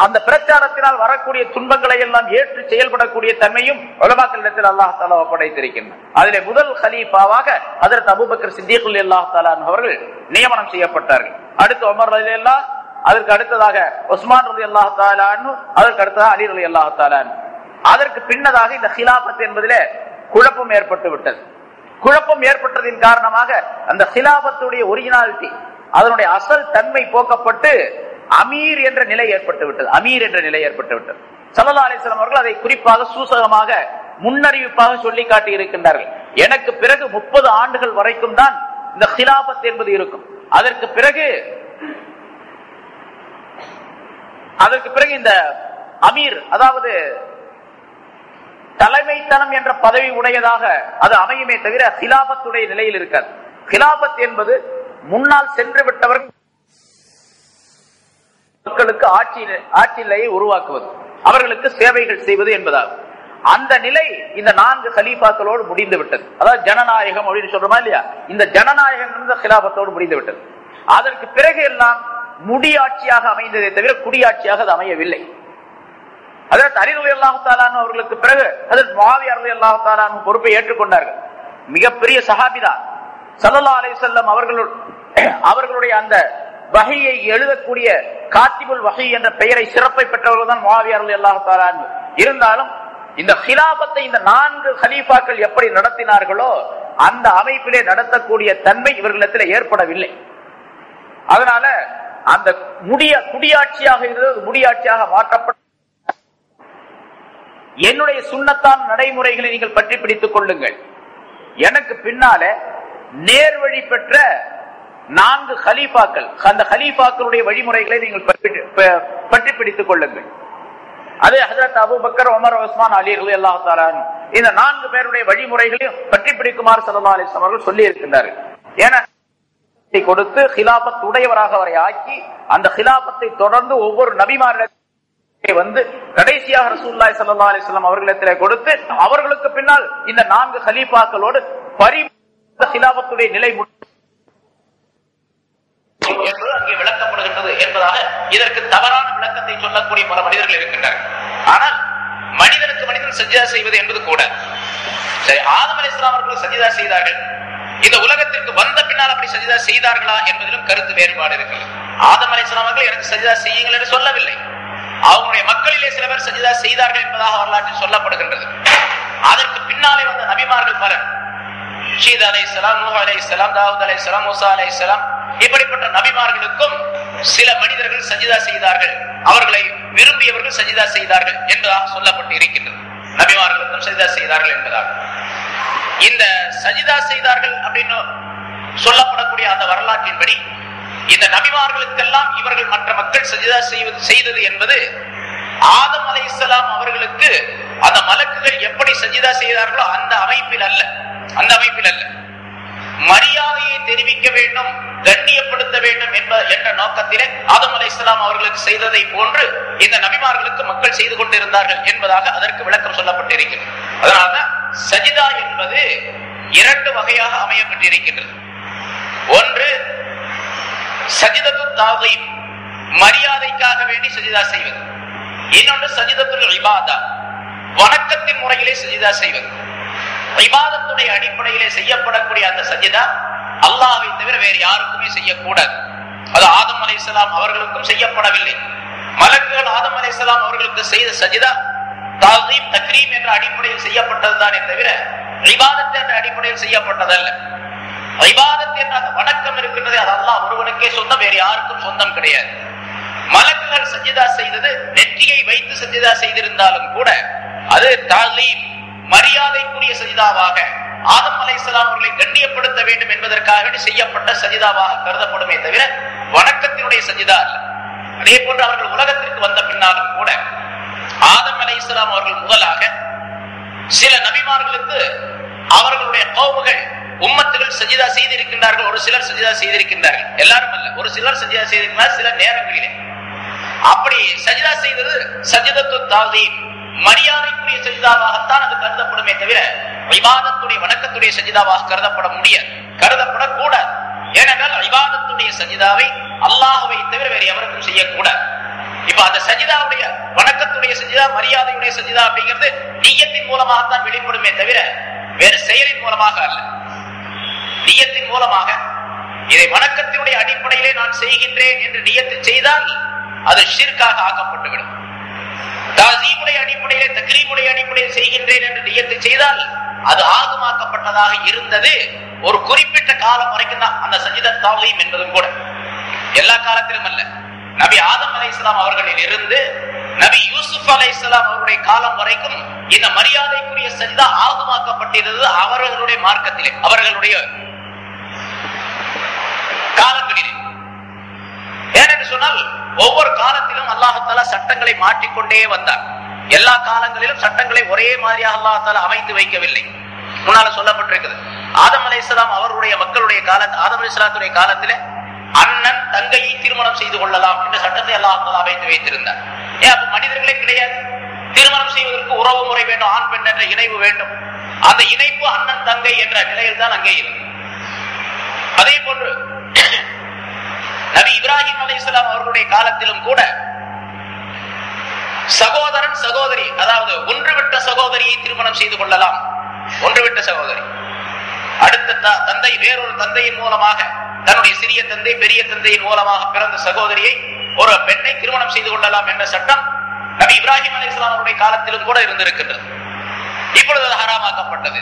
அந்த பிரச்சாரத்தினால் வரக்கூடிய துன்பங்களை எல்லாம் ஏற்று செயல்படக்கூடிய தன்மையும் உலமாக்களிடத்தில் அல்லாஹ் தஆலா ஒப்படைத்திருக்கின்றார். அதிலே முதல் கலீஃபாவாக ஹஜ்ரத் அபூபக்கர் சித்திக் ரலியல்லாஹு தஆலா அவர்கள் நியமனம் செய்யப்பட்டார்கள். அடுத்து உமர் ரலியல்லாஹு, அதற்கு அடுத்ததாக உஸ்மான் ரலியல்லாஹு தஆலா அன்ஹு, அதற்கு அடுத்ததாக அலி ரலியல்லாஹு தஆலா அன்ஹு. அதற்கு பின்னதாக இந்த கிலாபத் என்பதிலே குழப்பம் ஏற்பட்டு விட்டது. குழப்பம் ஏற்பட்டதின் காரணமாக அந்த கிலாபத்துடைய ஒரிஜினாலிட்டி, அதனுடைய அசல் தன்மை போக்கப்பட்டு அமீர் என்ற நிலை ஏற்பட்டு விட்டது. அமீர் என்ற நிலை ஏற்பட்டு விட்டது. ஸல்லல்லாஹு அலைஹி வஸல்லம் அவர்கள் அதை குறிப்பாக சூசகமாக முன்னறிவிப்பாக சொல்லி காட்டி இருக்கின்றார்கள். எனக்கு பிறகு 30 ஆண்டுகள் வரைக்கும் தான் இந்த கிலாபத் என்பது இருக்கும். அதற்கு பிறகு இந்த அமீர், அதாவது தலைமைத்தனம் என்ற பதவி உடையதாக அது அமையுமே தவிர கிலாபத்துடைய நிலையில் இருக்காது. கிலாபத் என்பது முன்னால் சென்று விட்டவர்கள் மக்களுக்கு ஆட்சி நிலையை உருவாக்குவது, அவர்களுக்கு சேவைகள் செய்வது என்பதாகும். அந்த நிலை இந்த 4 கலீஃபாக்களோடு முடிந்து விட்டது. அதாவது ஜனநாயகம் அப்படின்னு சொல்றோமா இல்லையா, இந்த ஜனநாயகம் கிலாபத்தோடு முடிந்து விட்டது. அதற்கு பிறகு எல்லாம் முடியாட்சியாக அமைந்ததை தவிர குடியாட்சியாக அது அமையவில்லை. ஹஜ்ரத் அலி ரலியல்லாஹு தஆலா அன்ஹு அவர்களுக்கு பிறகு ஹஜ்ரத் முஆவியா ரலியல்லாஹு தஆலா அன்ஹு பொறுப்பை ஏற்றுக்கொண்டார்கள். மிகப்பெரிய சஹாபிதான். ஸல்லல்லாஹு அலைஹி வஸல்லம் அவர்களுடைய அந்த வஹியை எழுதக்கூடிய காத்திபுல் வஹி என்ற பெயரை, சிறப்பை பெற்றவர்கள் தான் முஆவியா ரலியல்லாஹு தஆலா அன்ஹு. இருந்தாலும் இந்த கிலாபத்தை இந்த 4 கலீஃபாக்கள் எப்படி நடத்தினார்களோ அந்த அமைப்பிலே நடத்தக்கூடிய தன்மை இவர்களிடத்தில் ஏற்படவில்லை. அதனால அந்த குடியாட்சியாக இருந்தது முடியாட்சியாக மாற்றப்பட்ட, என்னுடைய சுன்னத்தான் நடைமுறைகளை நீங்கள் பற்றி பிடித்துக் கொள்ளுங்கள், எனக்கு பின்னால நேர்வழி பெற்ற 4 கலீஃபாக்கள், அந்த கலீஃபாக்களுடைய வழிமுறைகளை நீங்கள் பற்றி பிடித்துக் கொள்ளுங்கள். அதே ஹஜ்ரத் அபூபக்கர், உமர், உஸ்மான், அலி ரலியல்லாஹு தஆலா அன்ஹு, இந்த 4 பேருடைய வழிமுறைகளையும் பற்றி பிடிக்குமாறு ஸல்லல்லாஹு அலைஹி வஸல்லம் அவர்கள் சொல்லி இருக்கின்றார்கள். ஏன்னா கொடுத்து கிலாபத் உடையவராக அவரை ஆக்கி, அந்த கிலாபத்தை தொடர்ந்து ஒவ்வொரு நபிமாரிடத்திலே வந்து கடைசியாக ரசூலுல்லாஹி ஸல்லல்லாஹு அலைஹி வஸல்லம் அவர்களிடத்திலே கொடுத்து, அவர்களுக்கு பின்னால் இந்த 4 கலீஃபாக்களோடு பரிபூர்ண கிலாபத்துடைய நிலை என்பது அங்கே விளக்கப்படுகின்றது என்பதாக இதற்கு தவறான விளக்கத்தை சொல்லக்கூடிய பல மனிதர்கள் இருக்கின்றனர். ஆனால் மனிதனுக்கு மனிதன் சஜ்ஜா செய்வது என்பது கூட சரி, ஆதம் அலைஹிஸ்ஸலாம் அவர்கள் சஜ்ஜா செய்தார்கள். இந்த உலகத்திற்கு வந்த பின்னால் அப்படி சஜ்ஜா செய்தார்களா என்பதிலும் கருத்து வேறுபாடு இருக்கிறது. ஆதம் அலைஹிஸ்ஸலாம் அவர்கள் எனக்கு சஜ்ஜா செய்யுங்கள் என்று சொல்லவில்லை. அவங்களுடைய மக்களிலே சில பேர் சஜிதா செய்தார்கள் என்பதாக வரலாற்றில் சொல்லப்படுகின்றது. அதற்கு பின்னாலே வந்த நபிமார்கள் பலர், ஷீத் அலைஹிஸ்ஸலாம், நூஹ் அலைஹிஸ்ஸலாம், தாவூத் அலைஹிஸ்ஸலாம், மூசா அலைஹிஸ்ஸலாம், இப்படிப்பட்ட நபிமார்களுக்கும் சில மனிதர்கள் சஜிதா செய்தார்கள், அவர்களை விரும்பியவர்கள் சஜிதா செய்தார்கள் என்பதாக சொல்லப்பட்டு இருக்கின்றது. நபிமார்களுக்கும் சஜிதா செய்தார்கள் என்பதாக. இந்த சஜிதா செய்தார்கள் அப்படின்னு சொல்லப்படக்கூடிய அந்த வரலாற்றின்படி இந்த நபிமார்களுக்கெல்லாம் இவர்கள் மற்ற மக்கள் சஜிதா செய்தது என்பது ஆதம் அலைஹிஸ்ஸலாம் அவர்களுக்கு அந்த மலக்குகள் எப்படி சஜிதா செய்தார்களோ அந்த அமைப்பில் அல்ல. மரியாதையை தெரிவிக்க வேண்டும், கண்ணியப்படுத்த வேண்டும் என்ற நோக்கத்திலே ஆதம் அலைஹிஸ்ஸலாம் அவர்களுக்கு செய்ததை போன்று இந்த நபிமார்களுக்கு மக்கள் செய்து கொண்டிருந்தார்கள் என்பதாக அதற்கு விளக்கம் சொல்லப்பட்டிருக்கிறது. அதனால்தான் சஜிதா என்பது 2 வகையாக அமையப்பட்டிருக்கின்றது. ஒன்று சஜிதத்து தாகீம், மரியாதைக்காக வேண்டி சஜிதா செய்வது. இன்னொன்று சஜிதத்துல் இபாதா, வணக்கத்தின் முறையிலே சஜிதா செய்வது. இபாதத்துடைய அடிப்படையிலே செய்யப்படக்கூடிய அந்த சஜிதா அல்லாஹ்வை தவிர வேறு யாருக்குமே செய்யக்கூடாது. அது ஆதம் அலைஹிஸ்ஸலாம் அவர்களுக்கும் செய்யப்படவில்லை. மலக்குகள் ஆதம் அலைஹிஸ்ஸலாம் அவர்களுக்கு செய்த சஜிதா தாகீம் தக்ரீம் என்ற அடிப்படையில் செய்யப்பட்டதுதானே தவிர இபாதத் என்ற அடிப்படையில் செய்யப்பட்டதல்ல. இபாதத் என்ற அந்த வணக்கம் இருக்கின்றதே அது அல்லாஹ் ஒருவனுக்கே சொந்தம், வேறு யாருக்கும் சொந்தம் கிடையாது. மலக்குகள் சஜிதா செய்தது நெற்றியை வைத்து சஜிதா செய்திருந்தாலும் கூட அது தாலீம், மரியாதைக்குரிய சஜிதாவாக, ஆதம் அலைஹிஸ்ஸலாம் அவர்களை கண்ணியப்படுத்த வேண்டும் என்பதற்காக செய்யப்பட்ட சஜிதாவாக கருதப்படுமே தவிர வணக்கத்தினுடைய சஜிதா அல்ல. அதே போன்று அவர்கள் உலகத்திற்கு வந்த பின்னாலும் கூட ஆதம் அலைஹிஸ்ஸலாம் அவர்கள் முதலாக சில நபிமார்களுக்கு அவர்களுடைய கௌமுகள் உம்மத்துகள் சஜிதா செய்திருக்கின்றார்கள். ஒரு சிலர் சஜிதா செய்திருக்கின்றார்கள், எல்லாரும் அல்ல, ஒரு சிலர் சஜிதா செய்திருக்கிறார் சில நேரங்களிலே. அப்படி சஜிதா செய்தது சஜிதத்து தாகீம், மரியாதைக்குரிய சஜிதாவாகத்தான் அது கருதப்படுமே தவிர இபாதத்துடைய வணக்கத்துடைய சஜிதாவாக கருதப்பட முடியாது, கருதப்படக்கூடாது. ஏனென்றால் இபாதத்துடைய சஜிதாவை அல்லாஹ்வை தவிர வேறு எவருக்கும் செய்யக்கூடாது. இப்ப அந்த சஜிதாவுடைய வணக்கத்துடைய சஜிதா, மரியாதையுடைய சஜிதா அப்படிங்கிறது நிய்யத்தின் மூலமாகத்தான் வெளிப்படுமே தவிர வேறு செயலின் மூலமாக அல்ல. நிய்யத்தின் மூலமாக இதை வணக்கத்தினுடைய அடிப்படையிலே நான் செய்கின்றேன் என்று நிய்யத்து செய்தால் அது ஷிர்காக ஆக்கப்பட்டுவிடும். தாஸீமுடைய அடிப்படையிலே, தக்ரீமுடைய அடிப்படையில் செய்கின்றேன் என்று நிய்யத்து செய்தால் அது ஆகுமாக்கப்பட்டதாக இருந்தது. ஒரு குறிப்பிட்ட காலம் வரைக்கும் தான் அந்த சஜிதத் தாகீம் என்பதும் கூட, எல்லா காலத்திலும் அல்ல. நபி ஆதம் அலைஹிஸ்ஸலாம் அவர்களில் இருந்து நபி யூசுப் அலைஹிஸ்ஸலாம் அவருடைய காலம் வரைக்கும் இந்த மரியாதைக்குரிய சஜிதா ஆகுமாக்கப்பட்டிருந்தது அவர்களுடைய மார்க்கத்திலே, அவர்களுடைய காலங்களிலே. ஏனென்று சொன்னால் ஒவ்வொரு காலத்திலும் அல்லாஹ் தஆலா சட்டங்களை மாற்றிக்கொண்டே வந்தார். எல்லா காலங்களிலும் சட்டங்களை ஒரே மாதிரியாக அல்லாஹ் தஆலா அமைத்து வைக்கவில்லை. முன்னால சொல்லப்பட்டிருக்கிறது, ஆதம் அலைஹிஸ்ஸலாம் அவருடைய மக்களுடைய காலத்தில், ஆதம் அலைஹிஸ்ஸலாத்துடைய காலத்திலே அண்ணன் தங்கையை திருமணம் செய்து கொள்ளலாம் என்ற சட்டத்தை அல்லாஹ் தஆலா அமைத்து வைத்திருந்தார். ஏன் அப்ப மனிதர்களே கிடையாது, திருமணம் செய்வதற்கு உறவு முறை வேண்டும், ஆண் பெண் என்ற இணைவு வேண்டும். அந்த இணைப்பு அண்ணன் தங்கை என்ற நிலையில் தான் அங்கே இருந்தது. அதே போன்று நபி இப்ராஹிம் அலைஹிஸ்ஸலாம் அவர்களுடைய காலத்திலும் கூட சகோதரன் சகோதரி, அதாவது ஒன்றுவிட்ட சகோதரியை திருமணம் செய்து கொள்ளலாம். ஒன்றுவிட்ட சகோதரி, அடுத்த தந்தை வேறொரு தந்தையின் மூலமாக, தன்னுடைய சிறிய தந்தை பெரிய தந்தையின் மூலமாக பிறந்த சகோதரியை ஒரு பெண்ணை திருமணம் செய்து கொள்ளலாம் என்ற சட்டம் நபி இப்ராஹிம் அலைஹிஸ்ஸலாம் அவருடைய காலத்திலும் கூட இருந்திருக்கின்றது. இப்பொழுது அது ஹராமாக்கப்பட்டது.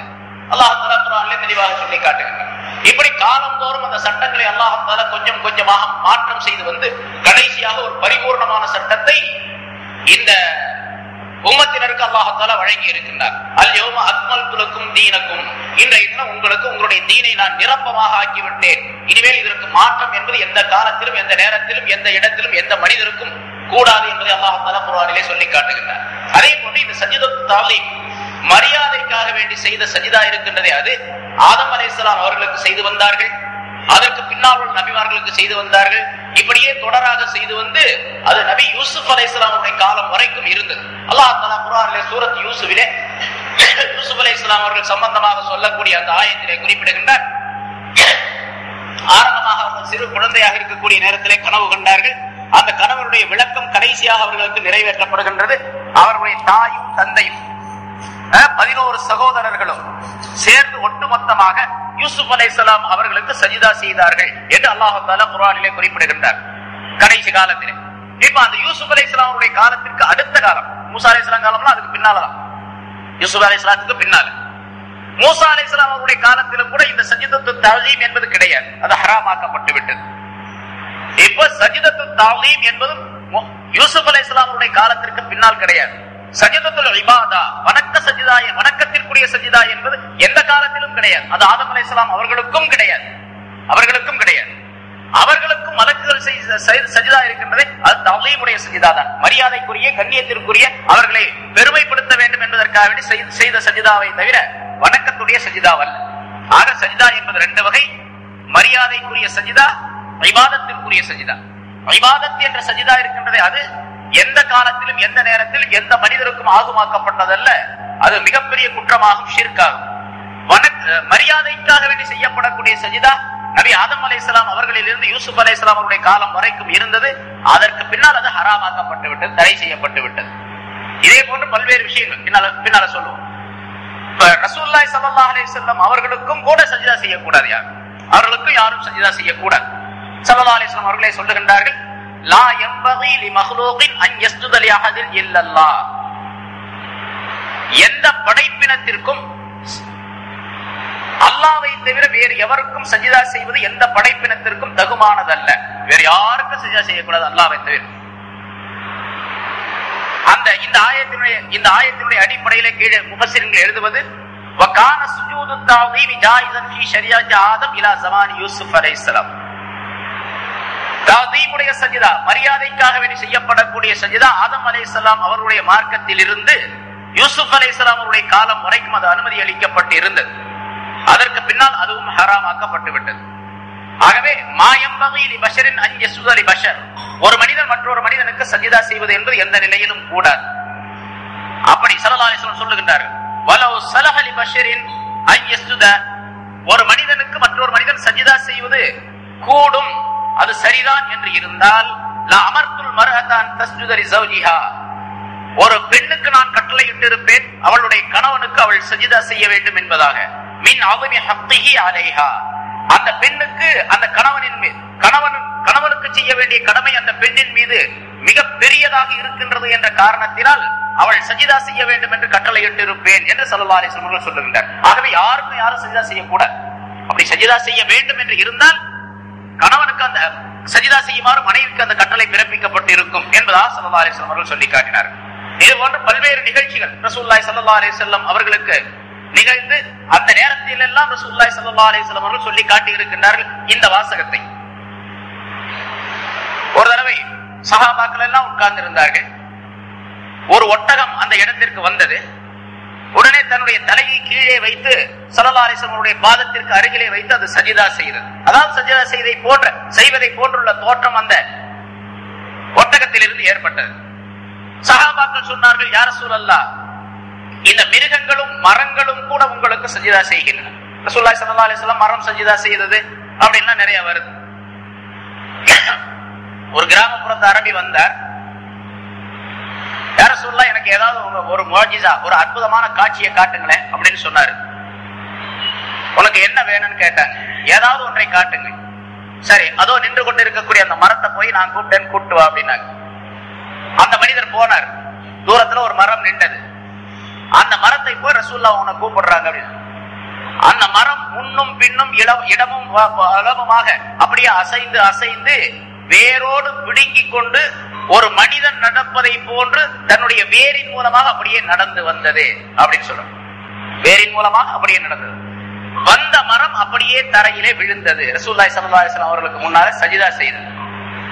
அல்லாஹ் தஆலா குர்ஆனிலே தெளிவாக சொல்லி காட்டுகிறார். இப்படி காலந்தோறும் அந்த சட்டங்களை அல்லாஹ் தஆலா கொஞ்சம் கொஞ்சமாக மாற்றம் செய்து வந்து கடைசியாக ஒரு பரிபூர்ணமான சட்டத்தை இந்த உம்மத்தினருக்கு அல்லாஹ் தஆலா வழங்கி இருக்கின்றார். அல்-யௌம அக்மல்து லக்கும் தீனக்கும், இன்றைய தினம் உங்களுக்கு உங்களுடைய தீனை நான் நிரப்பமாக ஆக்கிவிட்டேன். இனிமேல் இதற்கு மாற்றம் என்பது எந்த காலத்திலும், எந்த நேரத்திலும், எந்த இடத்திலும், எந்த மனிதருக்கும் கூடாது என்பதை அல்லாஹ் தஆலா குர்ஆனிலே சொல்லி காட்டுகின்றார். அதே போன்று இந்த சஜிதத்து தாலீம், மரியாதைக்காக வேண்டி செய்த சஜிதா இருக்கின்றதே, அது ஆதம் அலைஹிஸ்ஸலாம் அவர்களுக்கு செய்து வந்தார்கள், அதற்கு பின்னால் உள்ள நபிமார்களுக்கு செய்து வந்தார்கள். இப்படியே தொடராக செய்து வந்து அது நபி யூசுப் அலைஹிஸ்ஸலாமுடைய காலம் வரைக்கும் இருந்தது. அல்லாஹ் தஆலா குர்ஆனிலே சூரத் யூசுஃபிலே யூசுப் அலைஹிஸ்ஸலாம் அவர்கள் சம்பந்தமாக சொல்லக்கூடிய அந்த ஆயத்திலே குறிப்பிடுகின்றார். ஆரம்பமாக அவர்கள் சிறு குழந்தையாக இருக்கக்கூடிய நேரத்திலே கனவு கண்டார்கள். அந்த கனவனுடைய விளக்கம் கடைசியாக அவர்களுக்கு நிறைவேற்றப்படுகின்றது. அவர்களுடைய தாயும் தந்தையும் 11 சகோதரர்களும் சேர்ந்து ஒட்டுமொத்தமாக யூசுப் அலைஹிஸ்ஸலாம் அவர்களுக்கு சஜிதா செய்தார்கள் என்று அல்லாஹ் தஆலா குர்ஆனிலே குறிப்பிடுகின்றார். கடைசி காலத்திலே இப்ப அந்த யூசுப் அலைஹிஸ்ஸலாம் அவருடைய காலத்திற்கு அடுத்த காலம், மூசா அலைஹிஸ்ஸலாம் காலம்லாம் அதுக்கு பின்னாலதான், யூசுப் அலைஹிஸ்ஸலாத்துக்கு பின்னால. மூசா அலைஹிஸ்ஸலாம் அவருடைய காலத்திலும் கூட இந்த சஜிதத்து தஅலீம் என்பது கிடையாது, அது ஹராமாக்கப்பட்டு விட்டது. இப்ப சஜிதத்து தஅலீம் என்பது யூசுப் அலைஹிஸ்ஸலாம் அவருடைய காலத்திற்கு பின்னால் கிடையாது. சஜிதத்துல் இபாதா, வணக்க சஜிதா, வணக்கத்திற்குரிய சஜிதா என்பது எந்த காலத்திலும் கிடையாது. அது ஆதம் அலைஹிஸ்ஸலாம் அவர்களுக்கும் கிடையாது, அவர்களுக்கும் கிடையாது. அவர்களுக்கும் மலக்குகள் சஜிதா இருக்கின்றதே, அது தஅலீமுடைய சஜிதா தான், மரியாதைக்குரிய கண்ணியத்திற்குரிய, அவர்களை பெருமைப்படுத்த வேண்டும் என்பதற்காக வேண்டி செய்த சஜிதாவை தவிர வணக்கத்துடைய சஜிதாவல்ல. ஆக சஜிதா என்பது ரெண்டு வகை, மரியாதைக்குரிய சஜிதா, இபாதத்திற்குரிய சஜிதா. இபாதத் என்ற சஜிதா இருக்கின்றதே, அது எந்த காலத்திலும் எந்த நேரத்திலும் எந்த மனிதருக்கும் ஆகுமாக்கப்பட்டதல்ல, அது மிகப்பெரிய குற்றமாகும், ஷிர்காகும். மரியாதைக்காக வேண்டி செய்யப்படக்கூடிய சஜிதா நபி ஆதம் அலைஹிஸ்ஸலாம் அவர்களிலிருந்து யூசுப் அலைஹிஸ்ஸலாம் அவருடைய காலம் வரைக்கும் இருந்தது. அதற்கு பின்னால் அது ஹராமாக்கப்பட்டு விட்டது, தடை செய்யப்பட்டு விட்டது. இதே போன்று பல்வேறு விஷயங்கள் பின்னால சொல்லுவோம். ரசூலுல்லாஹி ஸல்லல்லாஹு அலைஹி வஸல்லம் அவர்களுக்கும் கூட சஜிதா செய்யக்கூடாது, யார் அவர்களுக்கும் யாரும் சஜிதா செய்யக்கூடாது. ஸல்லல்லாஹு அலைஹி வஸல்லம் அவர்களே சொல்லுகின்றார்கள், லா யம்பகி லிமக்லூகின் அன் யஸ்ஜுத லிஅஹதின் இல்லல்லாஹ். எந்த படைப்பினத்திற்கும் அல்லாஹ்வை தவிர வேறு எவருக்கும் சஜிதா செய்வது எந்த படைப்பினத்திற்கும் தகுமானதல்ல. வேறு யாருக்கும் சஜிதா செய்யக்கூடாது அல்லாஹ்வை தவிர. இந்த ஆயத்தினுடைய அடிப்படையில கீழே முஃபஸ்ஸிர்கள் எழுதுவது, வகான சுஜூது தஅலீம் ஜாயிஸன் ஃபீ ஷரியஅத்தி ஆதம் இலா ஸமானி யூசுப் அலைஹிஸ்ஸலாம். தஅலீமுடைய சஜிதா, மரியாதைக்காக வேண்டி செய்யப்படக்கூடிய சஜிதா ஆதம் அலைஹிஸ்ஸலாம் அவருடைய மார்க்கத்தில் இருந்து யூசுப் அலைஹிஸ்ஸலாம் அவருடைய காலம் வரைக்கும் அது அனுமதி அளிக்கப்பட்டு இருந்தது. அதற்கு பின்னால் அதுவும் ஹராமாக்கப்பட்டு விட்டது. ஆகவே மாயம்பகி லிபஷரின் அன் யஸ்ஜுத லிபஷர், ஒரு மனிதன் மற்றொரு மனிதனுக்கு சஜிதா செய்வது என்பது எந்த நிலையிலும் கூடாது. அப்படி ஸல்லல்லாஹு அலைஹி வஸல்லம் சொல்லுகின்றார்கள், வலவ் ஸலஹ லிபஷரின் அன் யஸ்ஜுத, ஒரு மனிதனுக்கு மற்றொரு மனிதன் சஜிதா செய்வது கூடும், அது சரிதான் என்று இருந்தால், லா அமர்துல் மர்அத அன் தஸ்ஜுத லிஸௌஜிஹா, ஒரு பெண்ணுக்கு நான் கட்டளையிட்டு இருப்பேன் அவளுடைய கணவனுக்கு அவள் சஜிதா செய்ய வேண்டும் என்பதாக. மின் அஸமி ஹக்கிஹி அலைஹா, அந்த பெண்ணுக்கு அந்த கணவனின் மீது கணவனுக்கு செய்ய வேண்டிய கடமை அந்த பெண்ணின் மீது மிக பெரியதாக இருக்கின்றது என்ற காரணத்தினால் அவள் சஜிதா செய்ய வேண்டும் என்று கட்டளையிட்டு இருப்பேன் என்று ஸல்லல்லாஹு அலைஹி வஸல்லம் சொல்லுகின்றார். ஆகவே யாரும் சஜிதா செய்யக்கூடாது. அப்படி சஜிதா செய்ய வேண்டும் என்று இருந்தால் கணவனுக்கு அந்த சஜிதா செய்யுமாறு மனைவிக்கு அந்த கட்டளை பிறப்பிக்கப்பட்டு இருக்கும் என்பதாக ஸல்லல்லாஹு அலைஹி வஸல்லம் அவர்கள் சொல்லி காட்டினார். இது போன்ற பல்வேறு நிகழ்ச்சிகள் ரசூலுல்லாஹி ஸல்லல்லாஹு அலைஹி வஸல்லம் அவர்களுக்கு நிகழ்ந்து அந்த நேரத்தில் எல்லாம் ரசூலுல்லாஹி ஸல்லல்லாஹு அலைஹி வஸல்லம் அவர்கள் சொல்லி காட்டி இருக்கின்றார்கள் இந்த வாசகத்தை. ஒரு தடவை சஹாபாக்கள் எல்லாம் உட்கார்ந்து இருந்தார்கள். ஒரு ஒட்டகம் அந்த இடத்திற்கு வந்தது. உடனே தன்னுடைய தலையை கீழே வைத்து ஸல்லல்லாஹு அலைஹி வஸல்லம் பாதத்திற்கு அருகிலே வைத்து அது சஜிதா செய்தது. அதாவது சஜிதா செய்வதை போன்றுள்ள தோற்றம் அந்த ஒட்டகத்திலிருந்து ஏற்பட்டது. சஹாபாக்கள் சொன்னார்கள், யா ரசூலல்லாஹ், இந்த மிருகங்களும் மரங்களும் கூட உங்களுக்கு சஜிதா செய்கின்றன. ரசூலுல்லாஹி ஸல்லல்லாஹு அலைஹி வஸல்லம் மரம் சஜிதா செய்தது அப்படின்னா நிறைய வருது. ஒரு கிராமப்புறத்து அரபி வந்தார். யா ரசூலுல்லாஹ், எனக்கு ஏதாவது ஒரு முஅஜிஸா, ஒரு அற்புதமான காட்சியை காட்டுங்களேன் அப்படின்னு சொன்னாரு. உனக்கு என்ன வேணும்னு கேட்டாங்க. ஏதாவது ஒன்றை காட்டுங்க. சரி, அதோ நின்று கொண்டு இருக்கக்கூடிய அந்த மரத்தை போய் நான் கூப்பிட்டேன், கூப்பிட்டு வா அப்படின்னாங்க. அந்த மனிதர் போனார். தூரத்துல ஒரு மரம் நின்றது. அந்த மரத்தை போய் ரசூலுல்லாஹ் உன்னை கூப்பிடுறாங்க அப்படின்னு. அந்த மரம் முன்னும் பின்னும் இடமும் அளவுமாக அப்படியே அசைந்து வேரோடு பிடுங்கி கொண்டு ஒரு மனிதன் நடப்பதை போன்று தன்னுடைய வேரின் மூலமாக அப்படியே நடந்து வந்தது அப்படின்னு சொல்றோம். வேரின் மூலமாக அப்படியே நடந்தது. வந்த மரம் அப்படியே தரையிலே விழுந்தது. ரசூலுல்லாஹி ஸல்லல்லாஹு அலைஹி வஸல்லம் அவர்களுக்கு முன்னால சஜிதா செய்தது.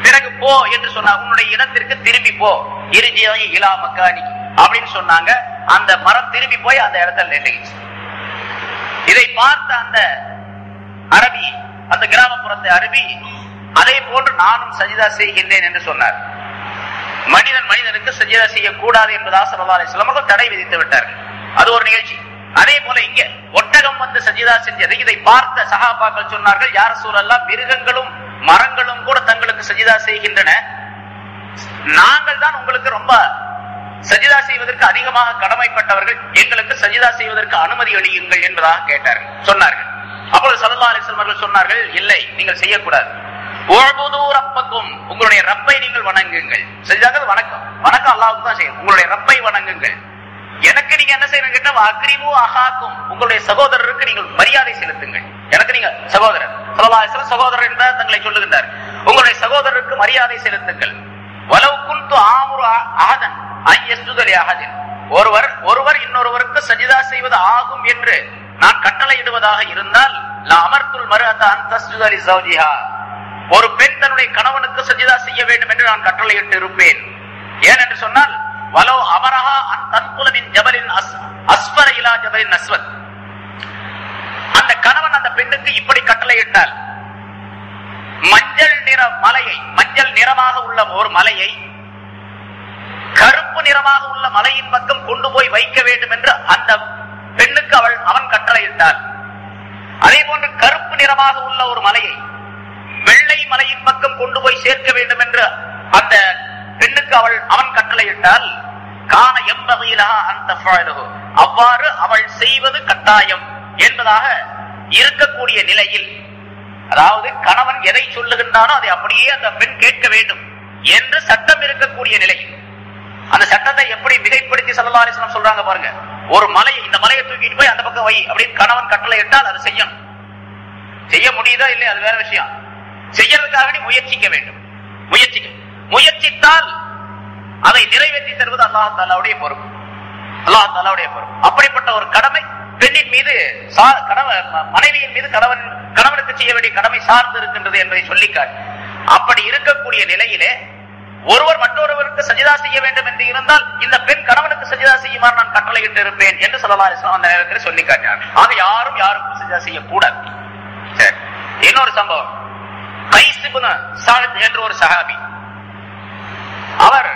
பிறகு போ என்று சொன்னார், உன்னுடைய இடத்திற்கு திரும்பி போ, இர்ஜிஇ இலா மக்கானி அப்படின்னு சொன்னாங்க. அந்த மரம் திரும்பி போய் அந்த இடத்துல நின்றுச்சு. இதை பார்த்த அந்த அரபி, அந்த கிராமப்புறத்தை அரபி, அதே போன்று நானும் சஜிதா செய்கின்றேன் என்று சொன்னார். மனிதனுக்கு சஜிதா செய்யக்கூடாது என்பதாக ஸல்லல்லாஹு அலைஹி வஸல்லம் அவர்கள் தடை விதித்து விட்டார்கள். அது ஒரு நிகழ்ச்சி. அதே போல இங்க ஒட்டகம் வந்து சஜிதா செஞ்சது. இதை பார்த்த சஹாபாக்கள் சொன்னார்கள், யா ரசூலல்லாஹ், மிருகங்களும் மரங்களும் கூட தங்களுக்கு சஜிதா செய்கின்றன, நாங்கள் தான் உங்களுக்கு ரொம்ப சஜிதா செய்வதற்கு அதிகமாக கடமைப்பட்டவர்கள், எங்களுக்கு சஜிதா செய்வதற்கு அனுமதி அளியுங்கள் என்பதாக சொன்னார்கள். அப்பொழுது ஸல்லல்லாஹு அலைஹி வஸல்லம் அவர்கள் சொன்னார்கள், இல்லை, நீங்கள் செய்யக்கூடாது. உங்களுடைய ரப்பை நீங்கள் வணங்குங்கள். செஞ்சாங்க வணக்கம், வணக்கம் அல்லாஹ்வுக்கு தான் செய்யும். உங்களுடைய ரப்பை வணங்குங்கள். எனக்கு நீங்க என்ன செய்யணும் கேட்டா, அக்ரிமு அஹாக்கும், உங்களுடைய சகோதரருக்கு நீங்கள் மரியாதை செலுத்துங்கள். எனக்கு நீங்க சகோதரர், ஸல்லல்லாஹு அலைஹி வஸல்லம் சகோதரர் என்பதை தங்களை சொல்லுகின்றார். உங்களுடைய சகோதரருக்கு மரியாதை செலுத்துங்கள். வலவ் குன்து ஆமுரு அஹதன் அன் யஸ்ஜுத லி அஹதின், ஒருவர் இன்னொருவருக்கு சஜிதா செய்வது ஆகும் என்று நான் கட்டளையிடுவதாக இருந்தால், லா அமர்துல் மர்அத அன் தஸ்ஜுத லி ஸௌஜிஹா, ஒரு பெண் தன்னுடைய கணவனுக்கு சஜிதா செய்ய வேண்டும் என்று நான் கட்டளையிட்டு இருப்பேன். ஏன் என்று சொன்னால், வலோ அமரஹா அன் தன்குல மின் ஜபலின் அஸ்ஃபர இலா ஜபலின் அஸ்வத், அந்த கணவன் அந்த பெண்ணுக்கு இப்படி கட்டளையிட்டால், மஞ்சள் நிற மலையை, மஞ்சள் நிறமாக உள்ள ஒரு மலையை கருப்பு நிறமாக உள்ள மலையின் பக்கம் கொண்டு போய் வைக்க வேண்டும் என்று அந்த பெண்ணுக்கு அவன் கட்டளையிட்டால், அதே போன்று கருப்பு நிறமாக உள்ள ஒரு மலையை வெள்ளை மலையின் பக்கம் கொண்டு போய் சேர்க்க வேண்டும் என்று அந்த பெண்ணுக்கு அவன் கட்டளையிட்டால், கான எம்பகையிலா அந்த அவ்வாறு அவள் செய்வது கட்டாயம் என்பதாக இருக்கக்கூடிய நிலையில், அதாவது கணவன் எதை சொல்லுகின்றானோ அதை அப்படியே அந்த பெண் கேட்க வேண்டும் என்று சட்டம் இருக்கக்கூடிய நிலையில், அந்த சட்டத்தை எப்படி மிகைப்படுத்தி ஸல்லல்லாஹு அலைஹி வஸல்லம் சொல்றாங்க பாருங்க. ஒரு மலையை, இந்த மலையை தூக்கிட்டு போய் அந்த பக்கம் வை அப்படின்னு கணவன் கட்டளையிட்டால் அது செய்யணும். செய்ய முடியுதா இல்லையா அது வேற விஷயம். செய்யறதுக்காக முயற்சிக்க வேண்டும். முயற்சித்தால் அதை நிறைவேற்றி தருவது அல்லாஹ் தஆலாவுடைய பொறுப்பு. அல்லாஹ் தஆலாவுடைய பொறுப்பு. அப்படிப்பட்ட ஒரு கடமை பெண்ணின் மீது, மனைவியின் மீது கணவனுக்கு செய்ய வேண்டிய கடமை சார்ந்து இருக்கின்றது என்பதை சொல்லிக்காட்டு. அப்படி இருக்கக்கூடிய நிலையிலே ஒருவர் மற்றொருவருக்கு சஜிதா செய்ய வேண்டும் என்று இருந்தால், இந்த பெண் கணவனுக்கு சஜிதா செய்யுமாறு நான் கட்டளையிட்டு இருப்பேன் என்று ஸல்லல்லாஹு அலைஹி வஸல்லம் அந்த நேரத்தில் சொல்லி காட்டினார். ஆக யாருக்கும் சஜிதா செய்யக்கூடாது. இன்னொரு சம்பவம், கைஸ் இப்னு ஸஅத் என்ற ஒரு சஹாபி, அவர்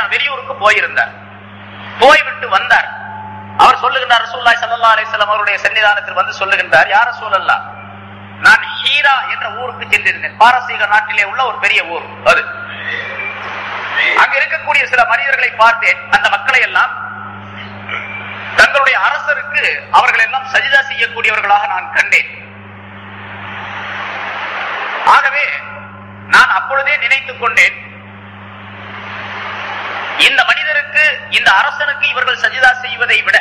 வெளியூருக்கு போயிருந்தார். போய்விட்டு வந்தார். அவர் சொல்லுகின்றார், ரசூலுல்லாஹி ஸல்லல்லாஹு அலைஹி வஸல்லம் அவருடைய சன்னிதானத்தில் வந்து சொல்லுகின்றார், யா ரசூலல்லாஹ், நான் ஹீரா என்ற ஊருக்கு சென்றிருந்தேன். பாரசீக நாட்டிலே உள்ள ஒரு பெரிய ஊர் அது. அங்க இருக்கக்கூடிய சில மனிதர்களை பார்த்தேன். அந்த மக்களை எல்லாம் தங்களுடைய அரசருக்கு அவர்கள் எல்லாம் சஜிதா செய்யக்கூடியவர்களாக நான் கண்டேன். ஆகவே நான் அப்பொழுதே நினைத்துக் கொண்டேன், இந்த மனிதருக்கு, இந்த அரசனுக்கு இவர்கள் சஜிதா செய்வதை விட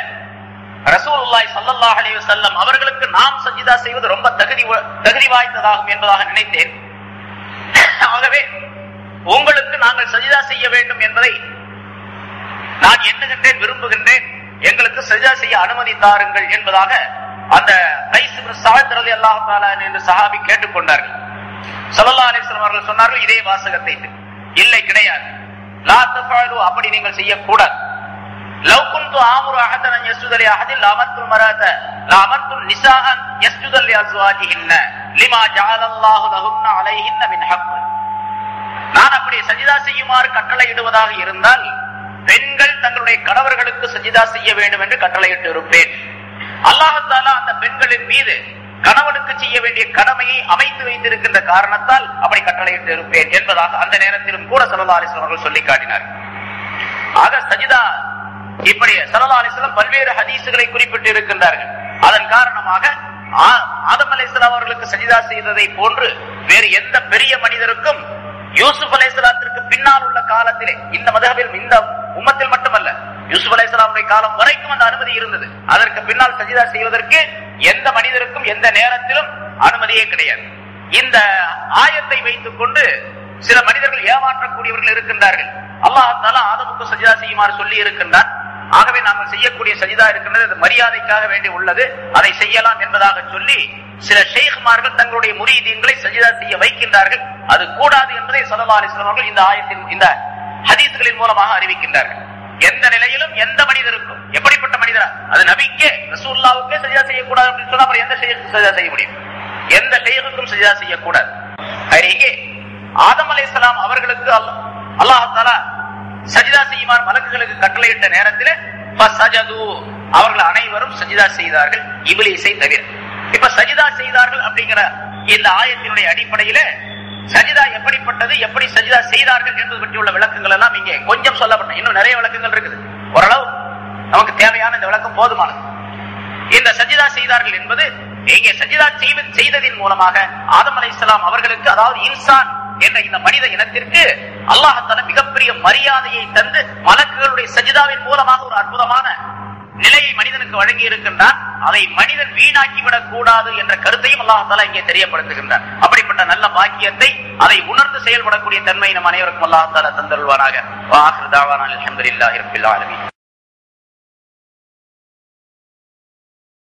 ரசூலுல்லாஹி ஸல்லல்லாஹு அலைஹி வஸல்லம் அவர்களுக்கு நாம் சஜிதா செய்வது ரொம்ப தகுதி வாய்ந்ததாகும் என்பதாக நினைத்தேன். ஆகவே உங்களுக்கு நாங்கள் சஜிதா செய்ய வேண்டும் என்பதை நான் எண்ணுகின்றேன், விரும்புகின்றேன். எங்களுக்கு சஜிதா செய்ய அனுமதி தாருங்கள் என்பதாக அந்த கைஸ் இப்னு ஸஅத் ரலியல்லாஹு தஆலா என்ற சஹாபி கேட்டுக்கொண்டார்கள். ஸல்லல்லாஹு அலைஹி வஸல்லம் அவர்கள் சொன்னார்கள் இதே வாசகத்தை, இல்லை கிடையாது, லா தஃஅலு, அப்படி நீங்கள் செய்யக்கூடாது. லவ் குன்து ஆமுரு அஹதன் அன் யஸ்ஜுத லி அஹதின் லஅமர்துல் மராத லஅமர்துல் நிசாஅன் யஸ்ஜுத லி அஸ்வாஜிஹின்ன லிமா ஜஅலல்லாஹு லஹுன்ன அலைஹின்ன மின் ஹக். நான் அப்படி சஜிதா செய்யுமாறு கட்டளையிடுவதாக இருந்தால், பெண்கள் தங்களுடைய கணவர்களுக்கு சஜிதா செய்ய வேண்டும் என்று கட்டளையிட்டு இருப்பேன். அல்லாஹ் தஆலா அந்த பெண்களின் மீது கணவனுக்கு செய்ய வேண்டிய கடமையை அமைத்து வைத்திருக்கின்ற காரணத்தால் அப்படி கட்டளையிட்டு இருப்பேன் என்பதாக அந்த நேரத்திலும் கூட ஸல்லல்லாஹு அலைஹி வஸல்லம் சொல்லி காட்டினார். ஆக சஜிதா இப்படி ஸல்லல்லாஹு அலைஹி வஸல்லம் பல்வேறு ஹதீசுகளை குறிப்பிட்டு இருக்கின்றார்கள். அதன் காரணமாக ஆதம் அலைஹிஸ்ஸலாம் அவர்களுக்கு சஜிதா செய்ததை போன்று வேறு எந்த பெரிய மனிதருக்கும் யூசுப் அலைஹிஸ்ஸலாத்திற்கு பின்னால் உள்ள காலத்திலே, இந்த மதஹபில், இந்த உம்மத்தில் மட்டுமல்ல, யூசுப் அலைஹிஸ்ஸலாமுடைய காலம் வரைக்கும் அந்த அனுமதி இருந்தது. அதற்கு பின்னால் சஜிதா செய்வதற்கு எந்த மனிதருக்கும் எந்த நேரத்திலும் அனுமதியே கிடையாது. இந்த ஆயத்தை வைத்துக் கொண்டு சில மனிதர்கள் ஏமாற்றக்கூடியவர்கள் இருக்கின்றார்கள். அல்லாஹ் தஆலா ஆதமுக்கு சஜிதா செய்யுமாறு சொல்லி இருக்கின்றான். ஆகவே நாங்கள் செய்யக்கூடிய சஜிதா இருக்கின்றது, அது மரியாதைக்காக வேண்டி உள்ளது, அதை செய்யலாம் என்பதாக சொல்லி சில ஷேக்மார்கள் தங்களுடைய முரீதீன்களை சஜிதா செய்ய வைக்கின்றார்கள். அது கூடாது என்பதை ஸல்லல்லாஹு அலைஹி வஸல்லம் அவர்கள் இந்த ஆயத்தின், இந்த ஹதீஸ்களின் மூலமாக அறிவிக்கின்றார்கள். எந்த நிலையிலும் எந்த மனிதருக்கும், எப்படிப்பட்ட மனிதரா, அது நபிக்கே ரசூலுல்லாஹ்வுக்கே சஜிதா செய்யக்கூடாது அப்படின்னு சொன்னா அப்புறம் எந்த ஷேக்குக்கும் சஜிதா செய்ய முடியும்? எந்த ஷேக்குக்கும் சஜிதா செய்யக்கூடாது. இங்கே ஆதம் அலைஹிஸ்ஸலாம் அவர்களுக்கு அல்லாஹ் தஆலா சஜிதா செய்யுமாறு மலக்குகளுக்கு கட்டளையிட்ட நேரத்தில் அவர்கள் அனைவரும் சஜிதா செய்தார்கள், இப்லீஸை தவிர. இப்ப சஜிதா செய்தார்கள் அப்படிங்கிற இந்த ஆயத்தினுடைய அடிப்படையில சஜிதா எப்படிப்பட்டது, எப்படி சஜிதா செய்தார்கள் என்பது பற்றியுள்ள விளக்கங்கள் எல்லாம் இங்கே கொஞ்சம் சொல்லப்பட்ட, இன்னும் நிறைய விளக்கங்கள் இருக்குது. ஓரளவு நமக்கு தேவையான இந்த விளக்கம் போதுமானது. இந்த சஜிதா செய்தார்கள் என்பது இங்கே சஜிதா செய்ததின் மூலமாக ஆதம் அலைஹிஸ்ஸலாம் அவர்களுக்கு, அதாவது இன்சான் என்ற இந்த மனித இனத்திற்கு அல்லாஹ் தஆலா மிகப்பெரிய மரியாதையை தந்து மலக்குகளுடைய சஜிதாவின் மூலமாக ஒரு அற்புதமான நிலையை மனிதனுக்கு வழங்கி இருக்கின்றான். அதை மனிதன் வீணாக்கிவிடக் கூடாது என்ற கருத்தையும் அல்லாஹ் தஆலா இங்கே தெரியப்படுத்துகின்றார். அப்படிப்பட்ட நல்ல பாக்கியத்தை, அதை உணர்ந்து செயல்படக்கூடிய தன்மை நம் அனைவருக்கும் அல்லாஹ் தஆலா தந்தருள்வாராக. வ ஆகிரு தஅவானா அல்ஹம்துலில்லாஹி ரப்பில் ஆலமீன்.